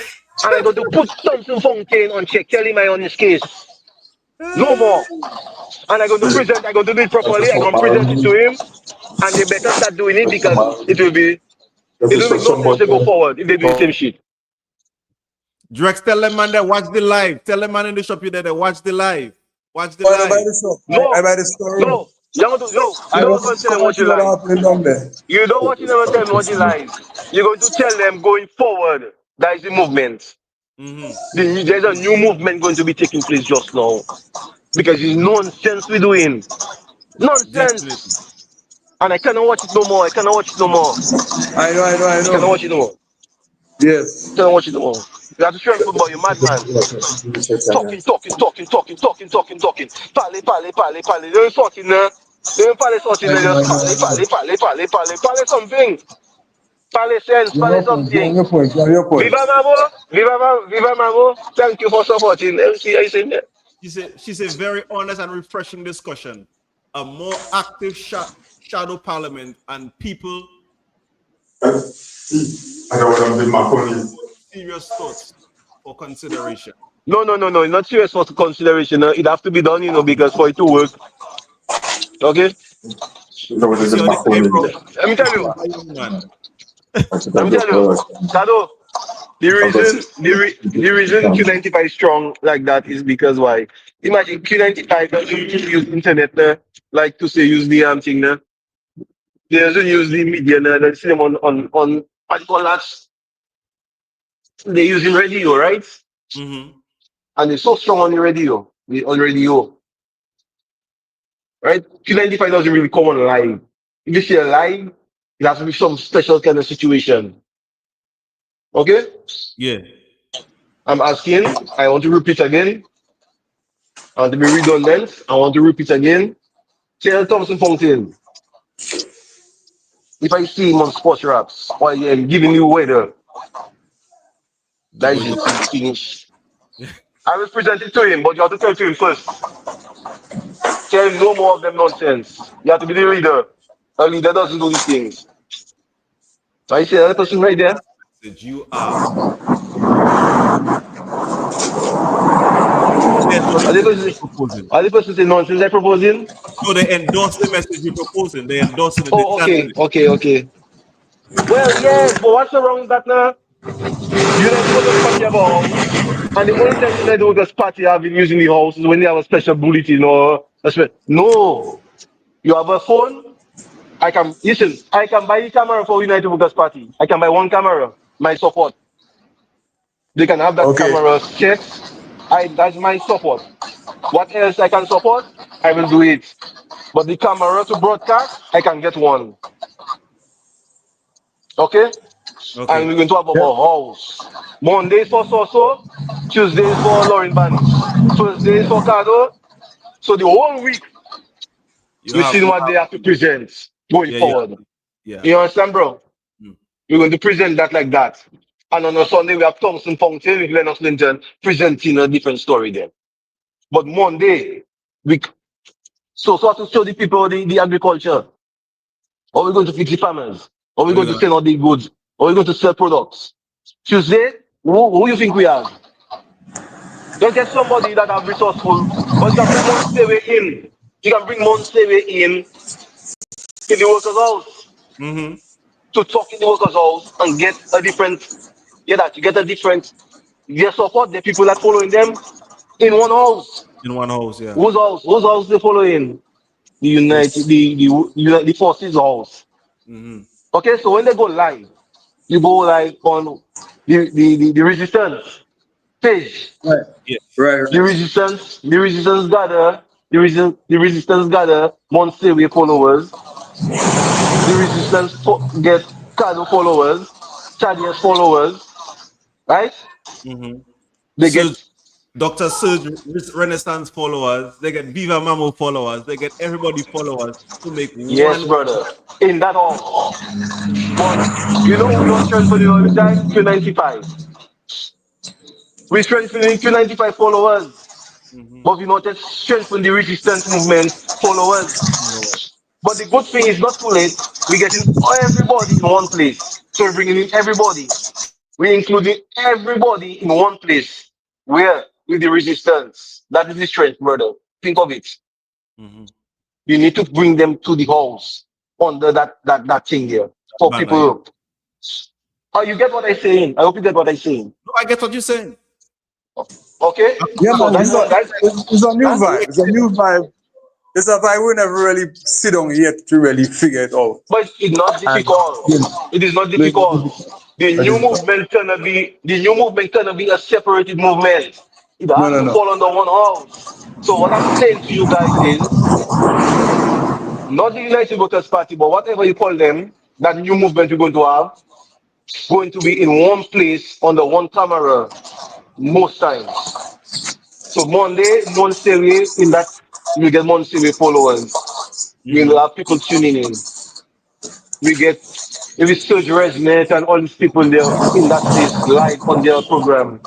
I'm going to put Thompson Fountain on check, tell him I on his case. No more. And I'm going to do it properly. I'm going to present it to him. And they better start doing it because it will make no sense to go forward if they do the same shit. Drex, tell them man that watch the live. Tell them man in the shop you there that watch the live. Watch the I buy live. the shop. I No, buy the story. no. You don't want to, no, you I don't don't want to tell them quite what see you what like. happening down there. You don't want to never tell them what you like. You're going to tell them going forward. That is the movement. Mm-hmm. There's a new movement going to be taking place just now. Because it's nonsense we're doing. Definitely. Nonsense. And I cannot watch it no more. I cannot watch it no more. I I cannot know. watch it no more. Yes. Cannot watch it no more. You have to train football, you madman. Talking. Pale. Don't sorting there. Don't pale sorting there. Just pale something. Pale sense, You have pale your point. You have something. your point. You have your point. Viva Mamo. Thank you for supporting. See, I saying that. She's a very honest and refreshing discussion. A more active shadow parliament and people I don't want to be my phone. serious thoughts for consideration. No. Not serious for consideration. It have to be done, because for it to work. Okay? I don't want You to see be how my the phone. eyebrow Let me tell you. a young man. Let me tell you. Shadow. The reason Q95 is strong like that is because why? Imagine Q95 doesn't use internet like to say use the thing They doesn't use the media they see them on what you call that? They using radio, right? Mm-hmm. And they're so strong on the radio. Right? Q95 doesn't really come on live. If you see a live, it has to be some special kind of situation. Okay? Yeah. I'm asking, I want to repeat again. I want to be redundant. I want to repeat again. Tell Thompson Fountain, if I see him on sports raps while I'm giving you weather, You're that is going to it. It's finished. I will present it to him, but you have to tell it to him first. Tell him no more of them nonsense. You have to be the leader. A leader doesn't do these things. So I see that person right there. message. You are. They endorse Are the the message person, you're proposing. are the person say nonsense I proposing? No, they endorse the message you're proposing. They endorse it. They Oh, stand with okay. Well, yes, but what's wrong with that now? United Workers Party have a house, and the only time United Workers Party have been using the house is when they have a special bulletin or no. You have a phone. I can buy a camera for United Workers Party. I can buy one camera. My support. They can have that Okay. camera set. That's my support. What else I can support? I will do it. But the camera to broadcast, I can get one. Okay? it. And Okay. we're going to have Yeah. our house. Mondays for So, Tuesdays for Lauren Bunnies, Thursdays for Cardo. So the whole week, You we have see you what they have have to present going yeah, you have forward. yeah. You understand, bro? Mm. We're going to present that like that. And on a Sunday, we have Thompson Fountain with Lennox Linton presenting a different story there. But Monday, we so to show the people the agriculture. Or we're going to feed the farmers. Or we're What are you going to gonna sell all the goods. Or we're going to sell products. Tuesday, who you think we have? Just get somebody that are resourceful. Or you can bring Monsteway in. You can bring Monsteway in the workers' house. mm-hmm. To talk in the workers' house and get a different, you get a different, they support the people that following them in one house. In one house, yeah. Whose house? Whose house they following? The United, the Forces house. Mm-hmm. Okay, so when they go live, you go live on the resistance page. Right. Yeah. Right. The resistance gather, the resistance gather Monsteway followers. The resistance get Kado followers, Chadians followers, right? Mm-hmm. They get Dr. Surge Renaissance followers, they get Viva Mamo followers, they get everybody followers to make yes, one. brother, in that house. But you know we are strengthening all the time Q95. We strengthening Q95 followers, Mm-hmm. but we not just strengthen the resistance movement followers. But the good thing is not too late. We're getting everybody in one place. So we're bringing in everybody. We're including everybody in one place. Where? With the resistance. That is the strength, brother. Think of it. Mm-hmm. You need to bring them to the house under that thing there for Banner, yeah. people. Oh, you get what I'm saying? I hope you get what I'm saying. No, I get what you're saying. Okay? Yeah, So man. that's what that's It's a new huh? vibe. It's a new vibe. It's that I will never really sit down yet to really figure it out. But it's not And difficult. It is not like, difficult. The new movement cannot be a separated movement. It no, has no, to no. fall under one house. So what I'm saying to you guys is not the United Workers Party, but whatever you call them, that new movement you're going to have, going to be in one place under one camera most times. So Monday, Monday in that you get Monday followers. We'll have people tuning in. We get if it's Surge Resonate and all these people there in that place live on their program.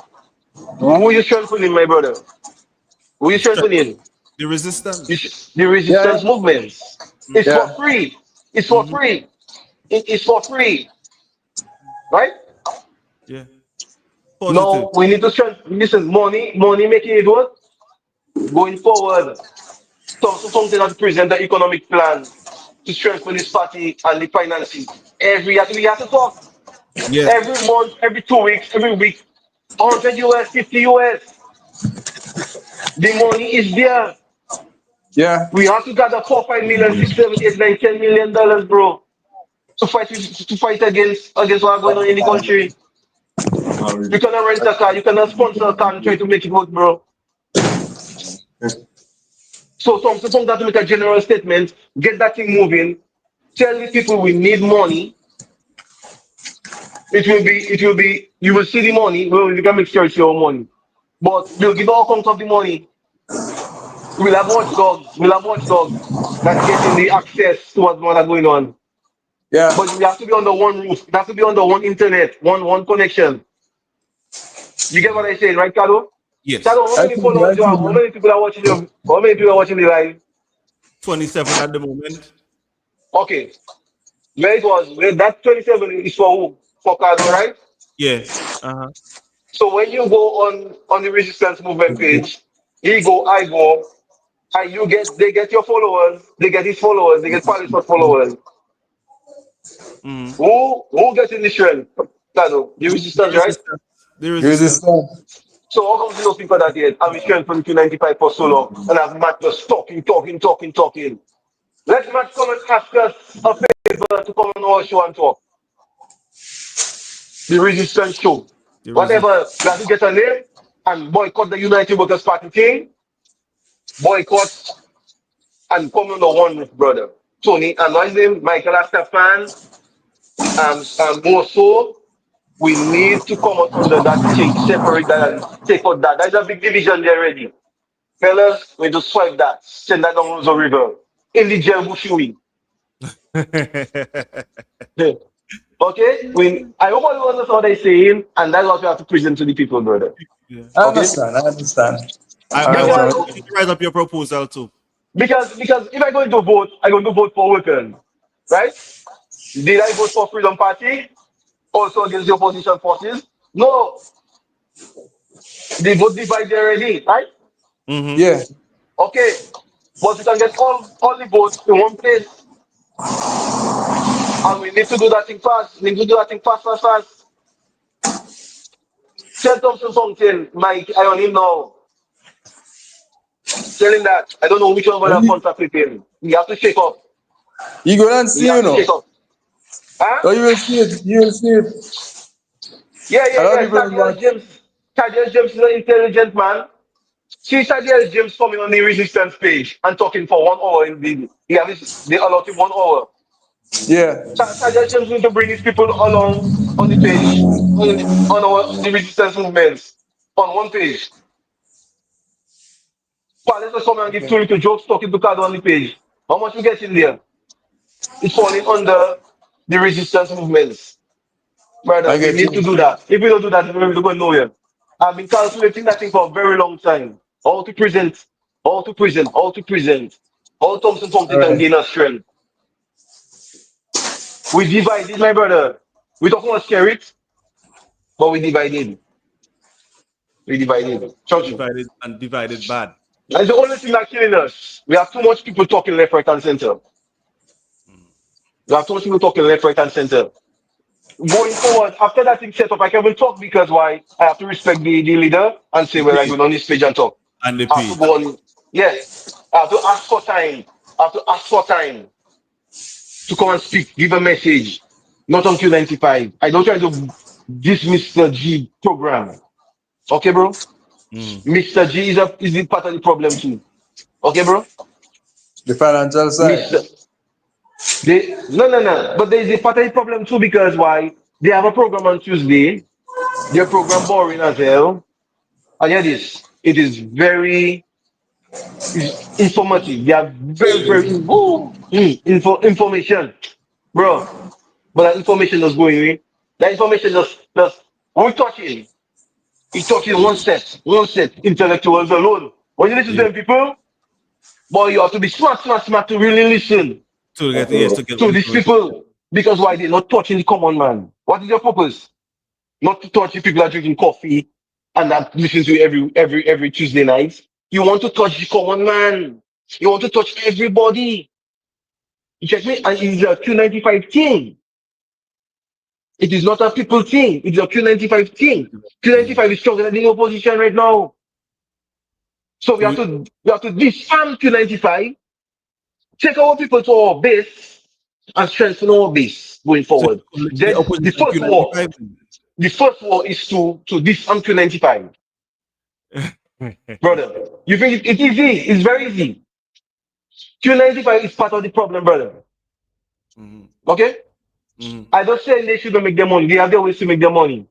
Who you strengthening, my brother? Who you strengthening? The resistance. The Yeah, resistance movements. It's for yeah, free. It's for free. It's for free. Right? Yeah. Positive. Now we need to strengthen. Listen, money making it work. Going forward, something that present the economic plan to strengthen this party and the finances. We have to talk Yes. every month, every 2 weeks, every week. 100 US, 50 US. The money is there. yeah. We have to gather 4, 5 million, 6, 7, 8, 9, $10 million, bro, to fight against what's going on in the country. You cannot rent a car, you cannot sponsor a car and try to make it work, bro. So some that to make a general statement, get that thing moving, tell the people we need money. You will see the money, we can make sure it's your money. But we'll give all account of the money. We'll have watchdogs that getting the access to what's going on. Yeah. But we have to be under one roof. It has to be under one internet, one connection. You get what I say, right, Kado? Yes. Kado, how I many think, followers I you have? think, How many people are watching you? How many people are watching the live? 27 at the moment. Okay. Where that 27 is for who? For Kado, right? Yeah. Uh-huh. So when you go on the resistance movement page, he go, I go, and they get your followers, they get his followers, they get Palisade followers. Mm. Who gets in the strength? Kado, the The resistance, right? resistance. The here's the resistance. stuff. So how come you don't speak for that yet? I'm strength from 295 for so long, and I've Matt just talking. Let Matt come and ask us a favor to come on our show and talk. The resistance show. The resistance. Whatever, we have to get a name and boycott the United Workers Party thing, boycott and come under one roof, brother. Tony, and what's his name? Michael Astafan, more so. We need to come out under that thing, separate that and take out that. There's a big division there already. Fellas, we just swipe that, send that down the river. In the jail Bushui. Okay? I hope all understand what they're saying, and that's what we have to present to the people, brother. Yeah. I Okay? understand. I understand. I want Because you to write up your proposal too. because if I'm going to vote, I'm going to vote for Workers. Right? Did I vote for Freedom Party? Also against the opposition forces? No. The vote divided already, right? Mm-hmm. Yeah. Okay. But we can get all the votes in one place. And we need to do that thing fast. We need to do that thing fast. Tell Thompson something, Mike. I on him now. Tell him that. I don't know which one will have contact with him. We have to shake up. You go and We see, have you to know. shake up. Huh? Oh, you will see it. You will see it. A lot of Yeah. people will watch. Thaddeus James is an intelligent man. See Thaddeus James coming on the resistance page and talking for 1 hour in the they allowed him 1 hour. Yeah. Thaddeus James need to bring his people along on the page, the resistance movements on one page. Let's just come and give Okay. 2 little jokes talking to Kado on the page. How much we get in there? It's falling under the resistance movements. Brother, I we get need to you. do that. If we don't do that, we're going to go nowhere. I've been calculating that thing for a very long time. How to present, how Thompson All can right. gain us strength. We divided, my brother. We don't want to share it, but we divided. We divided. Trust me. Divided and divided bad. That's the only thing that's killing us. We have too much people talking left, right, and center. We have too much people talking left, right, and center. Going forward, after that thing set up, I can even talk because why? I have to respect the leader and say, The well, I page go on this page and talk. and the I have to page. go on. Yeah. I have to ask for time. I have to ask for time to come and speak, give a message. Not on Q95. I don't try to dismiss the G program. Okay, bro? Mr. G is a part of the problem too. Okay, bro? The financial side. Mr. No. But there is a part of the problem too because why? They have a program on Tuesday. Their program boring as hell. And hear this. It is very informative. They are very information. Bro. But that information is going in. That information just we're talking. He's talking one set, intellectuals alone. When you listen to them people, boy, you have to be smart to really listen To get yes, to get to these information. people. Because why they're not touching the common man? What is your purpose? Not to touch the people that are drinking coffee and that listen to you every Tuesday night. You want to touch the common man. You want to touch everybody. You check me? And it's a Q95 thing. It is not a people thing. It's a Q95 thing. Q95 is stronger than the opposition right now. So we have to disarm Q95, take our people to our base, and strengthen our base going So forward. the Then opposition Q95. the first war is to disarm Q95. Brother, you think it's easy? It's very easy. Q95 is part of the problem, brother. Okay? I don't say they shouldn't make their money. They have their ways to make their money.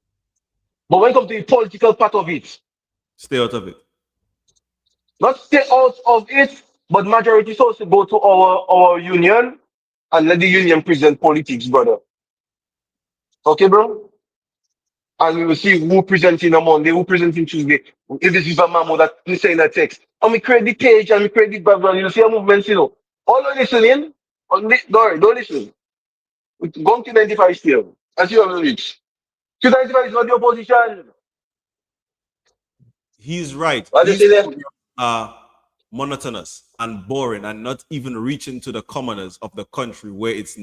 But when it comes to the political part of it, Stay out of it. not stay out of it, but majority supposed to go to our union and let the union present politics, brother. Okay, bro? And we will see who presenting on Monday, who presenting Tuesday. If this is a memo that is saying a text. And we create the page and we create the background, you'll see a movement, you know. All are listening. Don't listen. Go to 95 still. As you have reached. 95 is not the opposition. He's right. What you These say there? programs are monotonous and boring and not even reaching to the commoners of the country where it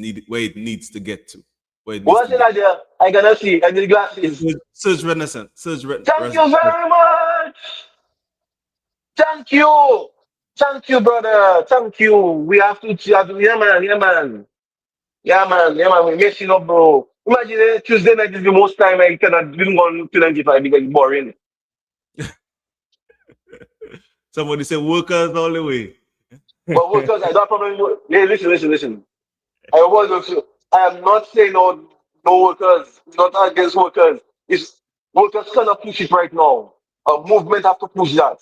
needs to get to. Where it needs What's to it get. like there? I cannot see. I need glasses. Surge Renaissance. Thank you very much. Thank you. Thank you, brother. Thank you. Yeah, man. Yeah, man. Yeah, man. Yeah, man. We're messing up, bro. Imagine Tuesday night is the most time I cannot even go to 95 because it's boring. Somebody say workers all the way. But workers, I don't have problem. Hey, listen. I am not saying no workers, not against workers. It's workers cannot push it right now. A movement have to push that.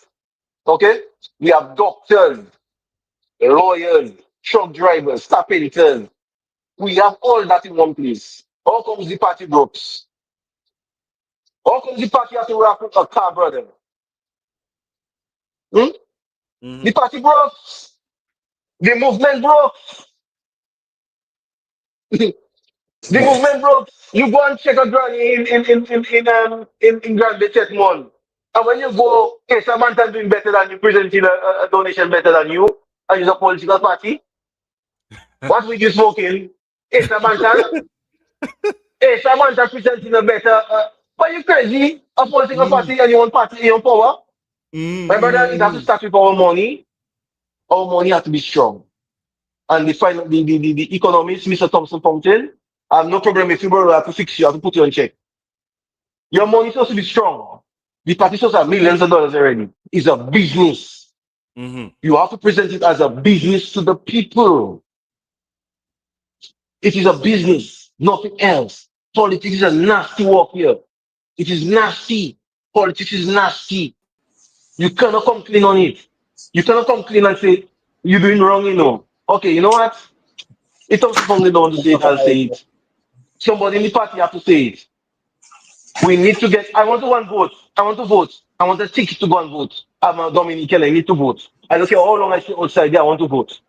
Okay? We have doctors, lawyers, truck drivers, carpenters. We have all that in one place. How comes the party groups? How comes the party have to wrap up a car, brother? The party broke. The movement broke. The movement broke. You go and check a granny in Grand Bechet Mall. And when you go, hey, Samantha doing better than you, presenting a donation better than you, and it's a political party. What were you smoking? Hey, Samantha. Hey, Samantha presenting a better. Are you crazy? A political party and you want party, you want power? My brother, it has to start with our money. Our money has to be strong. And the economist, Mr. Thompson Fountain, I have no problem if you brother have to fix you, I have to put you on check. Your money is supposed to be strong. The party supposed to have millions of dollars already. It's a business. You have to present it as a business to the people. It is a business, nothing else. Politics is a nasty work here. It is nasty. Politics is nasty. You cannot come clean on it. You cannot come clean and say, you're doing wrong, you know. Okay, you know what? If Thompson Fountain don't want to say it, I'll say it. Somebody in the party have to say it. We need to get. I want to go and vote. I want to vote. I want a ticket to go and vote. I'm a Dominican. I need to vote. I don't care how long I stay outside there. I want to vote.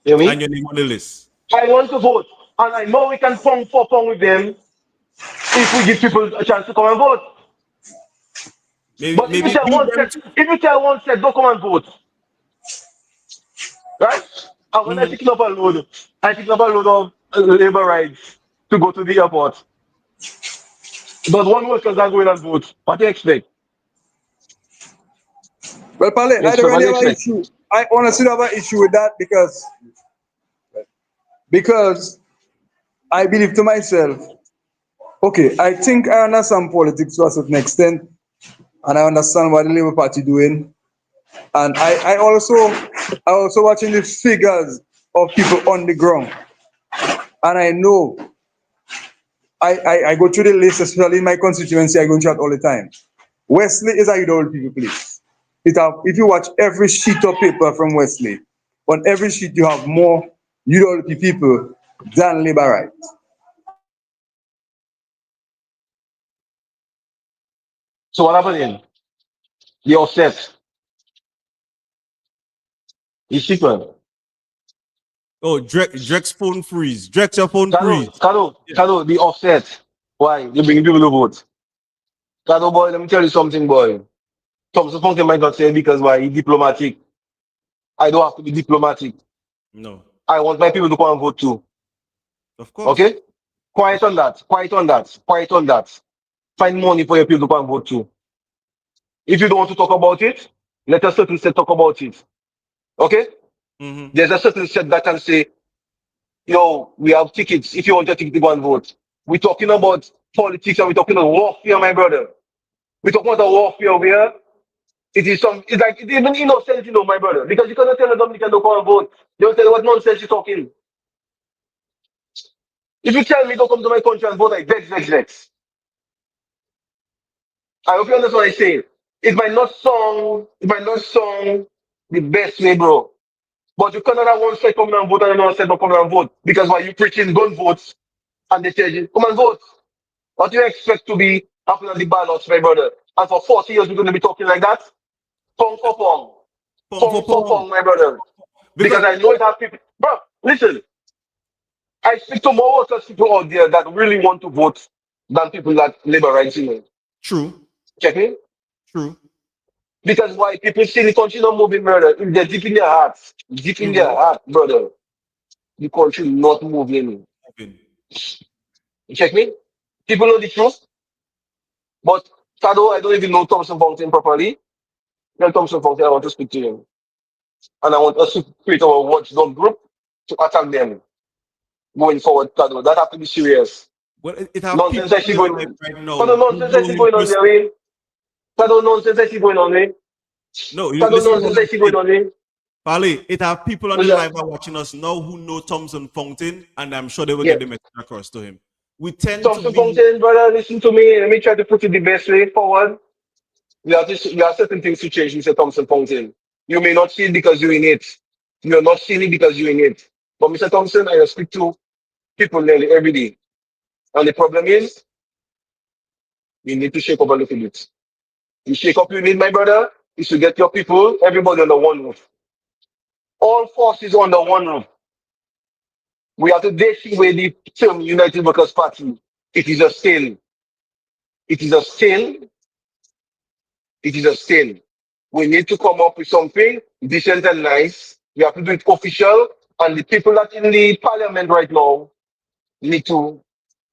You hear And me? your name on the list. I want to vote, and I know we can pong with them if we give people a chance to come and vote. But if you Maybe tell beat one them. set, don't come and vote, right? And when I pick up a load of labor rights to go to the airport. But one workers are going and vote. What do you expect? Well, Pale, You expect? What do you expect? I honestly have an issue with that because I believe to myself, okay, I think I understand politics to a certain extent, and I understand what the Labour Party doing, and I also watching the figures of people on the ground, and I know I go through the list, especially in my constituency. I go through it all the time. Wesley is a UWP people place. If you watch every sheet of paper from Wesley, on every sheet you have more UWP people than Labour right. So what happened in? The offset. It's cheaper. Oh, Drex phone freeze. Drex your phone freeze. Kado, the offset. Why? You bring people to vote. Kado boy, let me tell you something, boy. Thompson Funke might not say it because why? He's diplomatic. I don't have to be diplomatic. No, I want my people to come and vote too. of course. Okay? Quiet on that. Quiet on that. Quiet on that. Find money for your people to come and vote too. If you don't want to talk about it, let a certain set talk about it. Okay? Mm-hmm. There's a certain set that can say, yo, we have tickets. If you want a ticket to go and vote. We're talking about politics and we're talking about warfare, my brother. We're talking about a warfare where it's like, it's even innocent, my brother. Because you cannot tell a Dominican to come and vote. They will tell you what nonsense you're talking. If you tell me don't come to my country and vote, like vex. I hope you understand what I say. It might not sound the best way, bro. But you cannot have one side come and vote and another side not come and vote. Because while you preaching gun votes and they tell you, come and vote. What do you expect to be happening on the ballots, my brother? And for 40 years we're going to be talking like that? Pong for pong. Pong for Pong for pong. pong, my brother. Because Because I know it have people. Bro, listen. I speak to more workers people out there that really want to vote than people that labor rights, true, Check me? true. Because why people see the country not moving, brother. If they're deep in their hearts, Mm-hmm. brother, the country not moving. Okay. You check me? People know the truth, but Shadow, I don't even know Thompson Fountain properly. Tell Thompson Fountain I want to speak to him. And I want us to create our watchdog group to attack them going forward, Shadow. That have to be serious. Well, it have people Nonsense I in see your going life on. right now Shadow who nonsense I know see him going on personally. there, eh? Shadow nonsense I see going on, eh? No, Shadow listen to nonsense what I I'm see going saying. on, eh? Pali, it have people on the What's live that? are watching us now who know Thompson Fountain, and I'm sure they will Yeah. get the message across to him. We tend to Thompson be Fountain, brother, listen to me. Let me try to put it the best way forward. There are certain things to change, Mr. Thompson Fountain. You may not see it because you're in it. You're not seeing it because you're in it. But Mr. Thompson, I speak to people nearly every day. And the problem is, you need to shake up a little bit. You shake up, you need, my brother, is to get your people, everybody under one roof. All forces under one roof. We have to take away the term United Workers' Party. It is a stain. It is a stain. It is a stain. We need to come up with something decent and nice. We have to do it official. And the people that in the parliament right now need to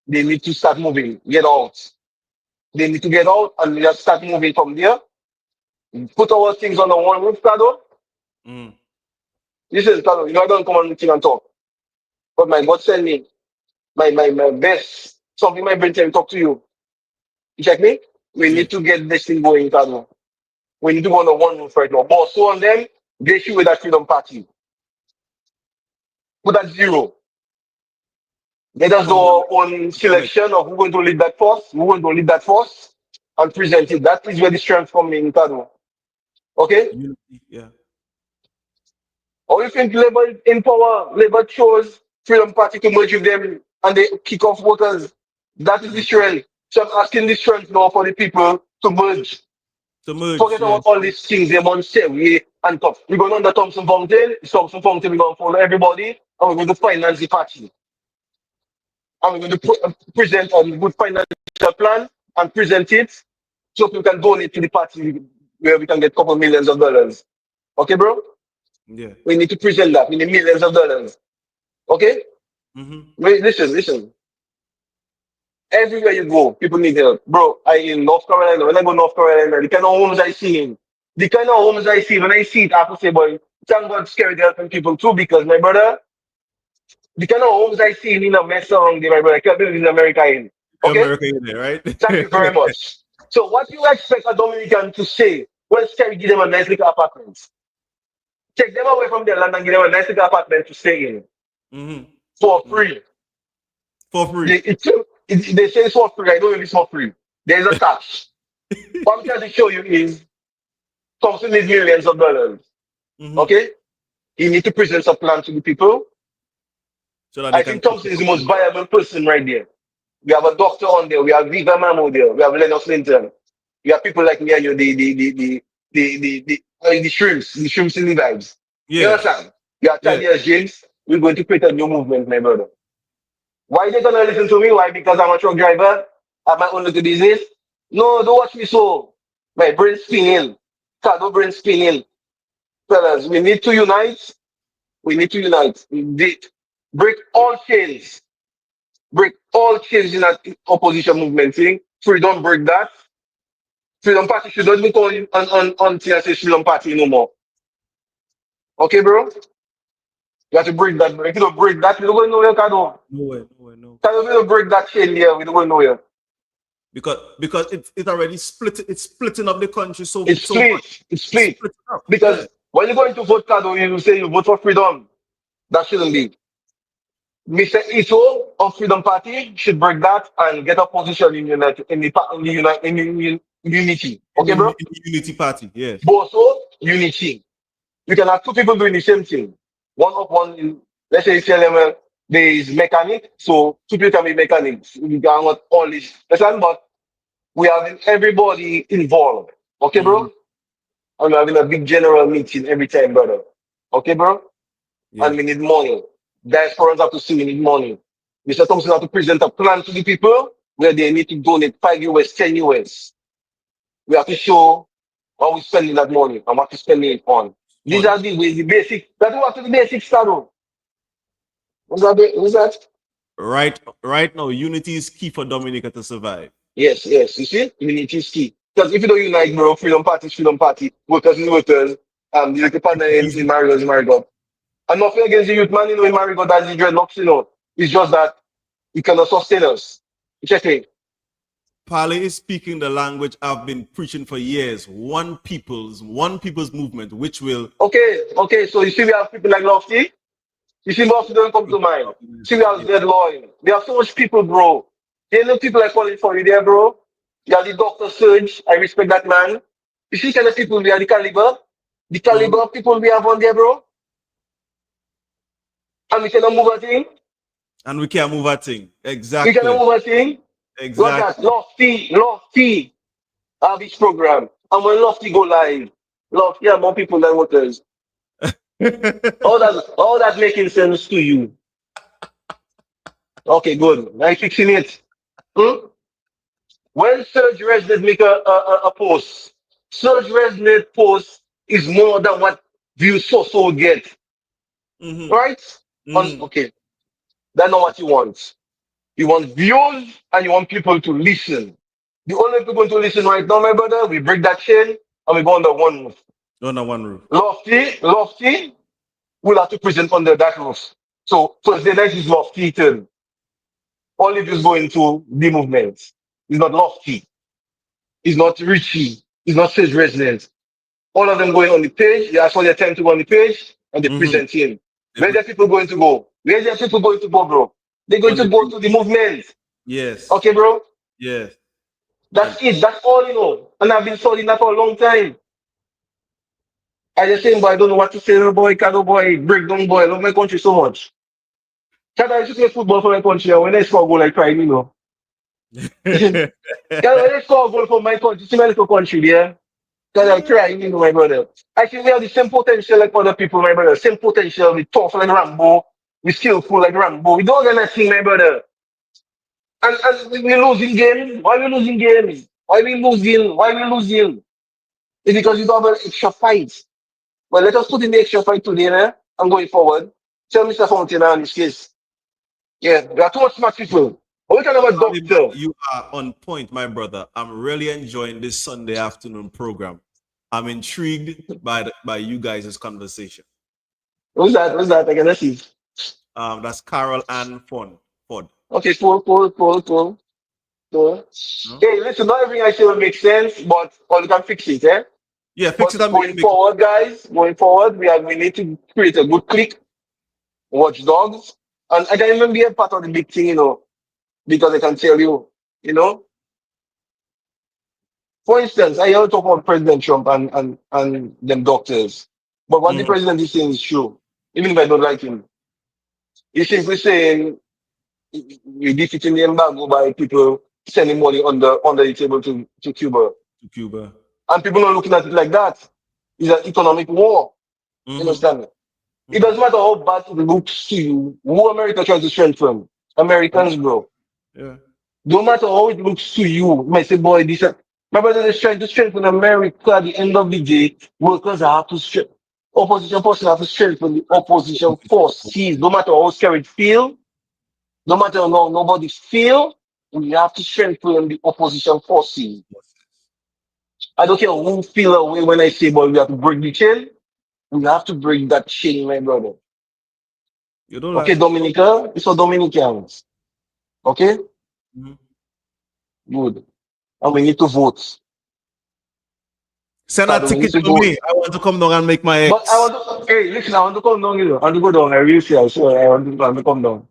they need to start moving, get out. They need to get out and just start moving from there. Put our things on the one roof, Kado. mm, Listen, Kado, I don't come on the thing and talk. But my God send me my best. Something my brain tell me talk to you. You check me? We yeah. need to get this thing going, Kado. We need to go on the one roof right now. But so on them, they shoot with that freedom party. Put that zero. Let us do Come our on, own come on. selection of who's going to lead that force, who's going to lead that force, and present it. That is where the strength comes in, Kado. Okay? Unity, yeah. Or you think Labour in power, Labour chose Freedom Party to merge with them and they kick off voters. That is the Mm. strength. So I'm asking the strength now for the people to merge. To merge, Forget yeah. about all these things they want to say we and tough. We're going under Thompson Fountain, we're going to follow everybody, and we're going to finance the party. And we're going to present a good financial plan and present it so people can donate to the party where we can get a couple millions of dollars. Okay, bro? Yeah. We need to present that. We need millions of dollars. Okay? Mm-hmm. Wait, listen. Everywhere you go, people need help. Bro, I in North Carolina. When I go to North Carolina, the kind of homes I see in, the kind of homes I see, when I see it, I have to say, boy, thank God scary helping people too, because my brother, the kind of homes I see in a mess around there, my brother, I can't believe in America in. Okay? America in there, right? Thank you very much. So what you expect a Dominican to say when Scary give them a nice little apartment? Take them away from their land and give them a nice little apartment to stay in Mm-hmm. for free. For free. They say it's for free. I don't know if it's for free. There's a tax. What I'm trying to show you is Thompson needs millions of dollars. Mm-hmm. Okay? He need to present a plan to the people. So that they I can think Thompson is the most viable person right there. We have a doctor on there. We have Viva Mamo there. We have Lennox Linton. We have people like me and you, the shrimps in the vibes. You Yeah. understand? We have Yeah. Thaddeus James. We're going to create a new movement, my brother. Why they gonna listen to me? Why? Because I'm a truck driver. I have my own little business. No, don't watch me so. My brain spinning. Shadow brain spinning. Fellas, we need to unite. We need to unite. We need break all chains. Break all chains in that opposition movement thing. Freedom break that. Freedom Party should not be called on TSA Freedom Party no more. Okay, bro? You have to break that. If you don't break that, we don't go nowhere, Kado. No way, no way, no. Kado, if you don't break that chain here, we don't go nowhere. Because it already split. It's splitting up the country so It's so split. much. It's split. Splitting up. Because Yeah. when you're going to vote, Kado, you say you vote for freedom. That shouldn't be. Mr. Ito of Freedom Party should break that and get a position in unity. Okay, bro? In the Unity Party, yes. Boso, unity. You can have two people doing the same thing. One of one in, let's say CLML, there is mechanic, so two people can be mechanics. We can want all this. Listen, but we have everybody involved. Okay, bro? Mhm. And we're having a big general meeting every time, brother. Okay, bro? Yeah. And we need money. Diasporans have to see we need money. Mr. Thompson have to present a plan to the people where they need to donate 5 US, 10 US. We have to show how we're spending that money and what we're spending it on. These On. are the ways, the basic. That's what the basic start. What's that? What's that? Right now, unity is key for Dominica to survive. Yes, yes. You see, unity is key. Because if you don't unite, bro, freedom party, workers is workers, the little partner in Marigot is Marigot. I'm nothing against the youth man, you know, in Marigot, that's the dreadlocks, you know. It's just that it cannot sustain us. Check it. Pali is speaking the language I've been preaching for years. One people's movement, which will. Okay. So you see, we have people like Lofty. You see, Lofty don't come to mind. See, we have Dead Loyal. We have so much people, bro. You know, people are calling for you there, bro. You have the Dr. Surge. I respect that man. You see, kind of people we are the caliber of people we have on there, bro. And we cannot move a thing. And we can't move a thing. We Exactly. cannot move a thing. What's Exactly. that? Lofty. Have this program. And when Lofty go live, Lofty have more people than voters. All that making sense to you. Okay, good. I'm fixing it. Hmm? When Surge Resonate make a post, Surge Resonate post is more than what views so get. Mhm. Right? Mhm. Okay. That's not what you want. You want views and you want people to listen. The only people going to listen right now, my brother, we break that chain and we go under one roof. Under one roof. Lofty will have to present under that roof. So Thursday night is Lofty turn. All of is going to the movement. It's not Lofty. It's not Richie. It's not Sage Resident. All of them going on the page. They ask for their time to go on the page and they Mhm. present him. Where are people going to go? Where are people going to go, bro? They're going On to the go page. to the movement. Yes. Okay, bro? Yes. That's it. That's all you know. And I've been studying that for a long time. I just saying, but I don't know what to say, little boy, Kado boy, breakdown boy. I love my country so much. Kado, I used to play football for my country. And when I score a goal, I cry, you know. Kado, when I score a goal for my country, see my little country there. Kado, I cry, you know, my brother. I think we have the same potential like other people, my brother. Same potential. We tough like Rambo. We skillful like Rambo. We don't get nothing, my brother. And we're losing games. Why we losing games? Why we losing? Why we losing? It's because you don't have an extra fight. Well, let us put in the extra fight today, eh? And going forward. Tell Mr. Fountain in this case. Yeah, there are too much smart people. But we can have a Pali, man, doctor. you are on point, my brother. I'm really enjoying this Sunday afternoon program. I'm intrigued by you guys' conversation. Who's that? Who's that? I cannot see. That's Carol Ann Ford. Okay, cool. No? Hey, listen, not everything I say will make sense, but or you can fix it, eh? Yeah, fix it But and going make forward, guys, we need to create a good click, watchdogs. And I can even be a part of the big thing, because I can tell you, you know. For instance, I heard talk about President Trump and them doctors. But what the Mhm. president is saying is true, even if I don't like him. He's simply saying we're defeating the embargo by people sending money under the table to Cuba. To Cuba. And people are looking at it like that. It's an economic war. You Mm-hmm. understand? It doesn't matter how bad it looks to you. Who America tries to strengthen? Americans, bro. Yeah. No matter how it looks to you, you might say, boy, my brother is trying to strengthen America. At the end of the day, workers have to strengthen. Opposition forces have to strengthen the opposition forces. No matter how scared it feel, no matter how nobody feel, we have to strengthen the opposition forces. I don't care who feel away when I say, boy, we have to break the chain. We have to break that chain, my brother. You don't Okay, like. Dominica, it's for Dominicans. Okay, Mhm. good. And we need to vote. Send a Kado, we need ticket to to go. me. I want to come down and make my But I ex. want to, hey, listen, I want to come down here. I want to go down. I really see. So I want to come down.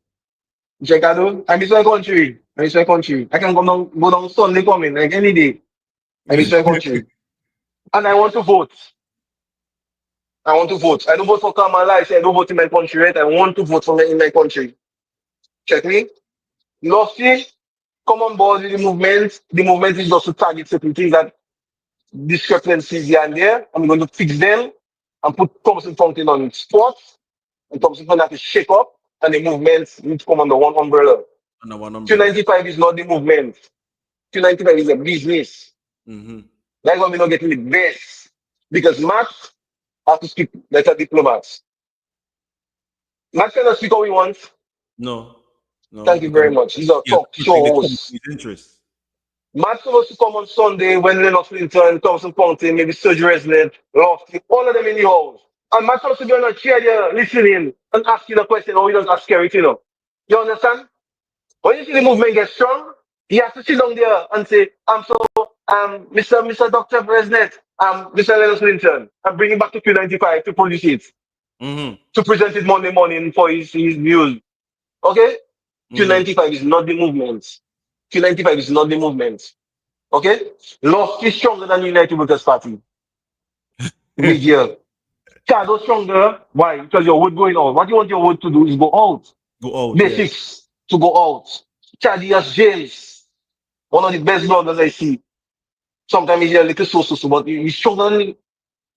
Check out. I'm in my country. I'm in my country. I can come down, go down Sunday coming, like any day. I'm in my country. And I want to vote. I want to vote. I don't vote for Kamala. I say I don't vote in my country, right? I want to vote in my country. Check me. Lofty, come on board with the movement. The movement is just to target certain things that discrepancies here and there. I'm going to fix them and put Thompson Fountain on its spot. And Thompson Fountain have to shake up and the movement need to come under one umbrella. Under one umbrella. Q95 is not the movement. Q95 is a business. Mm-hmm. That's why we're not getting the best. Because Max have to speak like a diplomat. Max cannot speak how he wants. No. No. Thank you very much. He's a He has talk to protect the show host. company's interest. Matt's supposed to come on Sunday when Lennox Clinton, Thompson Fountain, maybe Sergio Resnet, Lofty, all of them in the house. And Matt's supposed to be on a chair there listening and asking a question, or he doesn't ask it, You understand? When you see the movement get strong, he has to sit down there and say, Mr. Dr. Resnet, Mr. Lennox Clinton, I'm bringing back to Q95 to produce it, Mm-hmm. to present it Monday morning for his views. Okay? Mm-hmm. Q95 is not the movement. Q95 is not the movement. Okay? Love is stronger than United Workers Party. Media. Shadow stronger. Why? Because your wood going out. What you want your wood to do is go out. Go out, yes. Basics to go out. Chadias James. One of the best bloggers I see. Sometimes he's a little so, but he's stronger than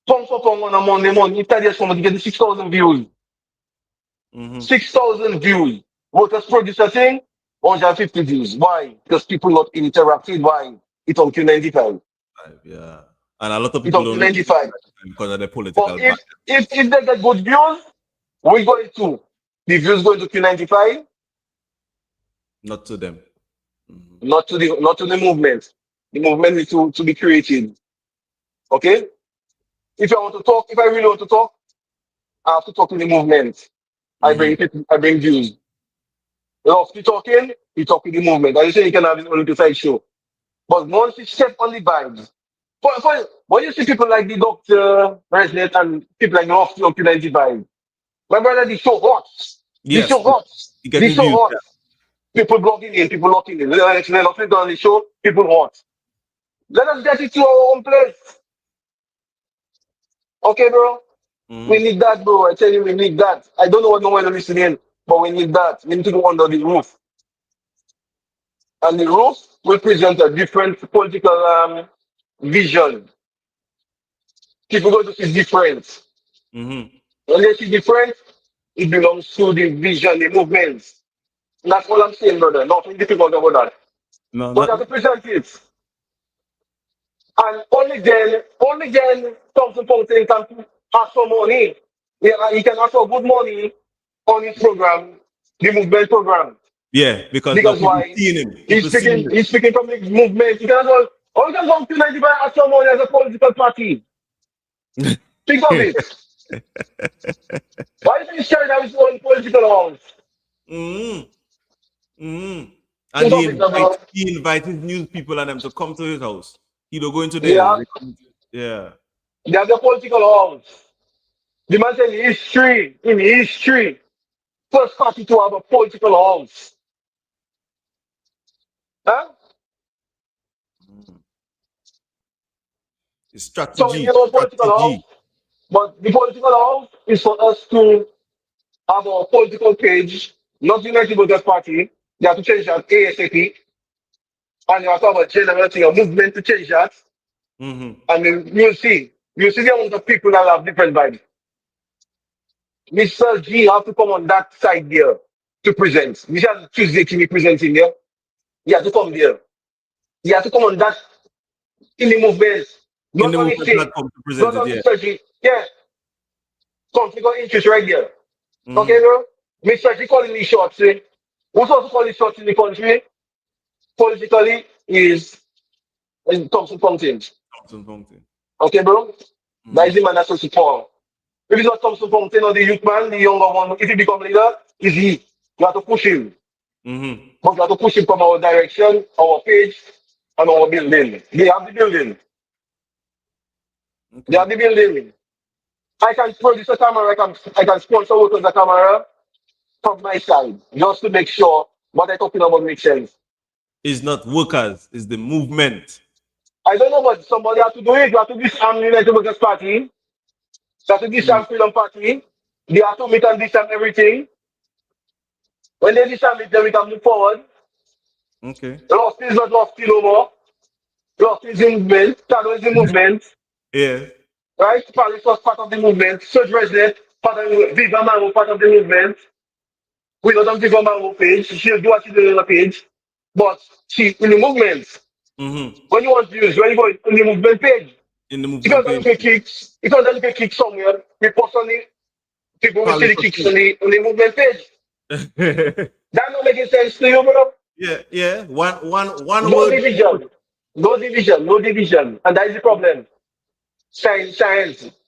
Pong for Pong on a Monday morning. If Chadias come to get 6,000 views. Mm-hmm. 6,000 views. Workers produce a thing, 150 views. Why? Because people not interacted. Why? It's on Q95. Yeah. And a lot of It's people on don't listen Q95. because of the But political back. if they get good views, we're going to. The views going to Q95, Not to them. Mm-hmm. not to the movement. The movement is to be created. Okay? If I want to talk, if I really want to talk, I have to talk to the movement. I bring views. If you talking, you talk to the movement. I say you can have his own side show. But once you step on the vibes, when you see people like the Doctor, Resnet, and people like Lofty on Q95, my brother, they so hot. They Yes. so hot. You They getting so views. hot. Yeah. People blogging in, people locking in. Let's on the show, people hot. Let us get it to our own place. Okay, bro? We Mm-hmm. need that, bro. I tell you, we need that. I don't know what no one is listening, but we need that. We need to go under the roof. And the roof will present a different political vision. People go to see different. Mm-hmm. When they see different, it belongs to the vision, the movement. That's all I'm saying, brother. Nothing difficult about that. No, But you not. have to present it. And only then, Thompson Fountain can ask for money. Yeah, he can ask for good money on his program, the movement program. Yeah, because now Because people why? seeing him. People seeing him. He's speaking from the movement. He can as well, or he can come to 95 ask for money as a political party. Think of it. Why is he sharing out his own political house? Mm, mm. And Think of it, bro. he invites his news people and them to come to his house. He don't go into Yeah, theirs. Yeah. they have the political house. The man said in history, first party to have a political house. Huh? It's So we strategy. have a political house, Strategy. but the political house is for us to have a political page, not United Workers Party. They have to change that ASAP, and you have to have a general thing, a movement to change that, Mm-hmm. and then you'll see the amount of people that have different vibes. Mr. G have to come on that side there to present. Mr. Tuesday to be presenting there. He has to come there. He has to come on that in the movement. In Not the on his movement thing. platform to present Not it, on yeah. Mr. G. Yeah. Conflict of interest right there. Okay, Mm-hmm. bro? Mr. G calling these shots, eh? Who's also calling shots in the country? Politically is Thompson Fountain. Thompson Fountain. Okay, bro? That is Mm-hmm. the man that's supposed to fall. If it's not Thompson Fountain or the youth man, the younger one, if he become leader, is he. You have to push him. Mm-hmm. But we have to push him from our direction, our page, and our building. They have the building. They Okay. have the building. I can produce a camera, I can sponsor workers a camera from my side, just to make sure what I'm talking about makes sense. It's not workers, it's the movement. I don't know, but somebody has to do it. You have to disarm the United Workers Party. You have to Mm. disarm Freedom Party. They have to meet and disarm everything. When they disarm it, then we can move forward. Okay. Lost is not lost no more. Lost is in movement. Shadow is in movement. Yeah. Right? Paris was part of the movement. Surge Resident, part of the Viva Mango, part of the movement. We don't have Viva Mango page. She'll do what she doing on the page. But she in the movement. Mm-hmm. When you want to use, when you go in the movement page, In the if movement you're going page. to kicks, if you're going to kick somewhere, we post on the people will see Palace the of kicks on the movement page. State. That not making sense to you, bro. Yeah, yeah. One No word. division. No division. No division. And that is the problem. Science.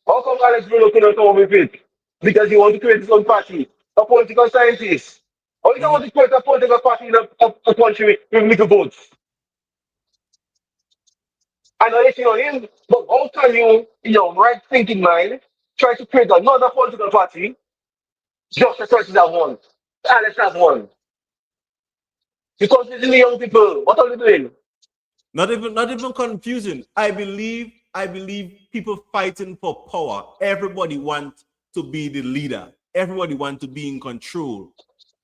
How come Alex Bruno couldn't come up with it? Because he wants to create his own party. A political scientist. How you Mhm. want to create a political party in a country with little votes? I know anything on him, but how can you, in your right thinking mind, try to create another political party just to try to have one? Alex has one. Because it's in the young people. What are they doing? Not even confusing. I believe people fighting for power. Everybody wants to be the leader. Everybody wants to be in control.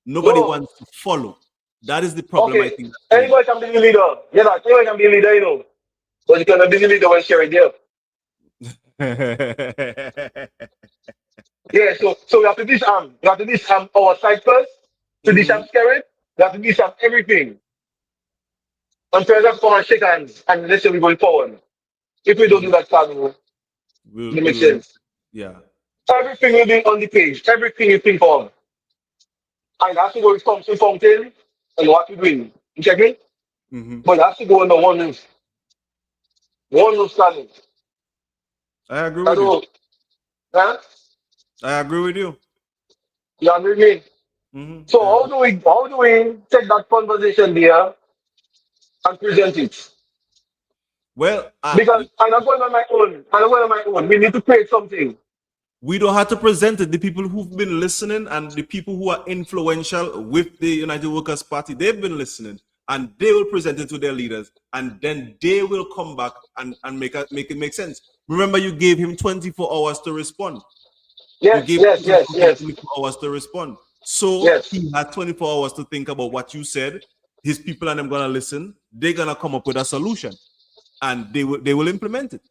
Nobody No. wants to follow. That is the problem I Okay. think that's going Anybody can be the leader. Yeah, that anybody can be the leader, you know. But you cannot be the leader when sharing there. on. Yeah, so we have to disarm. We have to disarm our side first, to disarm Mhm. Skerrit. We have to disarm everything. And first have to come and shake hands and let's say we're going forward. If we don't do Mhm. that, Carlo, We it makes will, sense. yeah. Everything will be on the page. Everything you think of. And it has to go with Thompson Fountain and what we're doing. You check me? Mhm. But it has to go under one roof. One roof standing. I agree I with you. don't, huh? I agree with you. You agree with me? Mhm. So I agree. how do we take that conversation there and present it? Well, Because I'm not going on my own. I'm not going on my own. We need to create something. we don't have to present it. The people who've been listening and the people who are influential with the United Workers Party, they've been listening and they will present it to their leaders and then they will come back and make it make sense. Remember, you gave him 24 hours to respond. You Yes, gave yes, yes, yes, 24 hours to respond. So yes. he had 24 hours to think about what you said. His people and them gonna listen. They're gonna come up with a solution and they will implement it.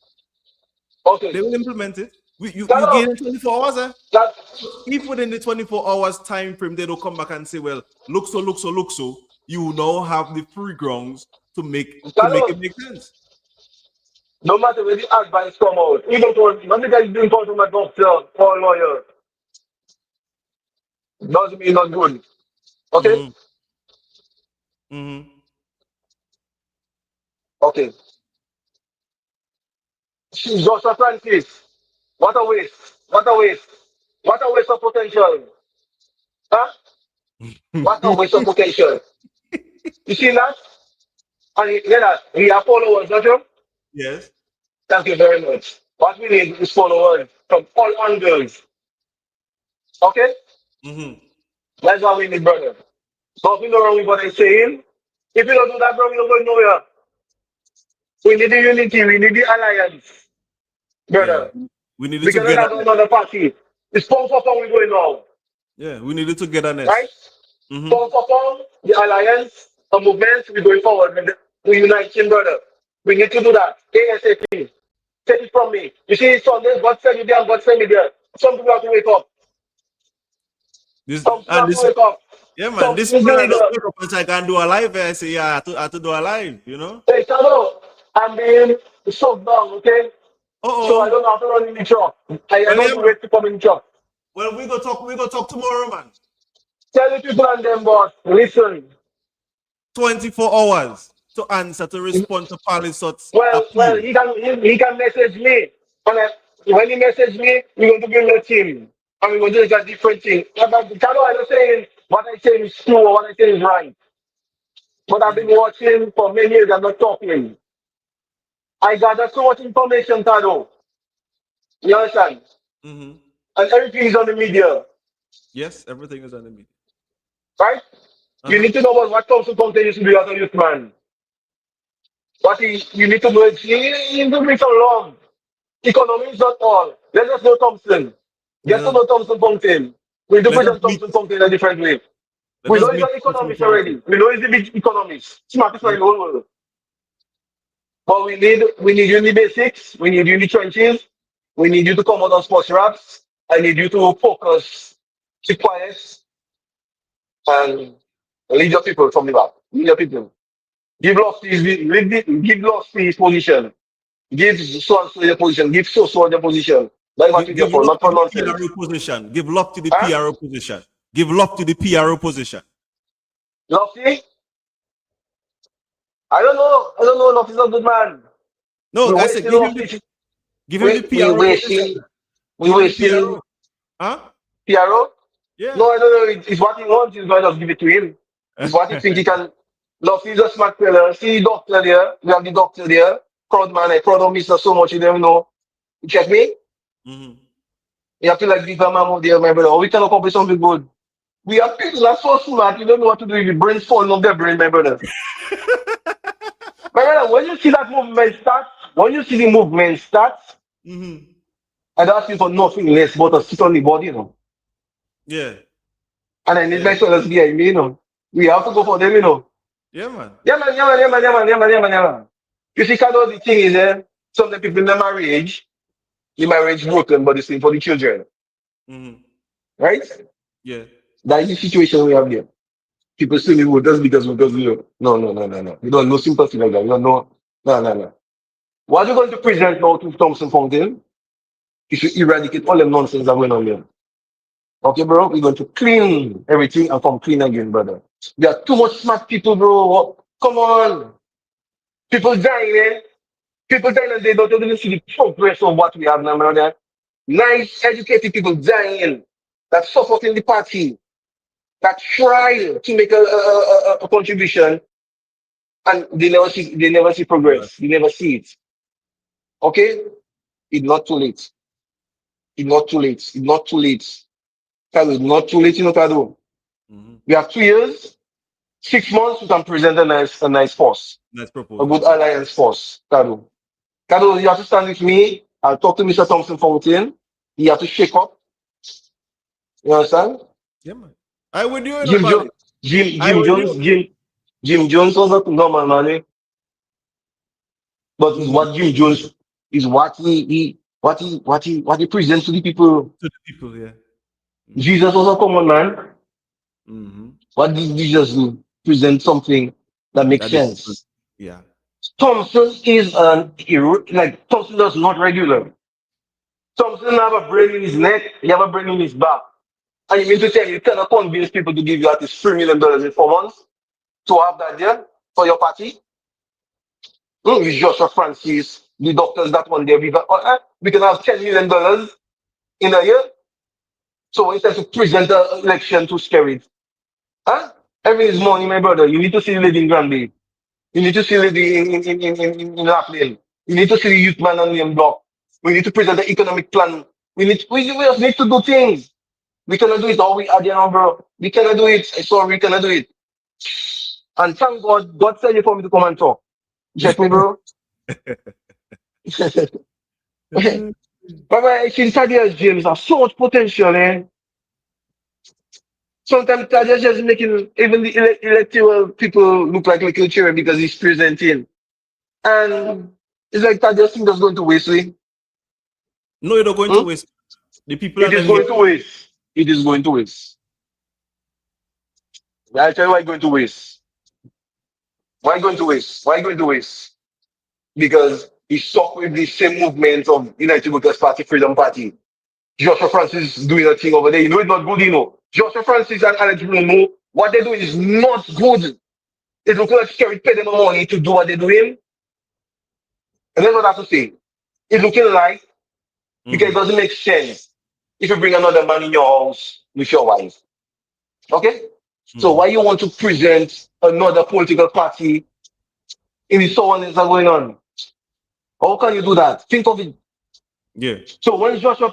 Okay. They will implement it. You That, gave them 24 hours. that, So if within the 24 hours time frame they don't come back and say, well, look so, you now have the free grounds to make it make sense. no matter where the advice come out, even for not because you didn't come from a doctor or a lawyer, doesn't mean not good. Okay? Mm-hmm. Mm-hmm. Okay. She's Joshua Francis. What a waste. What a waste. What a waste of potential. Huh? What a waste of potential. You see that? And we have followers, don't you? Yes. Thank you very much. What we need is followers from all angles. Okay? Mm-hmm. That's what we need, brother. Nothing wrong with what I'm saying. If you don't do that, bro, we don't go nowhere. We need the unity, we need the alliance, Yeah. brother. We need the We cannot have togetherness. another party. It's pound for pound we're going now. Yeah, we need the togetherness. Right? Mm-hmm. Pound for pound, the alliance, the movement, we're going forward. We're uniting, brother. We need to do that. ASAP. Take it from me. You see, Sundays, God send you there and God send me there. Some people have to wake up. This Some people and have to this wake up. yeah man, Some this people morning I need just to. wake up and say I can do a live. I say yeah, I have to do a live, you know? Hey, Shadow, I'm being soaked down, okay? So I Uh-oh. don't have to run in the truck. I Well, don't yeah, do man. wait to come in the truck. Well, we go talk tomorrow, man. Tell the people and them, boss, listen. 24 hours to answer to respond to Palisot's Well, appeal. he can message me. And when he message me, we're going to build a team. And we're going to do a different thing. But Shadow, I'm not saying what I say is true or what I say is right. But I've been Mm-hmm. watching for many years, I'm not talking. I gather so much information, Shadow. You understand? Mm-hmm. And everything is on the media, Yes, everything is on the media. right? You Uh-huh. need to know what Thompson Compton used to be as a youth man. You need to know it. You need to bring some love. Economy is not all. Let us know Thompson. Get Let to us know Thompson Fountain. We need to let us present meet. Thompson Fountain in a different way. Let We know us he's meet an Thompson economist Fountain. already. We know he's the big economist. Smartest man in the Mhm. whole world. But we need you in the basics. We need you in the trenches. We need you to come out on sports raps. I need you to focus, keep quiet, and lead your people from the back. Lead your people. Give love to his position. Give so and so your position. Give so your position. That's what Give, you're there give for, love not to for the nonsense. PRO position. Give love to the Huh? PRO position. Give love to the PRO position. Lofty? I don't know. I don't know. Lofty's not a good man. No, We I said wasting Lofty. give him the We PRO position. wasting. We Give him the wasting PRO. Huh? Piero. Yeah. No, I don't know. It's what he wants. He's going to give it to him. It's what he thinks he can. Lofty's a smart fella. See the doctor there. We have the doctor there. Proud man. I proud of Mr. So much. You don't know. You check me? Mm-hmm. You have to like leave a man there, my brother. We can accomplish something good. We have people that are so smart. You don't know what to do. Your brain's falling off their brain, my brother. My brother, when you see that movement start, when you see the movement start, Mm-hmm. I don't ask you for nothing less but to sit on the body, you know. Yeah. And I need Yeah. my fellas behind me, you know. We have to go for them, you know. Yeah, man. Yeah, man, yeah, man, yeah, man, yeah, man, yeah, man, yeah, man, yeah, man. You see, kind of the thing is, some of the people in the marriage broken, but it's for the children, Mm-hmm. right? Yeah. That is the situation we have here. People say, well, just because we know. No, no, no, no, no. You don't know sympathy like that. You don't know. No, no, no. What you're going to present now to Thompson Fountain is to eradicate all the nonsense that went on here. Okay, bro? We're going to clean everything and come clean again, brother. There are too much smart people, bro. Come on. People dying, eh? People dying and they don't even see the progress of what we have now, brother. Nice, educated people dying that supporting the party, that try to make a contribution and they never see Yes. progress. They never see it. Okay? It's not too late. It's not too late. It's not too late. Kado, it's not too late, you know, Kado. Mm-hmm. We have 2 years, 6 months, we can present a nice force, Nice a proposal. good Yeah. alliance force, Kado. Kado, you have to stand with me. I'll talk to Mr. Thompson Fountain. You have to shake up. You understand? Yeah, man. I with you in a Jim Jones, palace. Jim, I Jim with Jones, you. Jim Jones was not normal man, eh? But it's Mm-hmm. what Jim Jones is what he presents to the people. To the people, yeah. Mm-hmm. Jesus was a common man. Mm-hmm. What did Jesus do? Present something that makes That the people, sense. yeah. Thompson is like Thompson does not regular. Thompson have a brain in his neck, he have a brain in his back. And you mean to tell me you cannot convince people to give you at least $3 million in 4 months to have that there for your party? It's Joshua Francis, the doctors that one day we can have $10 million in a year. So instead to present the election to scare it. Huh? Everything is money, my brother. You need to see the lady in Granby. You need to see the lady in Laughlin. You need to see the youth man on the block. We need to present the economic plan. We just need to do things. We cannot do it all we are there, bro. We cannot do it. Sorry, we cannot do it. And thank God, God sent you for me to come and talk. Check me, bro. But I think Thaddeus James has so much potential, eh? Sometimes Thaddeus just making even the electoral people look like little children because he's presenting. And it's like Thaddeus thing just going to waste, eh? No, you're not going to waste. The people It are is them going to waste. It is going to waste. I'll tell you why it's going to waste. Why going to waste? Why going to waste? Because he stuck with the same movement of United Workers' Party, Freedom Party. Joshua Francis doing a thing over there. You know it's not good, you know. Joshua Francis and Alex Bruno, what they're doing is not good. It looks like Kerry pay them money to do what they're doing. And that's what I have to say. It's looking like, because it doesn't make sense if you bring another man in your house with your wife. Okay? So why you want to present another political party if someone is going on? How can you do that? Think of it. Yeah. So when Joshua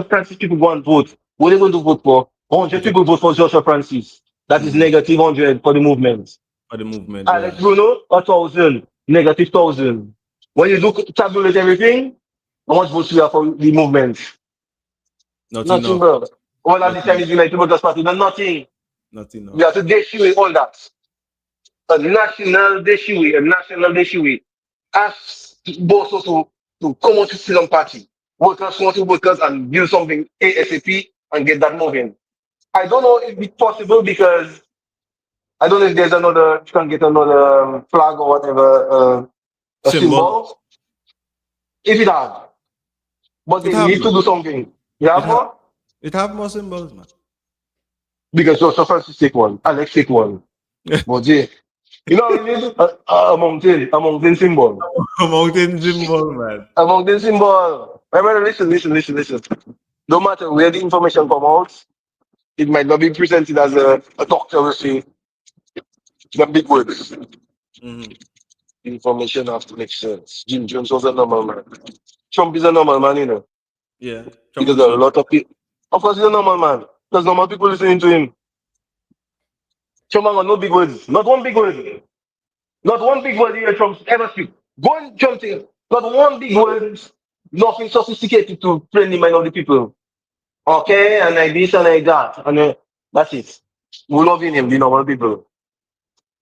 Francis people go and vote, what are they going to vote for? 100 people vote for Joshua Francis. That is negative 100 for the movement. For the movement, Alex yeah. Bruno, 1,000, negative 1,000. When you look tabulate everything, how much votes you have for the movement? Not Nothing, enough. bro. All at Not the time enough. is United Workers Party, no, nothing. Not We enough. have to deshiwe all that. A national deshiwe. Ask Boso to come out to Freedom Party. Workers and build something ASAP and get that moving. I don't know if it's possible because I don't know if there's another, you can get another flag or whatever, a Symbol. symbol. If it have, but It they have need to more. do something. You It have have more? it have more symbols, man. Because Joseph Francis take one, Alex take one. But yeah, you know what I mean? A mountain symbol. A mountain symbol, man. A mountain symbol. Remember, listen. No matter where the information come out, it might not be presented as a doctor will say the big words. Information have to make sense. Jim Jones was a normal man. Trump is a normal man, you know. Yeah. Trump Because is a not. lot of people, of course, he's a normal man. There's normal people listening to him. Trump got no big words. Not one big word. Not one big word here Trump ever speak. Go and Trump thing. Not one big word. Nothing sophisticated to plain the mind of the people. Okay, and like this and like that. And that's it. We loving him, the normal people.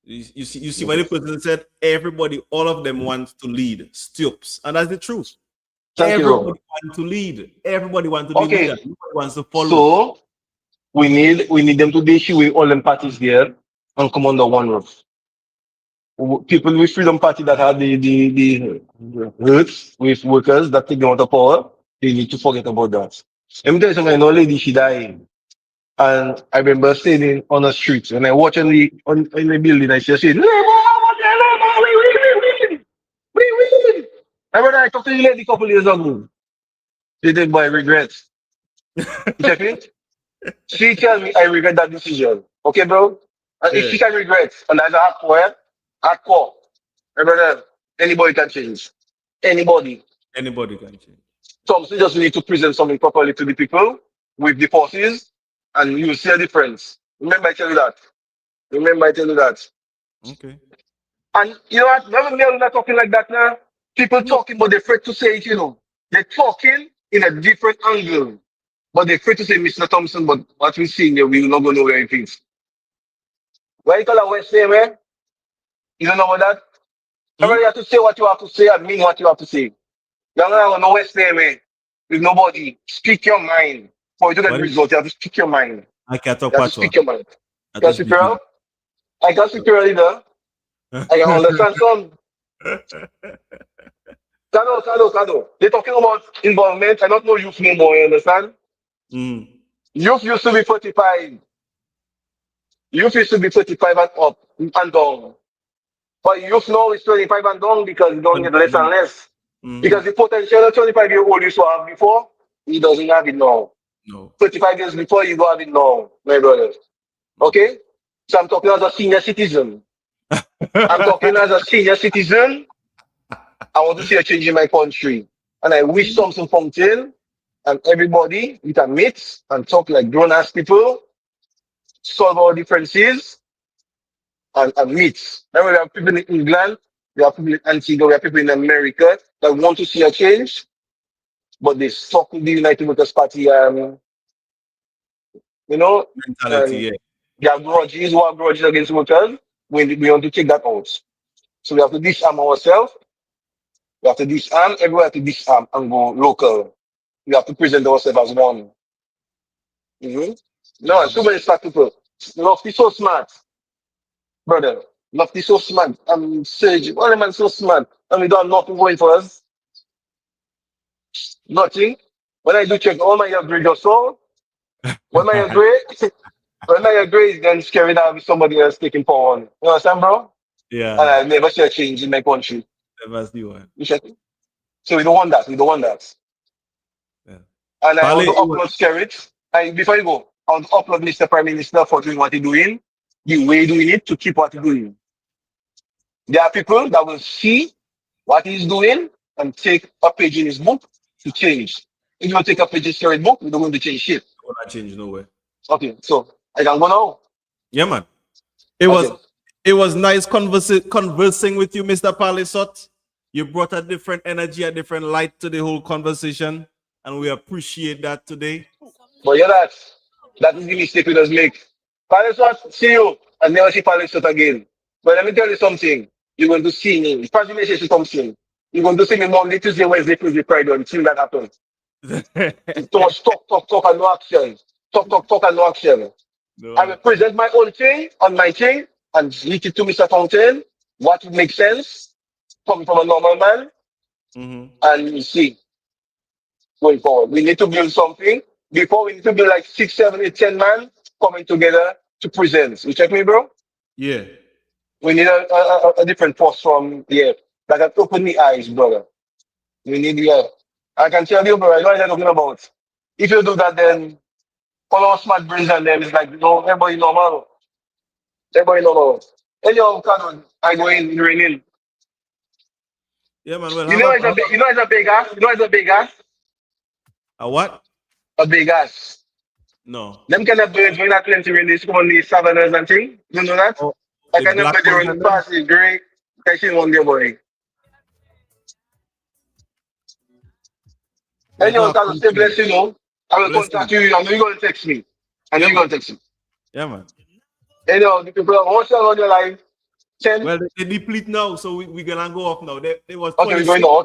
You see when the president said everybody, all of them want to lead Stoops. And that's the truth. Thank you. Everybody wants to lead. Everybody wants to be Okay. leader. Everybody wants to follow. So we need them to issue all them parties there and come under one roof. People with Freedom Party that have the hurts with workers that take them out of power, they need to forget about that. Let me tell you something, an old lady, she died. And I remember standing on the street and I watch in the building, I see, Labour, we win. I remember I talked to the lady a couple years ago. She did by regret. You check it? She tell me I regret that decision. Okay, bro? And if Yeah. she can regret, and that's hardcore. Remember, anybody can change. Anybody. Anybody can change. So we just need to present something properly to the people with the forces, and you will see a difference. Remember, I tell you that. Okay. And you know what? Remember me not talking like that now? People No. talking, but they're afraid to say it, you know. They're talking in a different angle. But they're afraid to say Mr. Thompson, but what we're seeing here, we're not going to know where it is. Why you call a West name, eh? You don't know about that? Remember, you have to say what you have to say and mean what you have to say. You don't know no West name, eh? With nobody. Speak your mind. For you to get What is, results, you have to speak your mind. I can't talk You have to patois. speak your mind. I You can just speak speak your it. out? I can speak your either. I can understand some. Kado. They're talking about involvement. I don't know youth no more, you understand? Youth used to be 45. Youth used to be 35 and up and down. But youth now is 25 and down because you don't get less and less. Because the potential a 25-year-old used to have before, he doesn't have it now. No. 35 years before, you don't have it now, my brother. Okay? So I'm talking as a senior citizen. I'm talking as a senior citizen. I want to see a change in my country. And I wish something fountain and everybody we can meet and talk like grown-ass people, solve our differences, and meet. Now we have people in England, we have people in Antigua, we have people in America that want to see a change, but they stuck with the United Workers' Party, you know, Mentality, and yeah. they have grudges, who have grudges against workers. We want to take that out. So we have to disarm ourselves. We have to disarm, everyone have to disarm and go local. We have to present ourselves as one. Mm-hmm. No, and too many smart people. Lofty so smart, brother. Lofty so smart. I'm Serge. All the man so smart. And we don't have nothing going for us. Nothing. When I do check all my upgrade or so, when my upgrade, when my upgrade is then scary that with somebody else taking power on. You understand, bro? Yeah. And I never see a change in my country. Never see one. You check it? So we don't want that. We don't want that. Yeah. And I want Pale, to upload Skerrit. And before you go, I want to upload Mr. Prime Minister for doing what he's doing, the way he's doing it to keep what he's doing. There are people that will see what he's doing and take a page in his book to change. If you don't take a page in Skerrit book, we don't want to change shit. will not change nowhere. Okay, so I can go now. Yeah, man. It was nice conversing with you, Mr. Palisot. You brought a different energy, a different light to the whole conversation, and we appreciate that today. But yeah, that is the mistake we just make. Palisot, see you, and never see Palisot again. But let me tell you something. You're going to see me. First, you comes in. You're going to see me Monday, Tuesday, Wednesday, Thursday, Friday until that happens. Too much talk, and no action. Talk, and no action. No. I will present my own thing on my thing and leak it to Mr. Fountain. What would make sense coming from a normal man. And you see, going forward, we need to build something. Before we need to build like 6, 7, 8, 10 man coming together to present. You check me, bro? Yeah. We need a different force from here that can open the eyes, brother. We need the I can tell you, bro, I know what you're talking about. If you do that, then all our smart brains and them is like, no, everybody normal. Everybody normal. Anyhow, Canon, I go in raining. Yeah, man. Well, you know it's a big ass? You know it's a big ass? A what? A big ass. No. Them kind of birds when I plenty rain, they come on the savannas and things. You know that? Oh, I kind of bird running past is great. I see one day, boy. Anyone can stay blessed, you know. I will contact you. I know you're going to text me. I know you're going to text me. Yeah, man. Anyhow, the people once you're on your life, 10. Well, they deplete now, so we're going to go up now. They was okay, we're going on.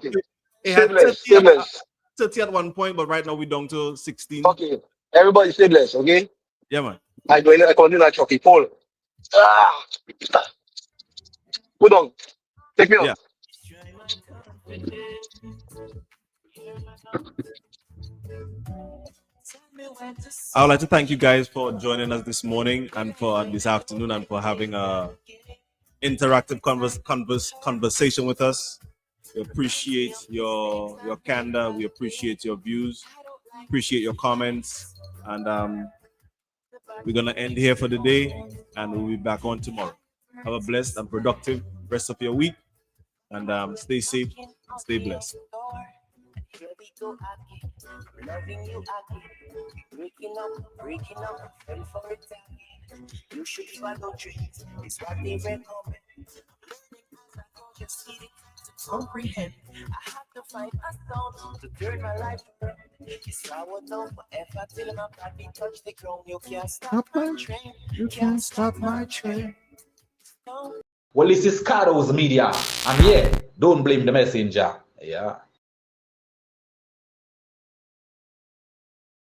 Okay. Stay blessed. 30 at one point, but right now we're down to 16. Okay. Everybody stay blessed, okay? Yeah, man. I continue that Chucky. Paul. Put on. Take me out. Yeah. I would like to thank you guys for joining us this morning and for this afternoon and for having a interactive conversation with us. We appreciate your candor. We appreciate your views. Appreciate your comments. And we're going to end here for the day and we'll be back on tomorrow. Have a blessed and productive rest of your week. And stay safe and stay blessed. Here we go again, loving you again, breaking up, fell for it again. You should follow dreams, it's what they recommend. Just need it to comprehend. I have to find a sound to turn my life around. It's how I know forever till my body touch the ground. You can't stop my train, you can't stop my train. Well, this is Cardo's Media, and yeah, don't blame the messenger. Yeah.